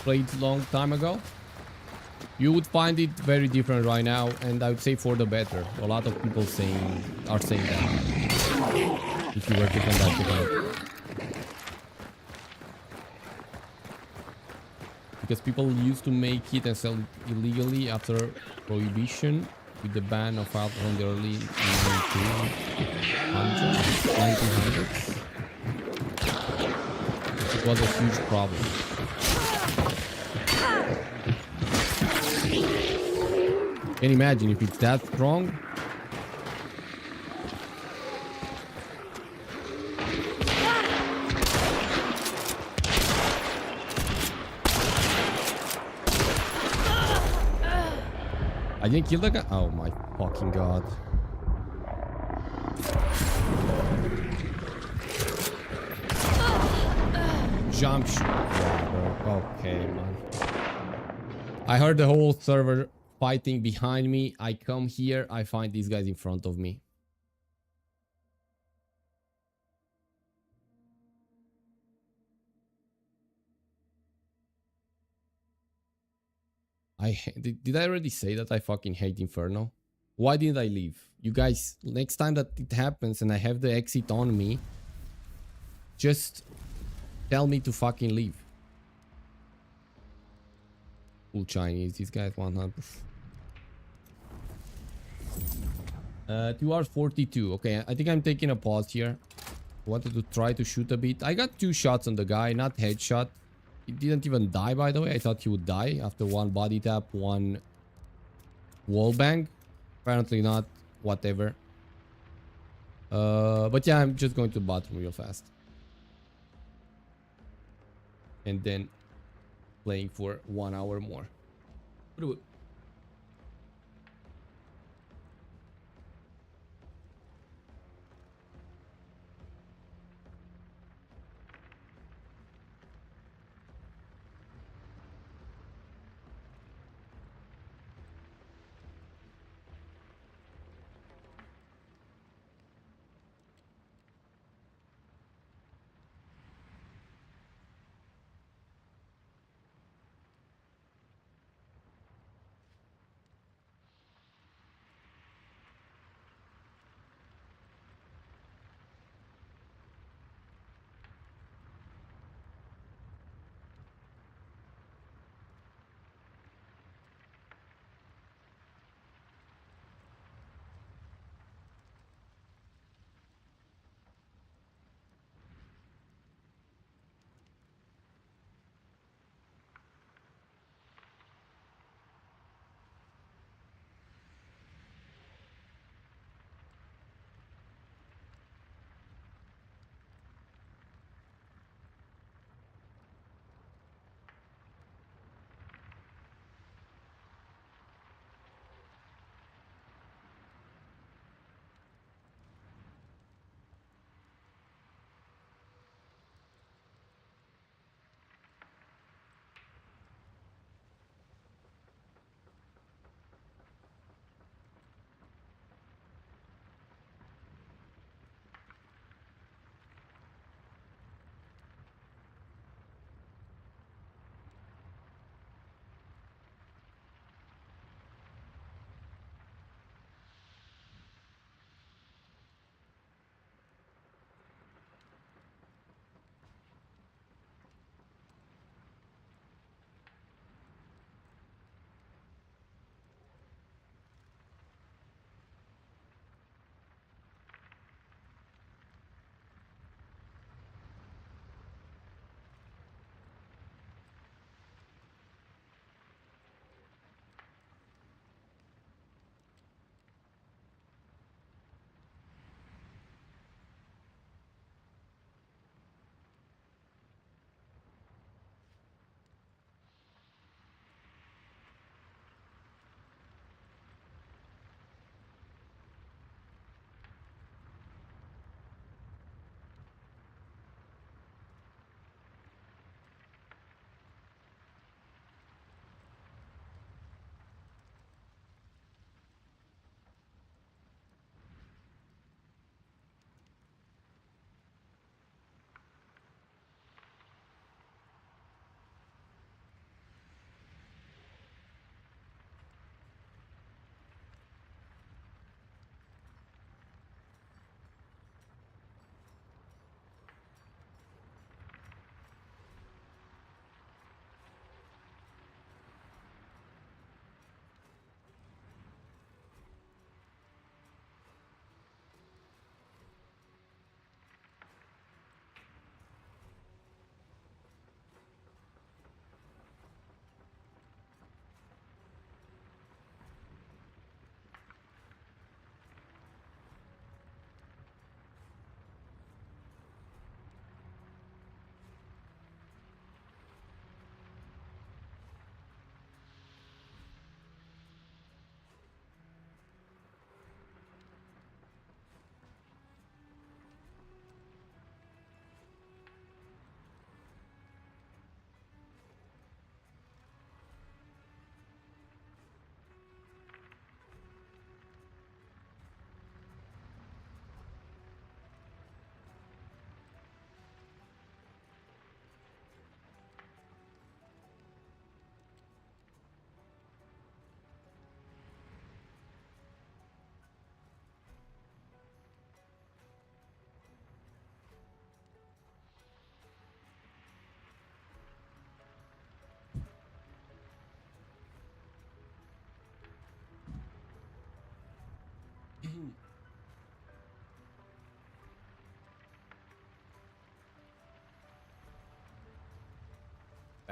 Played long time ago, you would find it very different right now, and I would say for the better. A lot of people are saying that if you were to come back to it. Because people used to make it and sell it illegally after prohibition with the ban of alcohol in the early 1900s. It was a huge problem. Can you imagine if it's that strong? I didn't kill the guy. Oh my fucking god. Jump shot. Yeah, bro. Okay, man. I heard the whole server fighting behind me. I come here, I find these guys in front of me. Did I already say that I fucking hate Inferno? Why didn't I leave? You guys, next time that it happens and I have the exit on me, just tell me to fucking leave. Full Chinese, these guys 100. 2 hours 42. Okay, I think I'm taking a pause here. Wanted to try to shoot a bit. I got 2 shots on the guy, not headshot. He didn't even die, by the way. I thought he would die after 1 body tap, 1 wall bang. Apparently not. Whatever. But yeah, I'm just going to the bathroom real fast. And then playing for 1 hour more.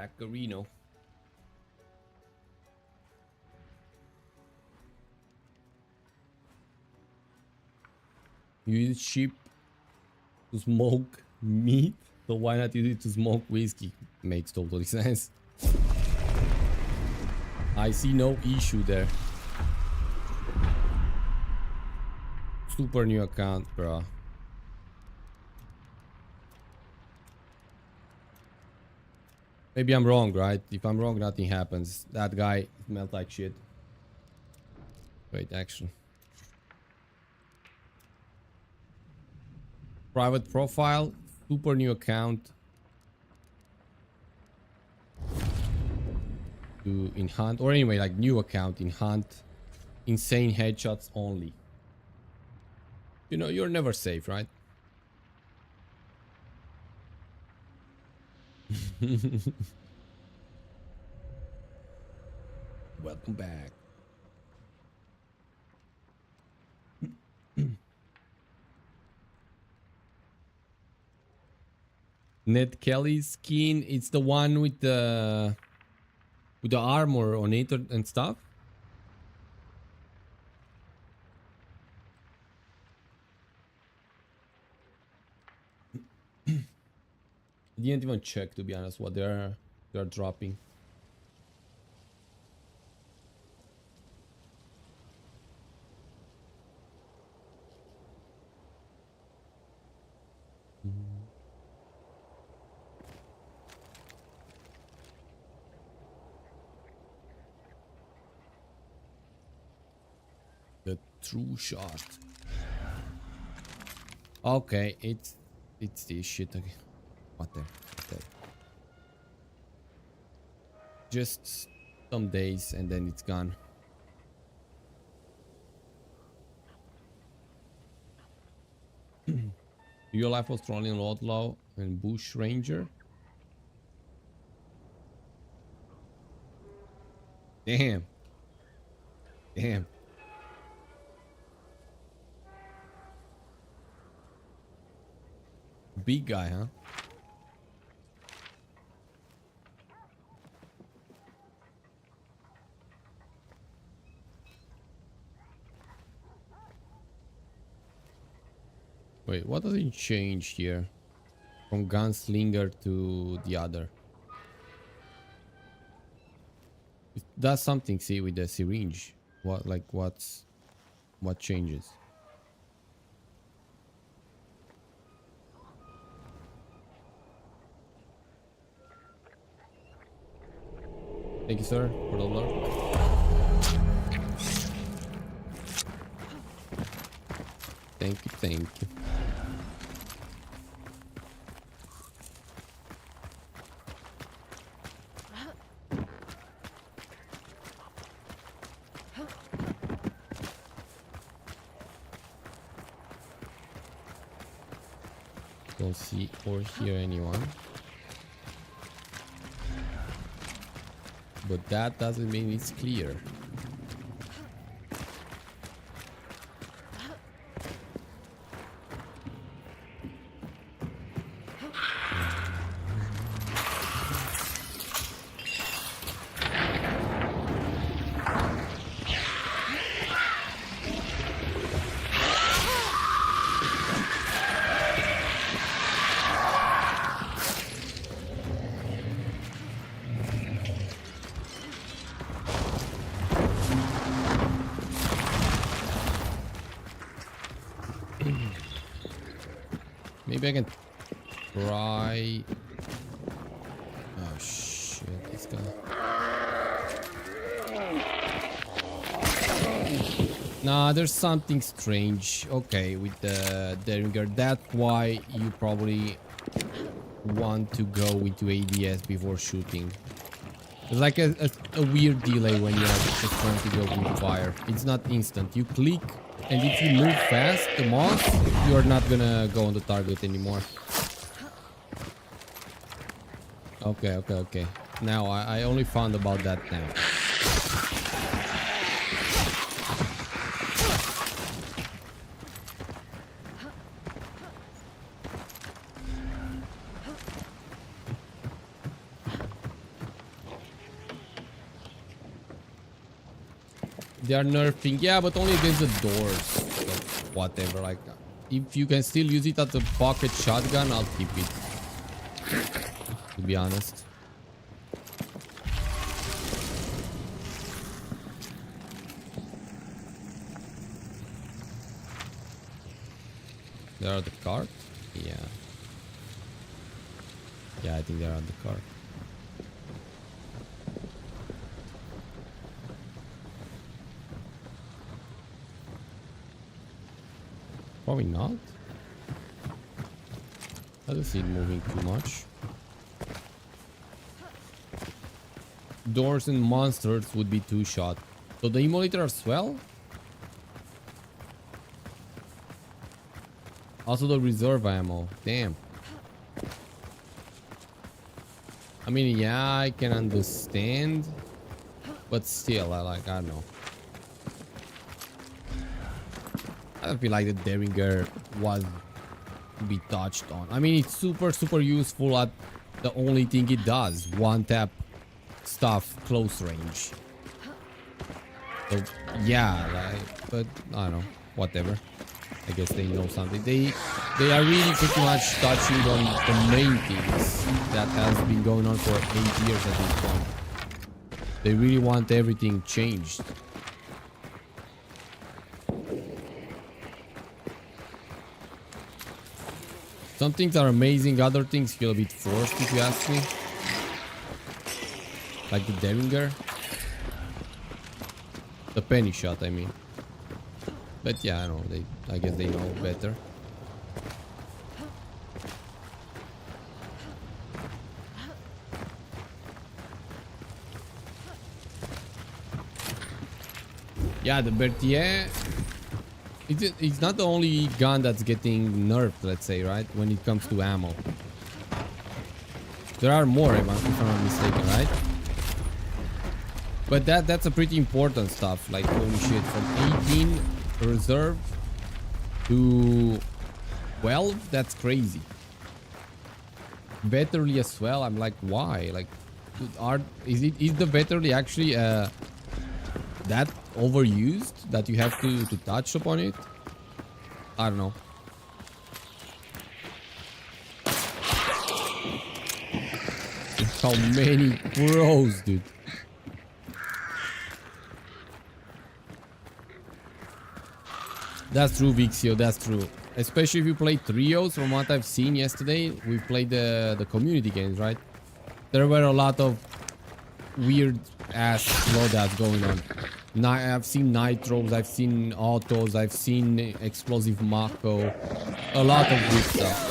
Pecorino. You use sheep to smoke meat, so why not use it to smoke whiskey? Makes totally sense. I see no issue there. Super new account, bro. Maybe I'm wrong, right? If I'm wrong, nothing happens. That guy smelled like shit. Wait, actually. Private profile, super new account. In hunt, or anyway, like new account in hunt. Insane headshots only. You know, you're never safe, right? Welcome back. Ned Kelly's skin, it's the one with the armor on it and stuff. I didn't even check, to be honest, what they're dropping. The true shot. Okay, it's this shit again. What the? Just some days and then it's gone. Your life was trolling Outlaw and Bush Ranger. Damn. Big guy, huh? Wait, what does it change here? From gunslinger to the other. It does something, see, with the syringe. What changes? Thank you, sir, for the alert. Thank you. Don't see or hear anyone. But that doesn't mean it's clear. Maybe I can try. Oh shit, this guy. Nah, there's something strange. Okay, with the Derringer. That's why you probably want to go into ADS before shooting. There's like a weird delay when you're just trying to go with fire. It's not instant. You click, and if you move fast, the mouse, you're not gonna go on the target anymore. Okay. Now, I only found about that now. They are nerfing, yeah, but only against the doors. So whatever, like, if you can still use it as a pocket shotgun, I'll keep it. To be honest. There are the cart? Yeah. Yeah, I think they're on the cart. Probably not. I don't see it moving too much. Doors and monsters would be 2-shot. So the emulator as well? Also the reserve ammo. Damn. I mean, yeah, I can understand. But still, I don't know. I don't feel like the Derringer was to be touched on. I mean, it's super useful at the only thing it does. One tap stuff close range. So, yeah, like, but I don't know. Whatever. I guess they know something. They are really pretty much touching on the main things that has been going on for 8 years at this point. They really want everything changed. Some things are amazing, other things feel a bit forced, if you ask me. Like the Derringer. The penny shot, I mean. But yeah, I don't know, I guess they know better. Yeah, the Berthier, it's not the only gun that's getting nerfed, let's say, right? When it comes to ammo. There are more, if I'm not mistaken, right? But that's a pretty important stuff. Like, holy shit, from 18 reserve to 12, that's crazy. Vetterly as well, I'm like, why? Like, is the Vetterly actually that overused that you have to touch upon it? I don't know. How many pros, dude? That's true, Vixio, that's true. Especially if you play trios. From what I've seen yesterday, we played the community games, right? There were a lot of weird ass loadouts going on. I've seen nitros, I've seen autos, I've seen explosive Mako. A lot of good stuff.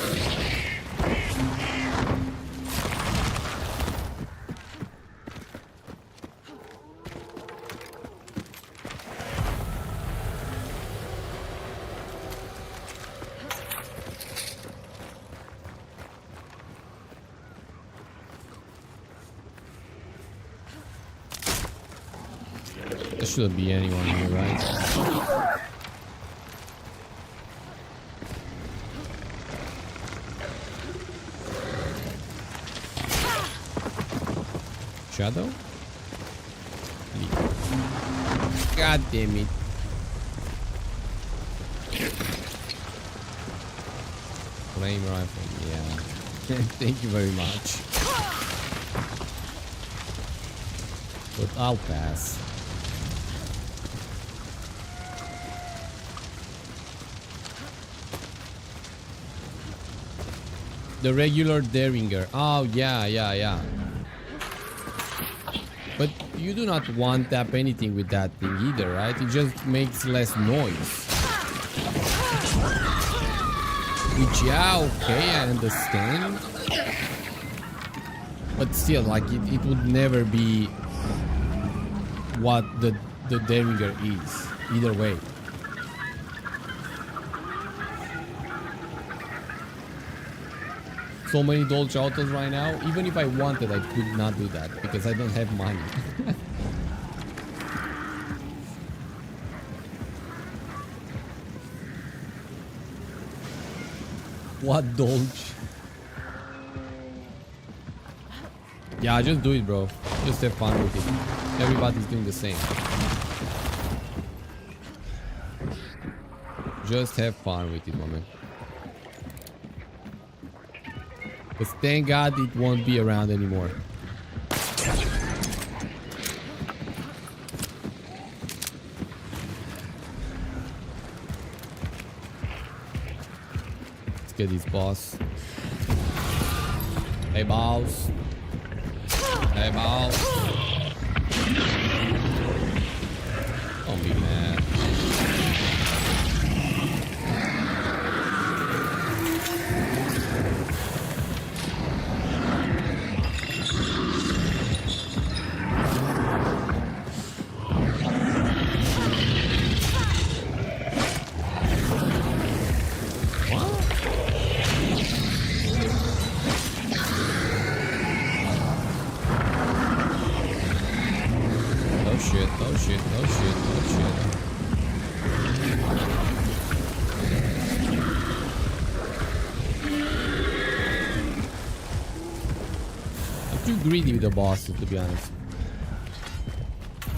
There shouldn't be anyone here, right? Shadow? God damn it. Flame rifle, yeah. Thank you very much. But I'll pass. The regular Derringer. Oh, yeah. But you do not one tap anything with that thing either, right? It just makes less noise. Which, yeah, okay, I understand. But still, like, it would never be what the Derringer is. Either way. So many Dolce Autos right now. Even if I wanted, I could not do that because I don't have money. What Dolce? Yeah, just do it, bro. Just have fun with it. Everybody's doing the same. Just have fun with it, my man. But thank God it won't be around anymore. Let's get this boss. Hey, boss. Hey, boss. Don't be mad. Greedy with the bosses, to be honest.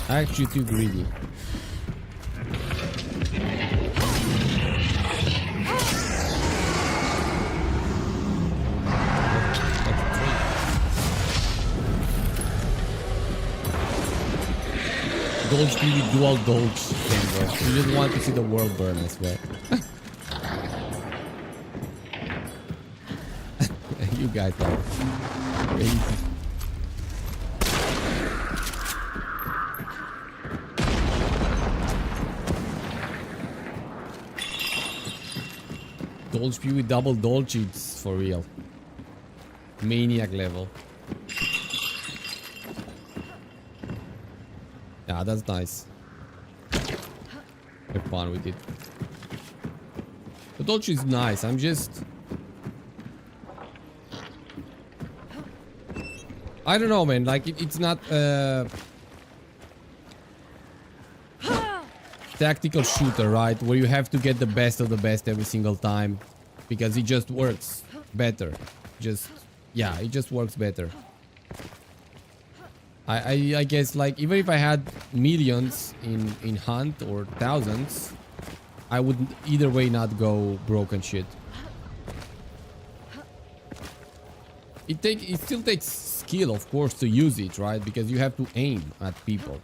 Actually too greedy. Dolge really dual dolge thing, bro. You just want to see the world burn, I swear. You guys are crazy. Dolge P with double dolge, it's for real. Maniac level. Yeah, that's nice. Have fun with it. The dolge is nice, I'm just... I don't know, man, like it's not tactical shooter, right? Where you have to get the best of the best every single time. Because it just works better. Just, yeah, it just works better. I guess, like, even if I had millions in Hunt or thousands, I would either way not go broken shit. It still takes skill, of course, to use it, right? Because you have to aim at people.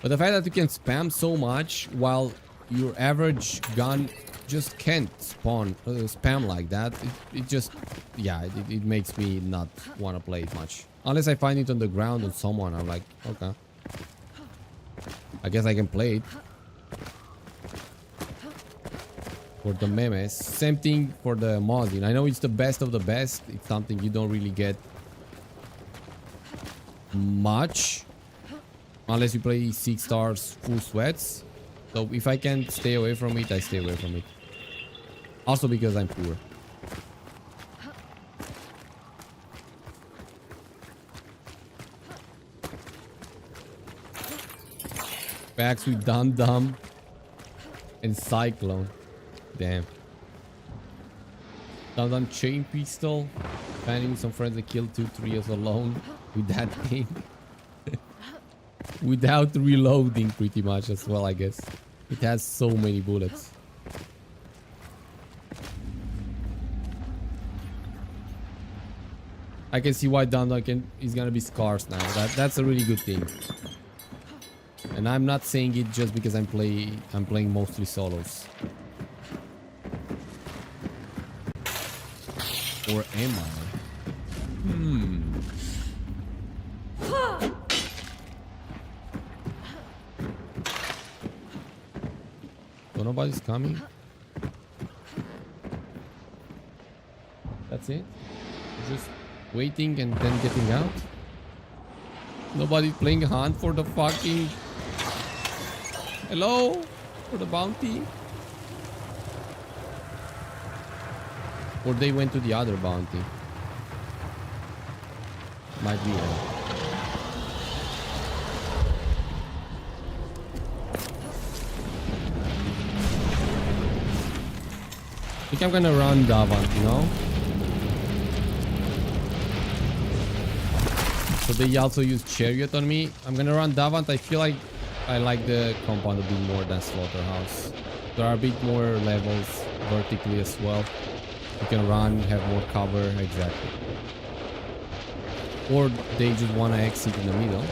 But the fact that you can spam so much while your average gun just can't spam like that, it just, yeah, it makes me not want to play it much. Unless I find it on the ground on someone, I'm like, okay, I guess I can play it. For the memes, same thing for the modding. I know it's the best of the best. It's something you don't really get much unless you play 6 stars full sweats. So if I can stay away from it, I stay away from it. Also because I'm poor. Packs with Dum Dum and Cyclone. Damn. Dum Dum chain pistol. Finding some friends that killed 2 trios alone with that thing. Without reloading pretty much as well, I guess. It has so many bullets. I can see why Dum Dum is gonna be scarce now. That's a really good thing. And I'm not saying it just because I'm playing mostly solos. Or am I? So nobody's coming? That's it? Just waiting and then getting out? Nobody playing hunt for the fucking... Hello? For the bounty? Or they went to the other bounty? Might be. I think I'm gonna run Davant, you know? So they also use Chariot on me. I'm gonna run Davant. I feel like I like the compound a bit more than Slaughterhouse. There are a bit more levels vertically as well. You can run, have more cover, exactly. Or they just want to exit in the middle.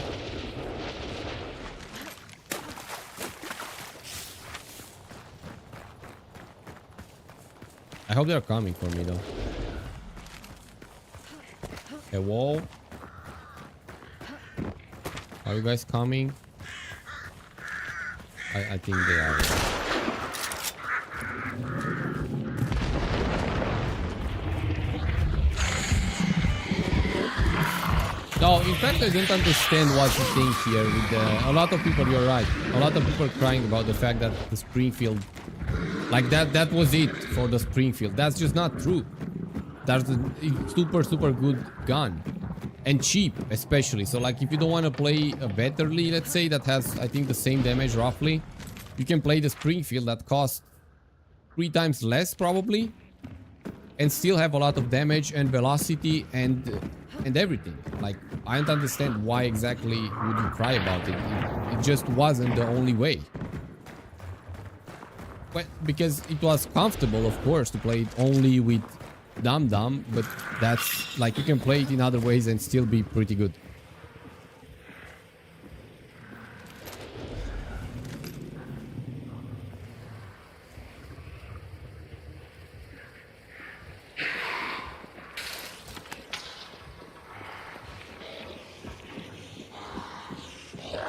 I hope they're coming for me though. A wall. Are you guys coming? I think they are. No, in fact, I don't understand what you think here. With a lot of people, you're right. A lot of people are crying about the fact that the Springfield, like that was it for the Springfield. That's just not true. That's a super good gun. And cheap, especially. So, like, if you don't want to play a Vetterli, let's say, that has, I think, the same damage, roughly, you can play the Springfield that costs 3 times less, probably, and still have a lot of damage and velocity and everything. Like, I don't understand why exactly would you cry about it. It just wasn't the only way. But because it was comfortable, of course, to play it only with Dum-Dum, but that's like you can play it in other ways and still be pretty good.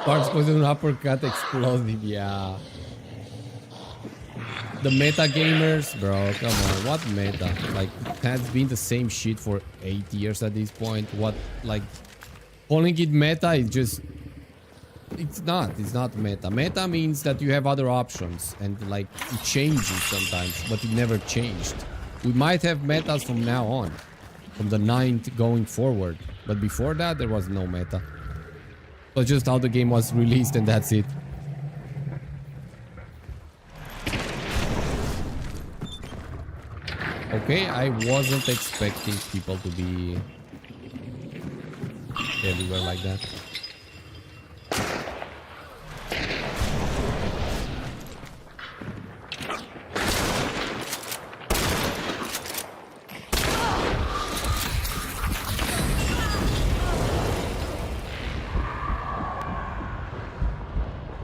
Parks was an uppercut explosive, yeah. The meta gamers, bro, come on, what meta? Like, it has been the same shit for 8 years at this point. What, like, calling it meta is just, it's not meta. Meta means that you have other options and, like, it changes sometimes, but it never changed. We might have metas from now on, from the 9th going forward, but before that, there was no meta. So just how the game was released and that's it. Okay, I wasn't expecting people to be everywhere like that.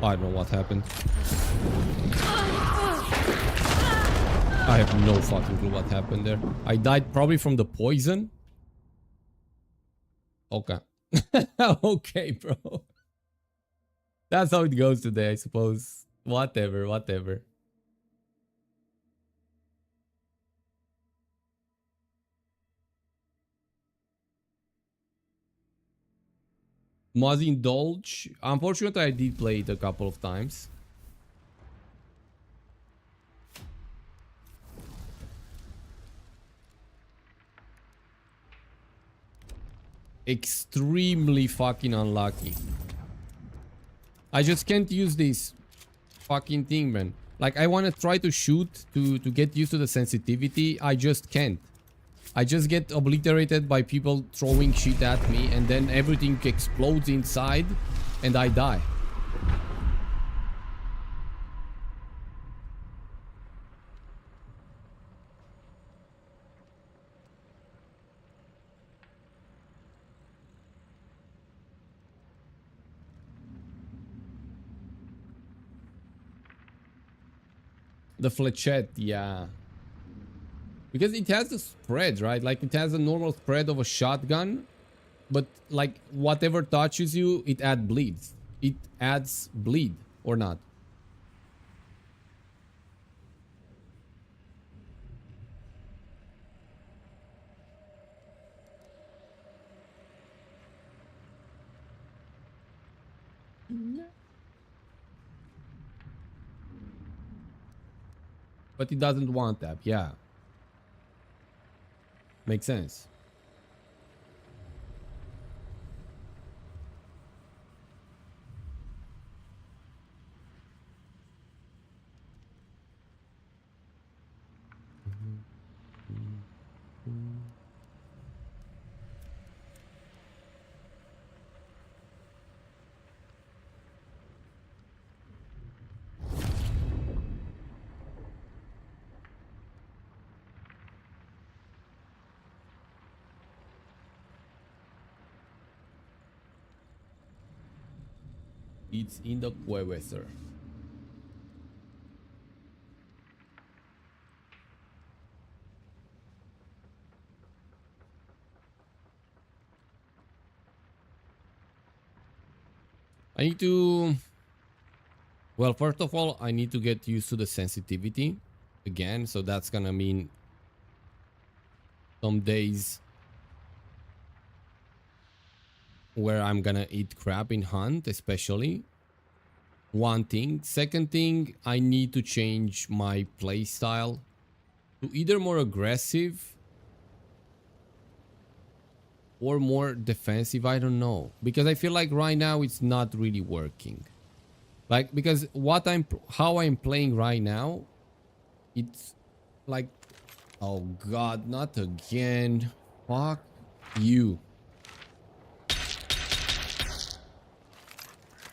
I don't know what happened. I have no fucking clue what happened there. I died probably from the poison. Okay. Okay, bro. That's how it goes today, I suppose. Whatever, whatever. Mozzie Indulge. Unfortunately, I did play it a couple of times. Extremely fucking unlucky. I just can't use this fucking thing, man. Like, I want to try to shoot to get used to the sensitivity. I just can't. I just get obliterated by people throwing shit at me and then everything explodes inside and I die. The flechette, yeah. Because it has a spread, right? Like, it has a normal spread of a shotgun. But, like, whatever touches you, it adds bleeds. It adds bleed, or not? But it doesn't want that, yeah. Makes sense. It's in the cueve, sir. I need to... Well, first of all, I need to get used to the sensitivity again. So that's gonna mean some days where I'm gonna eat crap in hunt, especially. One thing. Second thing, I need to change my play style to either more aggressive or more defensive. I don't know, because I feel like right now it's not really working. Like, because how I'm playing right now, it's like, oh god, not again. Fuck you.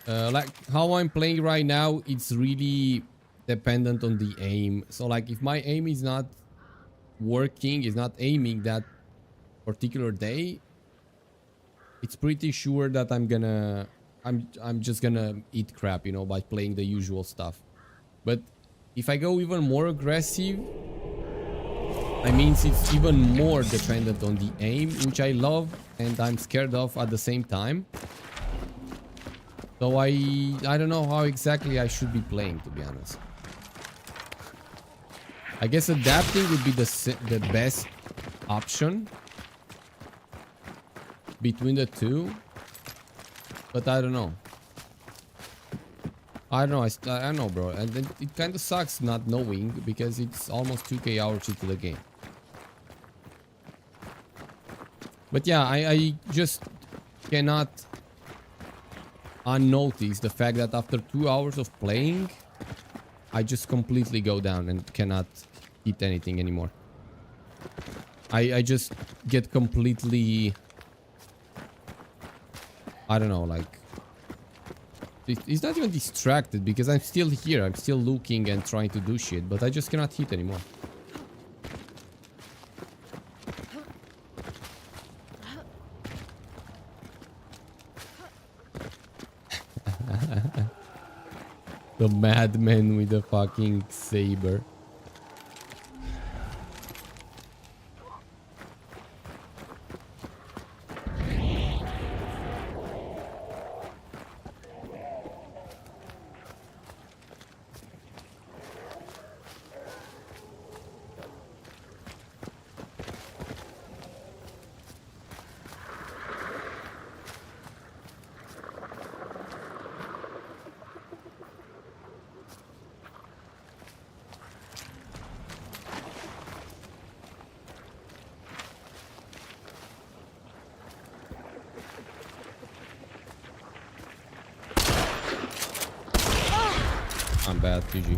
Like how I'm playing right now, it's really dependent on the aim. So like if my aim is not working, is not aiming that particular day, it's pretty sure that I'm just gonna eat crap, you know, by playing the usual stuff. But if I go even more aggressive, I mean it's even more dependent on the aim, which I love and I'm scared of at the same time. So I don't know how exactly I should be playing, to be honest. I guess adapting would be the best option between the two, but I don't know. I don't know. I don't know, bro. And it kind of sucks not knowing because it's almost 2k hours into the game. But yeah, I just cannot unnotice the fact that after 2 hours of playing, I just completely go down and cannot hit anything anymore. I just get completely, I don't know, like, it's not even distracted because I'm still here. I'm still looking and trying to do shit, but I just cannot hit anymore. The madman with the fucking saber. I'm bad, GG.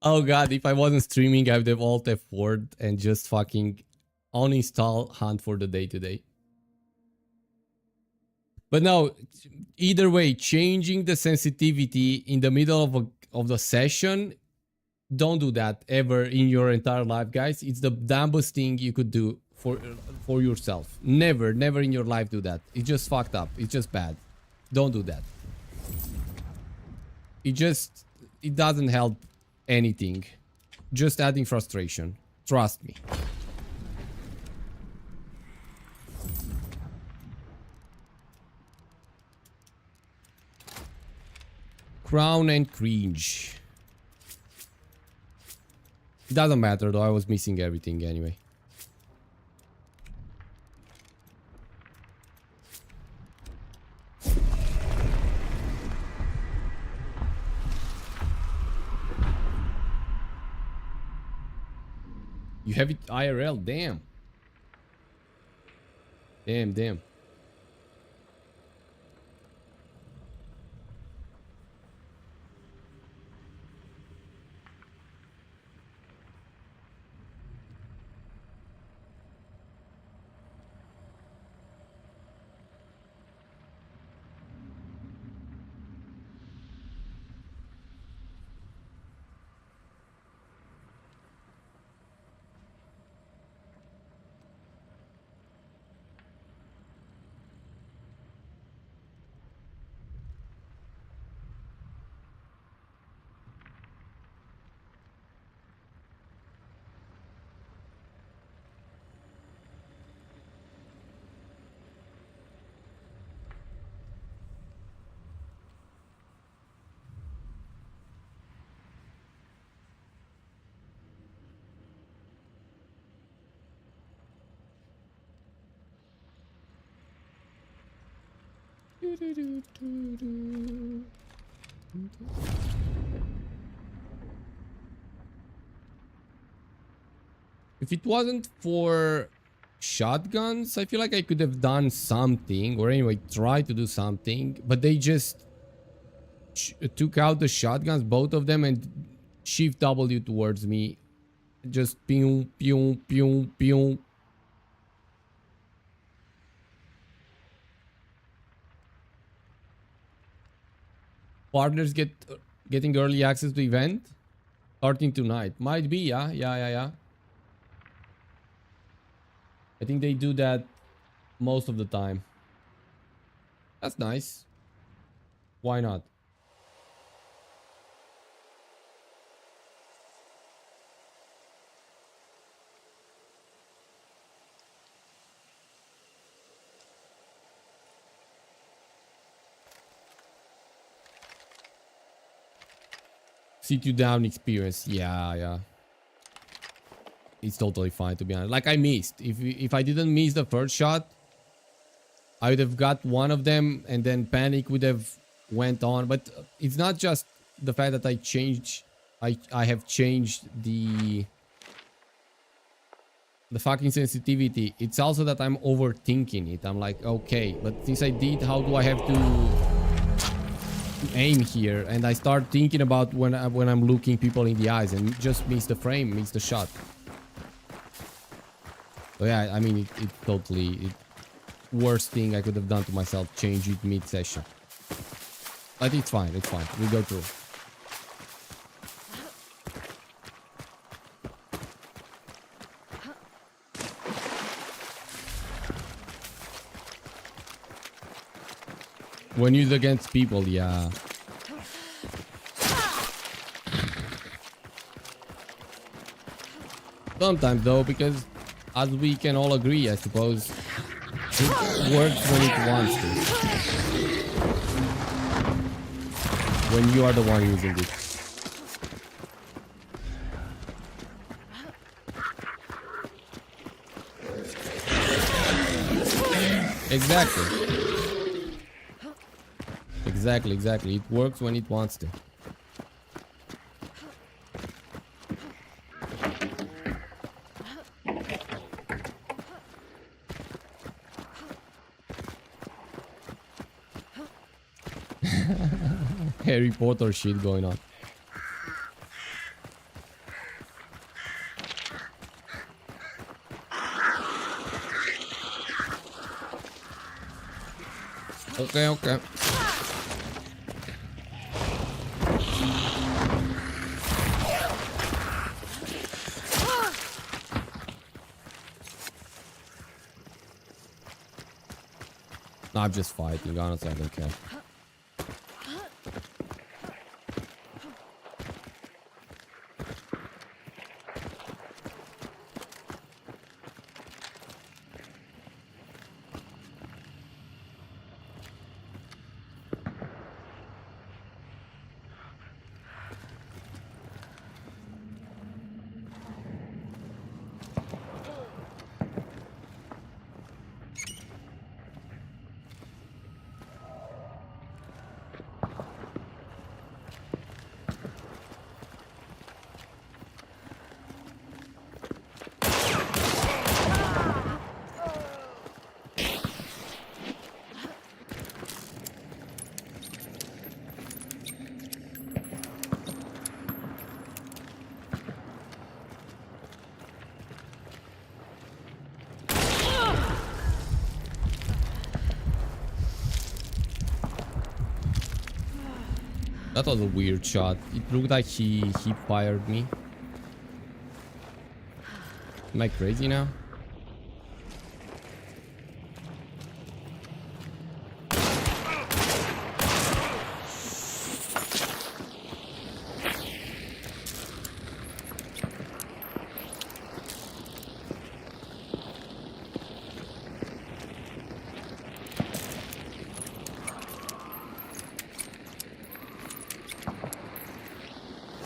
Oh god, if I wasn't streaming, I would have alt F4 and just fucking uninstall Hunt for the day today. But no, either way, changing the sensitivity in the middle of the session, don't do that ever in your entire life, guys. It's the dumbest thing you could do for yourself. Never in your life do that. It's just fucked up. It's just bad. Don't do that. It doesn't help anything. Just adding frustration. Trust me. Crown and cringe. It doesn't matter though, I was missing everything anyway. You have it IRL, damn. Damn. If it wasn't for shotguns, I feel like I could have done something, or anyway, tried to do something, but they just took out the shotguns, both of them, and shift W towards me. Just pew, pew, pew, pew. Partners getting early access to event starting tonight. Might be, yeah. I think they do that most of the time. That's nice. Why not? Sit you down experience. Yeah. It's totally fine, to be honest. Like, I missed. If I didn't miss the first shot, I would have got one of them, and then panic would have went on. But it's not just the fact that I have changed the fucking sensitivity. It's also that I'm overthinking it. I'm like, okay, but since I did, how do I have to aim here? And I start thinking about when I'm looking people in the eyes and just miss the frame, miss the shot. So yeah, I mean, it totally, worst thing I could have done to myself, change it mid-session. But it's fine, we go through. When used against people, yeah. Sometimes though, because as we can all agree, I suppose, it works when it wants to. When you are the one using it. Exactly. It works when it wants to. Harry Potter shit going on. Okay. No, I'm just fighting, honestly, I don't care. That was a weird shot. It looked like he fired me. Am I crazy now?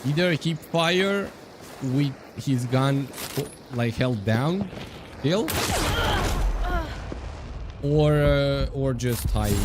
Either keep fire with his gun like held down still, or just hiding.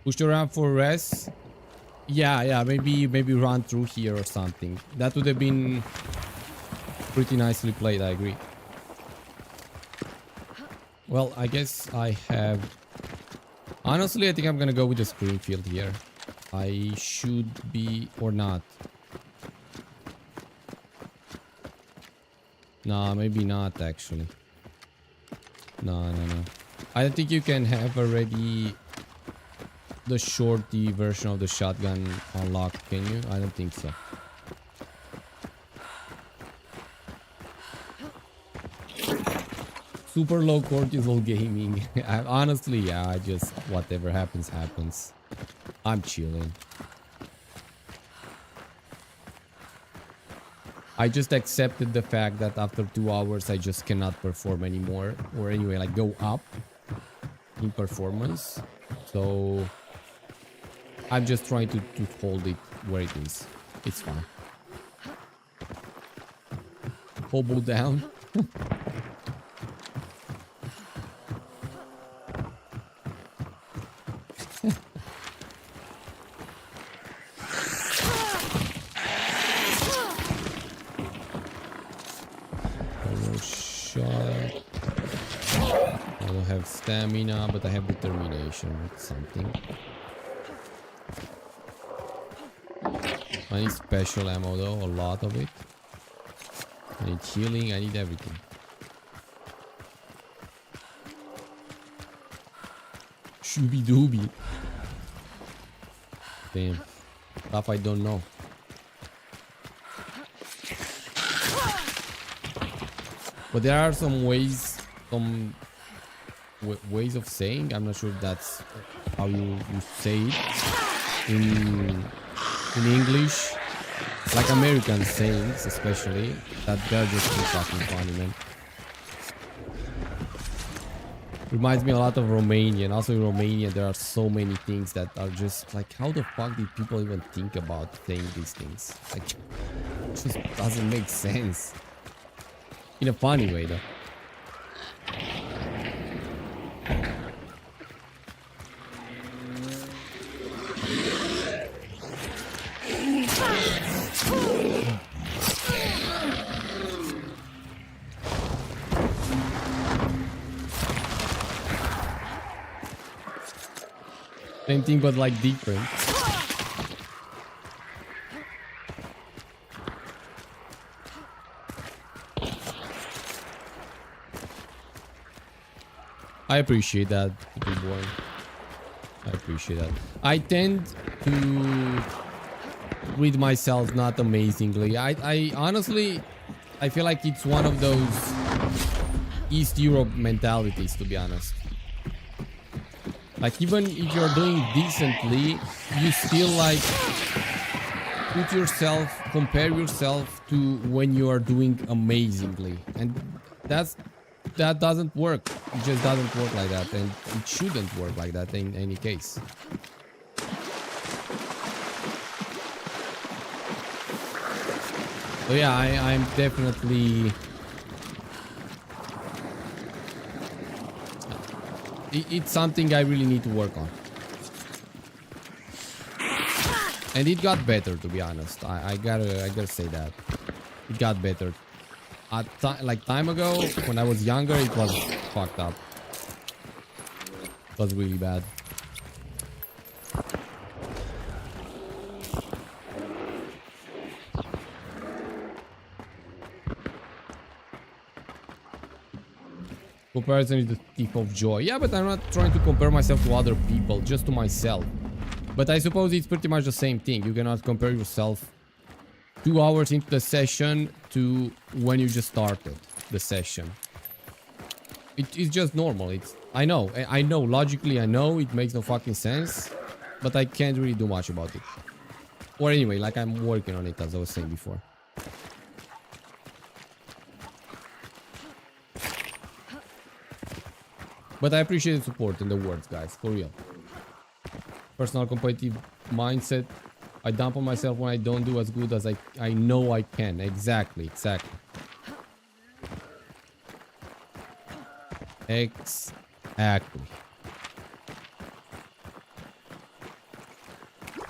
Push around for rest. Yeah, maybe run through here or something. That would have been pretty nicely played, I agree. Well, I guess I have... Honestly, I think I'm gonna go with the Springfield here. I should be... or not. Nah, maybe not actually. No. I don't think you can have already the shorty version of the shotgun unlocked, can you? I don't think so. Super low cortisol gaming. Honestly, yeah, I just... whatever happens, happens. I'm chilling. I just accepted the fact that after 2 hours I just cannot perform anymore. Or anyway, like go up in performance. So I'm just trying to hold it where it is. It's fine. Hobo down. Stamina, but I have determination. Something. I need special ammo though, a lot of it. I need healing, I need everything. Shooby dooby. Damn. Stuff I don't know. But there are some ways, ways of saying, I'm not sure if that's how you say it in English, like American sayings especially, that they're just too fucking funny, man. Reminds me a lot of Romania, and also in Romania there are so many things that are just like, how the fuck did people even think about saying these things? Like, it just doesn't make sense. In a funny way though. Same thing, but like different. I appreciate that, good boy. I appreciate that. I tend to read myself not amazingly. I honestly, I feel like it's one of those East Europe mentalities, to be honest. Like, even if you're doing decently, you still like put yourself, compare yourself to when you are doing amazingly, and that doesn't work. It just doesn't work like that, and it shouldn't work like that in any case. So yeah, I'm definitely... It's something I really need to work on. And it got better, to be honest. I gotta say that. It got better. Like time ago, when I was younger, it was fucked up. It was really bad. Comparison is the thief of joy. Yeah, but I'm not trying to compare myself to other people, just to myself. But I suppose it's pretty much the same thing. You cannot compare yourself 2 hours into the session to when you just started the session. It's just normal. I know, logically I know it makes no fucking sense, but I can't really do much about it. Or anyway, like, I'm working on it, as I was saying before. But I appreciate the support and the words, guys, for real. Personal competitive mindset. I dump on myself when I don't do as good as I know I can. Exactly.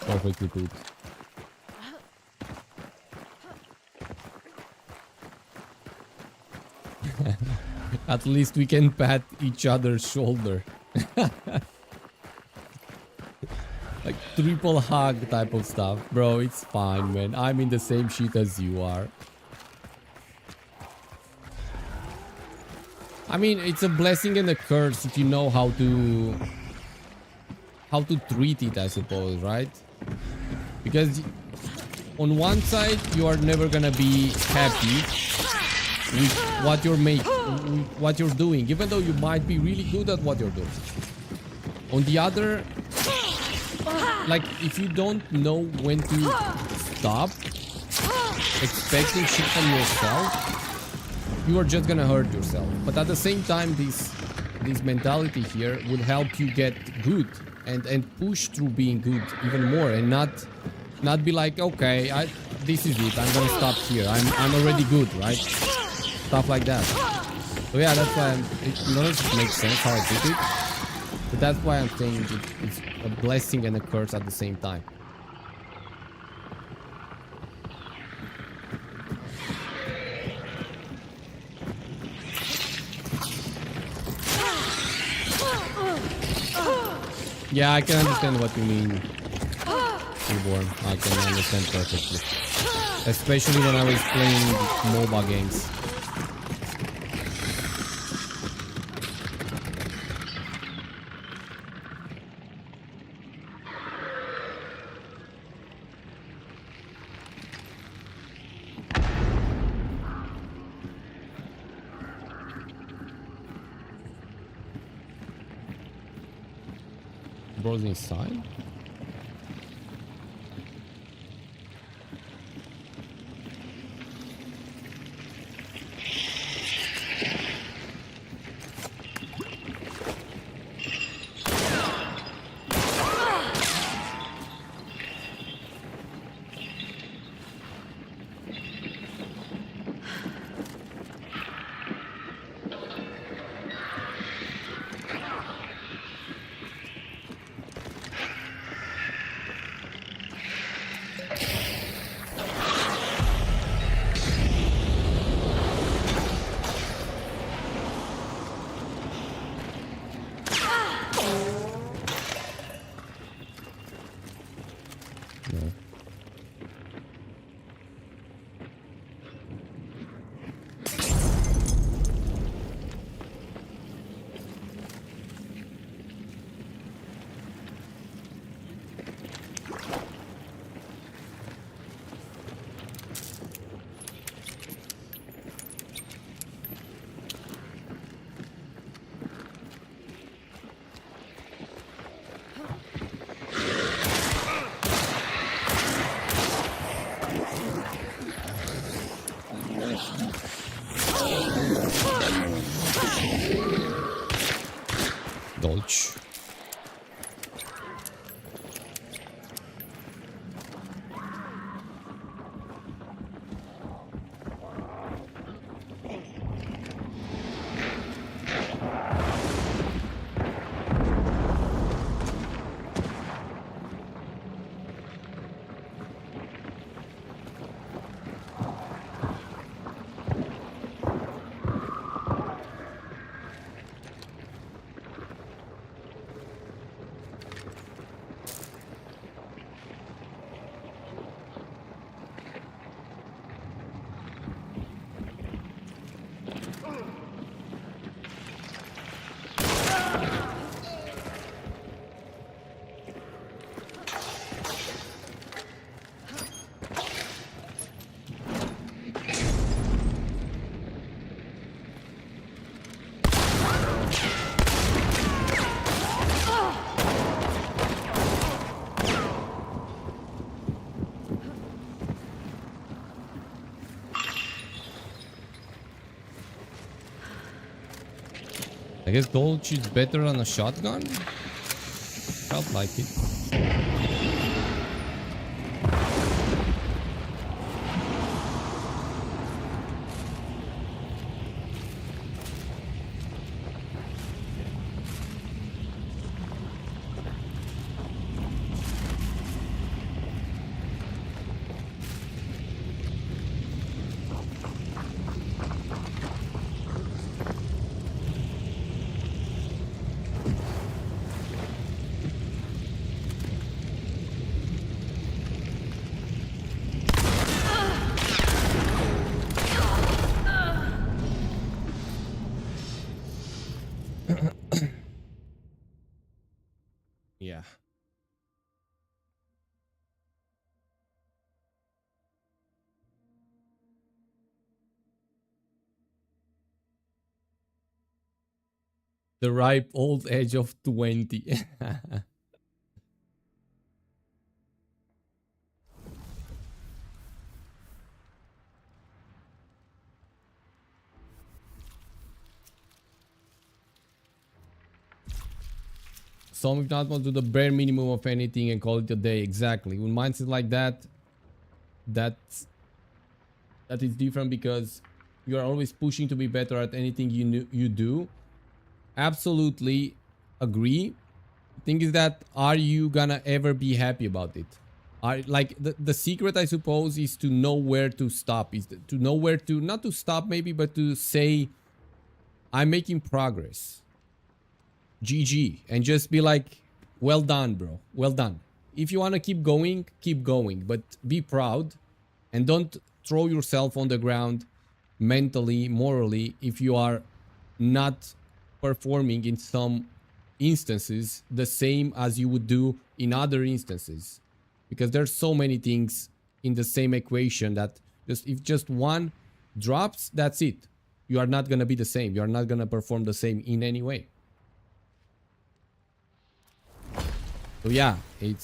Perfectly put. At least we can pat each other's shoulder. Like triple hug type of stuff. Bro, it's fine, man. I'm in the same shit as you are. I mean, it's a blessing and a curse if you know how to treat it, I suppose, right? Because on one side, you are never gonna be happy with what you're doing, even though you might be really good at what you're doing. On the other, like, if you don't know when to stop expecting shit from yourself, you are just gonna hurt yourself. But at the same time, this mentality here would help you get good and push through being good even more, and not be like, okay, this is it, I'm gonna stop here, I'm already good, right? Stuff like that. So yeah, that's why it makes sense how I did it. But that's why I'm saying it's a blessing and a curse at the same time. Yeah, I can understand what you mean, Reborn. I can understand perfectly. Especially when I was playing MOBA games. Bro's inside? dodge. I guess dodge is better on a shotgun? Felt like it. Yeah. The ripe old age of 20. Some if not want to do the bare minimum of anything and call it a day. Exactly. When mindset like that, that's that is different because you are always pushing to be better at anything you do. Absolutely agree. Thing is that are you gonna ever be happy about it? Are like the secret I suppose is to know where to stop, is to know where to not to stop maybe, but to say I'm making progress. GG, and just be like, well done, bro. Well done. If you want to keep going, but be proud and don't throw yourself on the ground mentally, morally, if you are not performing in some instances the same as you would do in other instances. Because there's so many things in the same equation that if just one drops, that's it. You are not going to be the same. You are not going to perform the same in any way. So yeah, it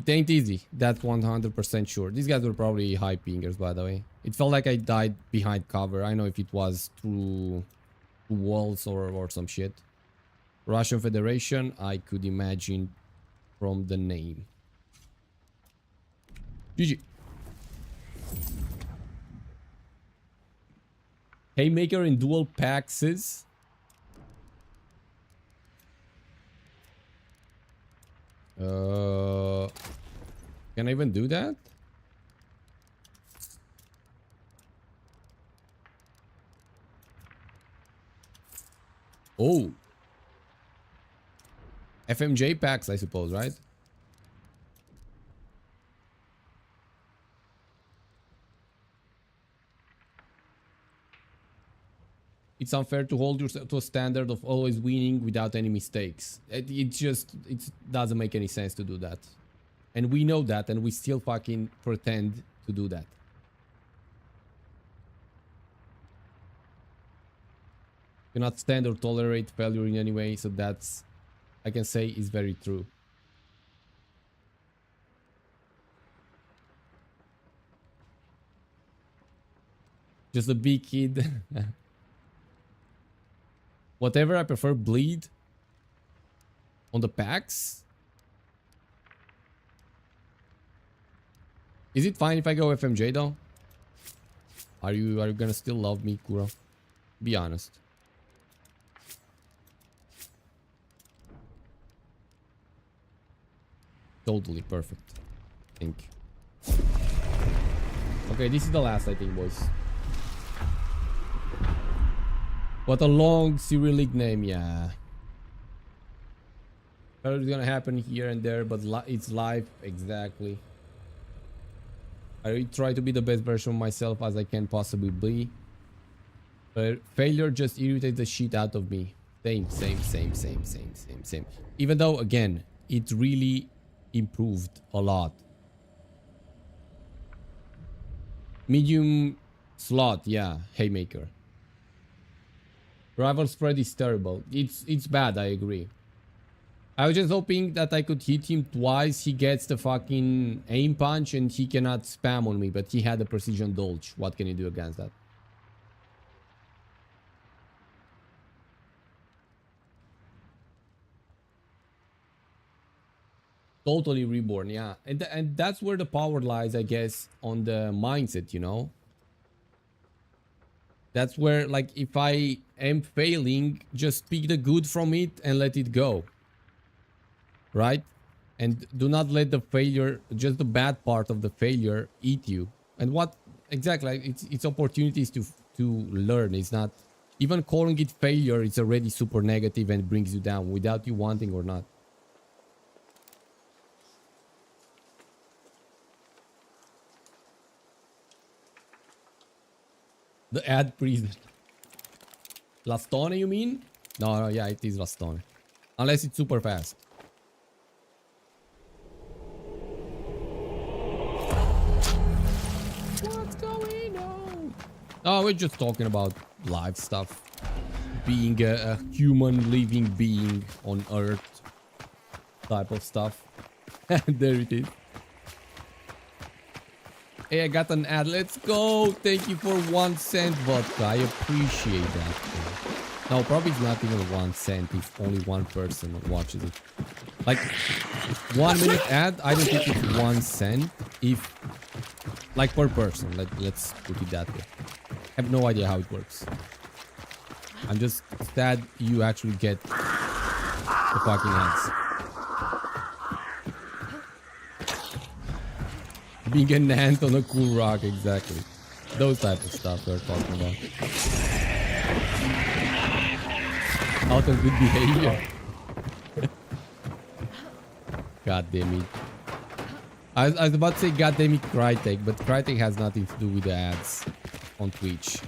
ain't easy. That's 100% sure. These guys were probably high pingers, by the way. It felt like I died behind cover. I know if it was through walls or some shit. Russian Federation, I could imagine from the name. GG. Haymaker in dual paxes. Can I even do that? Oh. FMJ packs, I suppose, right? It's unfair to hold yourself to a standard of always winning without any mistakes. It doesn't make any sense to do that. And we know that, and we still fucking pretend to do that. Cannot stand or tolerate failure in any way, so that's, I can say, is very true. Just a big kid. Whatever, I prefer bleed on the packs. Is it fine if I go FMJ though? Are you gonna still love me, Kuro? Be honest. Totally perfect. Thank you. Okay, this is the last, I think, boys. What a long Cyrillic name, yeah. It's gonna happen here and there, but it's life, exactly. I try to be the best version of myself as I can possibly be. But failure just irritates the shit out of me. Same. Even though, again, it really improved a lot. Medium slot, yeah, haymaker. Rival spread is terrible. It's bad, I agree. I was just hoping that I could hit him twice. He gets the fucking aim punch and he cannot spam on me, but he had the precision dodge. What can you do against that? Totally reborn, yeah. And that's where the power lies, I guess, on the mindset, you know? That's where, like, if I am failing, just pick the good from it and let it go. Right? And do not let the failure, just the bad part of the failure, eat you. And what exactly? It's opportunities to learn. It's not even calling it failure. It's already super negative and brings you down without you wanting or not. The ad prison. Lastone, you mean? No, yeah, it is Lastone. Unless it's super fast. What's going on? Oh, we're just talking about life stuff. Being a human living being on Earth. Type of stuff. There it is. Hey, I got an ad. Let's go. Thank you for 1 cent, vodka. I appreciate that. No, probably it's not even 1 cent if only one person watches it. Like, 1 minute ad, I don't think it's 1 cent if, like, per person. Let's put it that way. I have no idea how it works. I'm just sad you actually get the fucking ads. Being an ant on a cool rock, exactly. Those type of stuff we're talking about. Out of good behavior. God damn it. I was about to say god damn it CRYTEK, but CRYTEK has nothing to do with the ads on Twitch.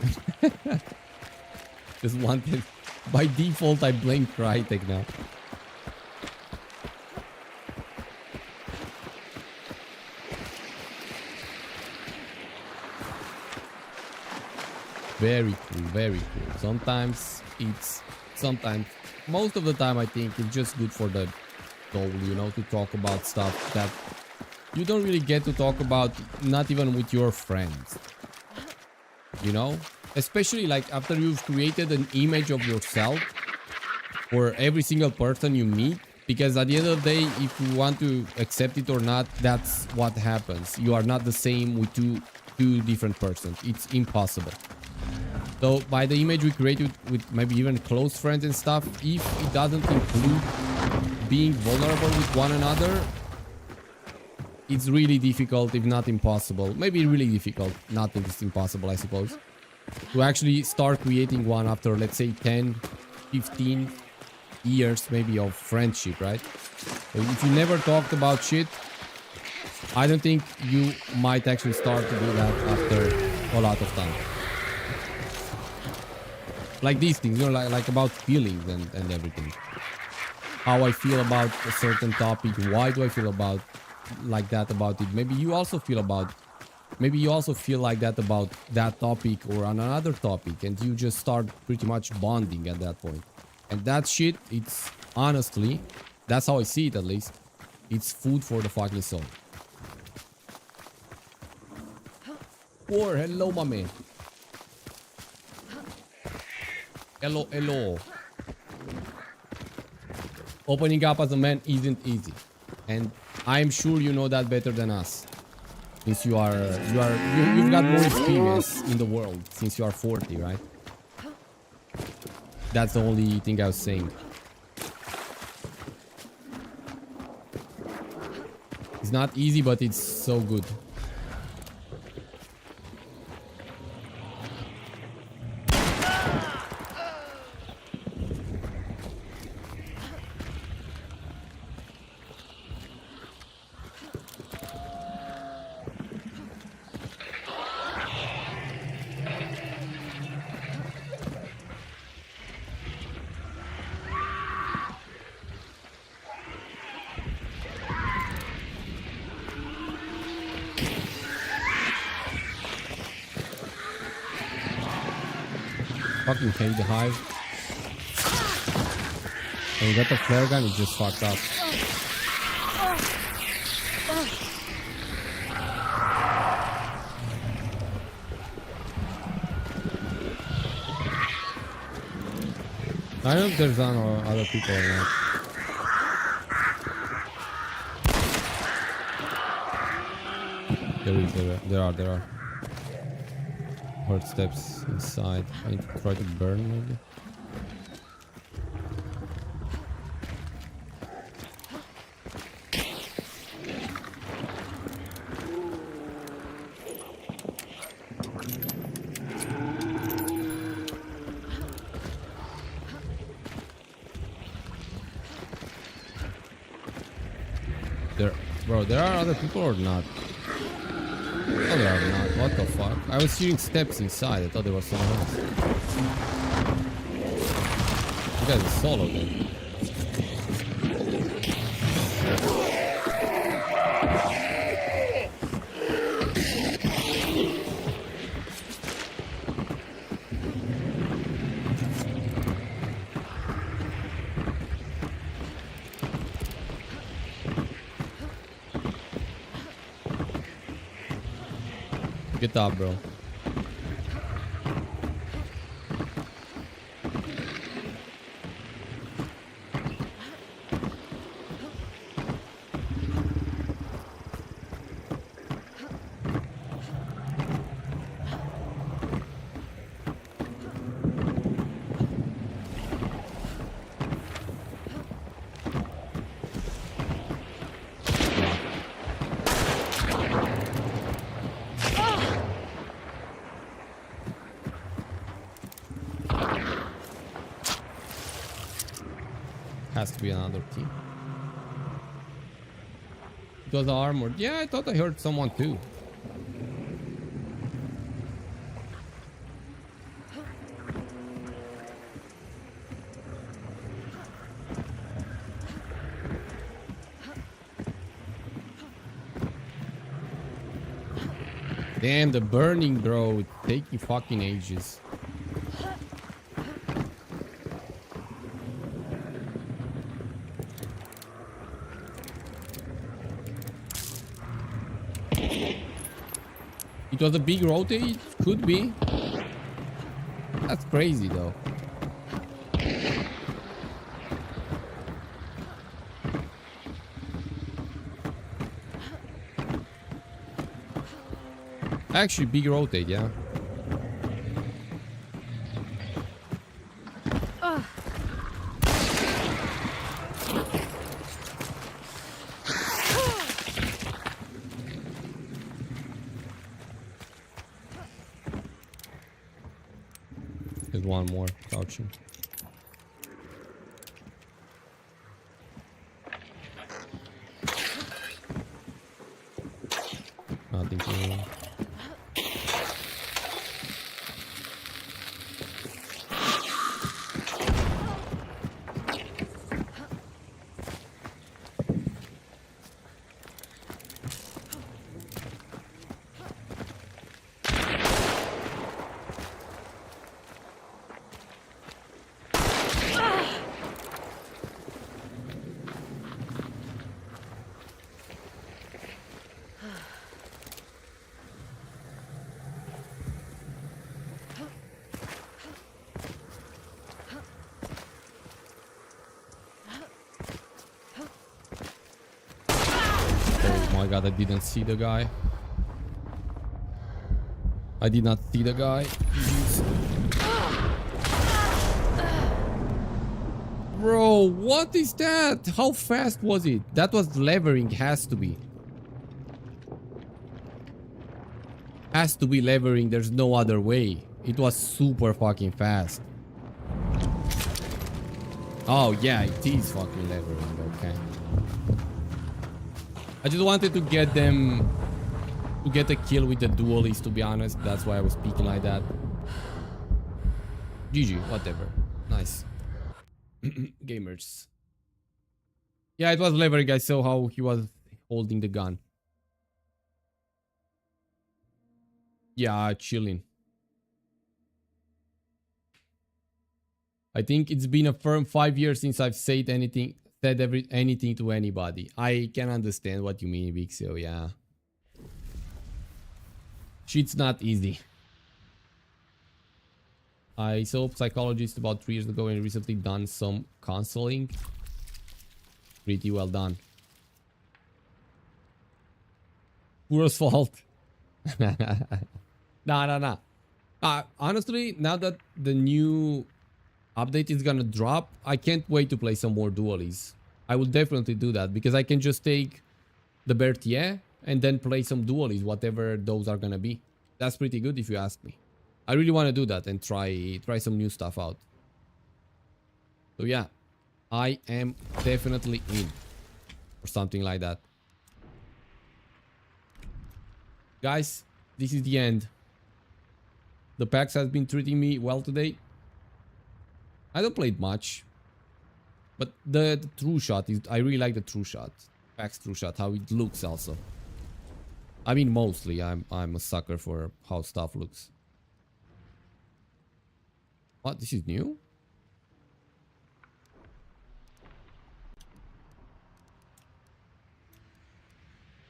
Just wanted, by default I blame CRYTEK now. Very cool, very cool. Sometimes most of the time I think it's just good for the soul, you know, to talk about stuff that you don't really get to talk about, not even with your friends, you know, especially like after you've created an image of yourself for every single person you meet, because at the end of the day, if you want to accept it or not, that's what happens. You are not the same with two different persons. It's impossible. So by the image we created with maybe even close friends and stuff, if it doesn't include being vulnerable with one another, it's really difficult, if not impossible. Maybe really difficult. Nothing is impossible, I suppose. To actually start creating one after, let's say, 10, 15 years maybe of friendship, right? So if you never talked about shit, I don't think you might actually start to do that after a lot of time. Like these things, you know, like about feelings and everything. How I feel about a certain topic. Why do I feel about like that about it? Maybe you also feel like that about that topic or on another topic, and you just start pretty much bonding at that point. And that shit, it's honestly, that's how I see it at least. It's food for the fucking soul. Or hello, my man. Hello, hello. Opening up as a man isn't easy, and I'm sure you know that better than us, since you've got more experience in the world since you are 40, right? That's the only thing I was saying. It's not easy, but it's so good. Fucking hate the hive. And you got the flare gun, it just fucked up. I don't know if there's other people or not. There are. Heard steps inside. I need to try to burn maybe. There are other people or not? Oh, there are not. What the fuck? I was hearing steps inside. I thought there was someone else. You guys are solo then. Get up, bro. Has to be another team. It was armored. Yeah, I thought I heard someone too. Damn, the burning, bro. It's taking fucking ages. It was a big rotate? Could be. That's crazy though. Actually, big rotate, yeah. There's one more crouching. Nothing here. my god, I didn't see the guy. I did not see the guy. Bro, what is that? How fast was it? That was levering, has to be. Has to be levering, there's no other way. It was super fucking fast. Oh yeah, it is fucking levering, okay. I just wanted to get them to get a kill with the duelist, to be honest. That's why I was speaking like that. GG, whatever. Nice. Gamers. Yeah, it was levering. I saw how he was holding the gun. Yeah, chilling. I think it's been a firm 5 years since I've said anything to anybody. I can understand what you mean, Big So yeah. Shit's not easy. I saw a psychologist about 3 years ago and recently done some counseling. Pretty well done. Pura's fault. Nah. Honestly, now that the new update is gonna drop, I can't wait to play some more dualies. I will definitely do that because I can just take the Berthier and then play some dualies, whatever those are gonna be. That's pretty good if you ask me. I really want to do that and try some new stuff out. So yeah, I am definitely in for something like that. Guys, this is the end. The PAX has been treating me well today. I don't play it much, but the true shot is, I really like the true shot. PAX true shot, how it looks also. I mean, mostly I'm a sucker for how stuff looks. What? This is new?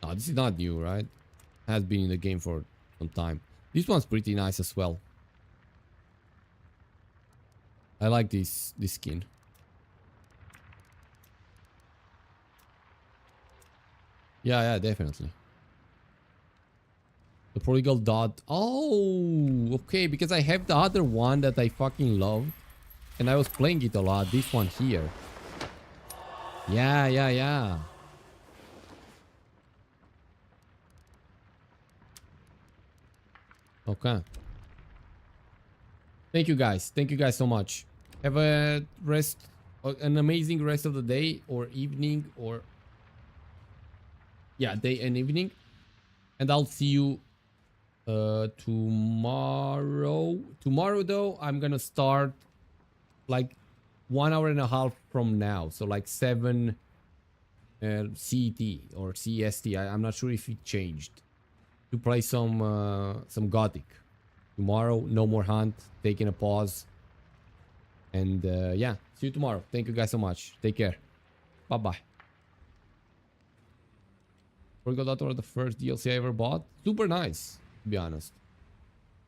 Oh, this is not new, right? Has been in the game for some time. This one's pretty nice as well. I like this skin. Yeah, definitely. The prodigal dot. Oh, okay, because I have the other one that I fucking love. And I was playing it a lot. This one here. Yeah. Okay. Thank you guys. Thank you guys so much. Have a an amazing rest of the day or evening or... Yeah, day and evening. And I'll see you tomorrow. Tomorrow though, I'm gonna start like 1 hour and a half from now. So like 7 CET or CST. I'm not sure if it changed. To play some Gothic. Tomorrow, no more hunt. Taking a pause. And yeah, see you tomorrow. Thank you guys so much. Take care. Bye-bye. Forgot that was the first DLC I ever bought. Super nice, to be honest.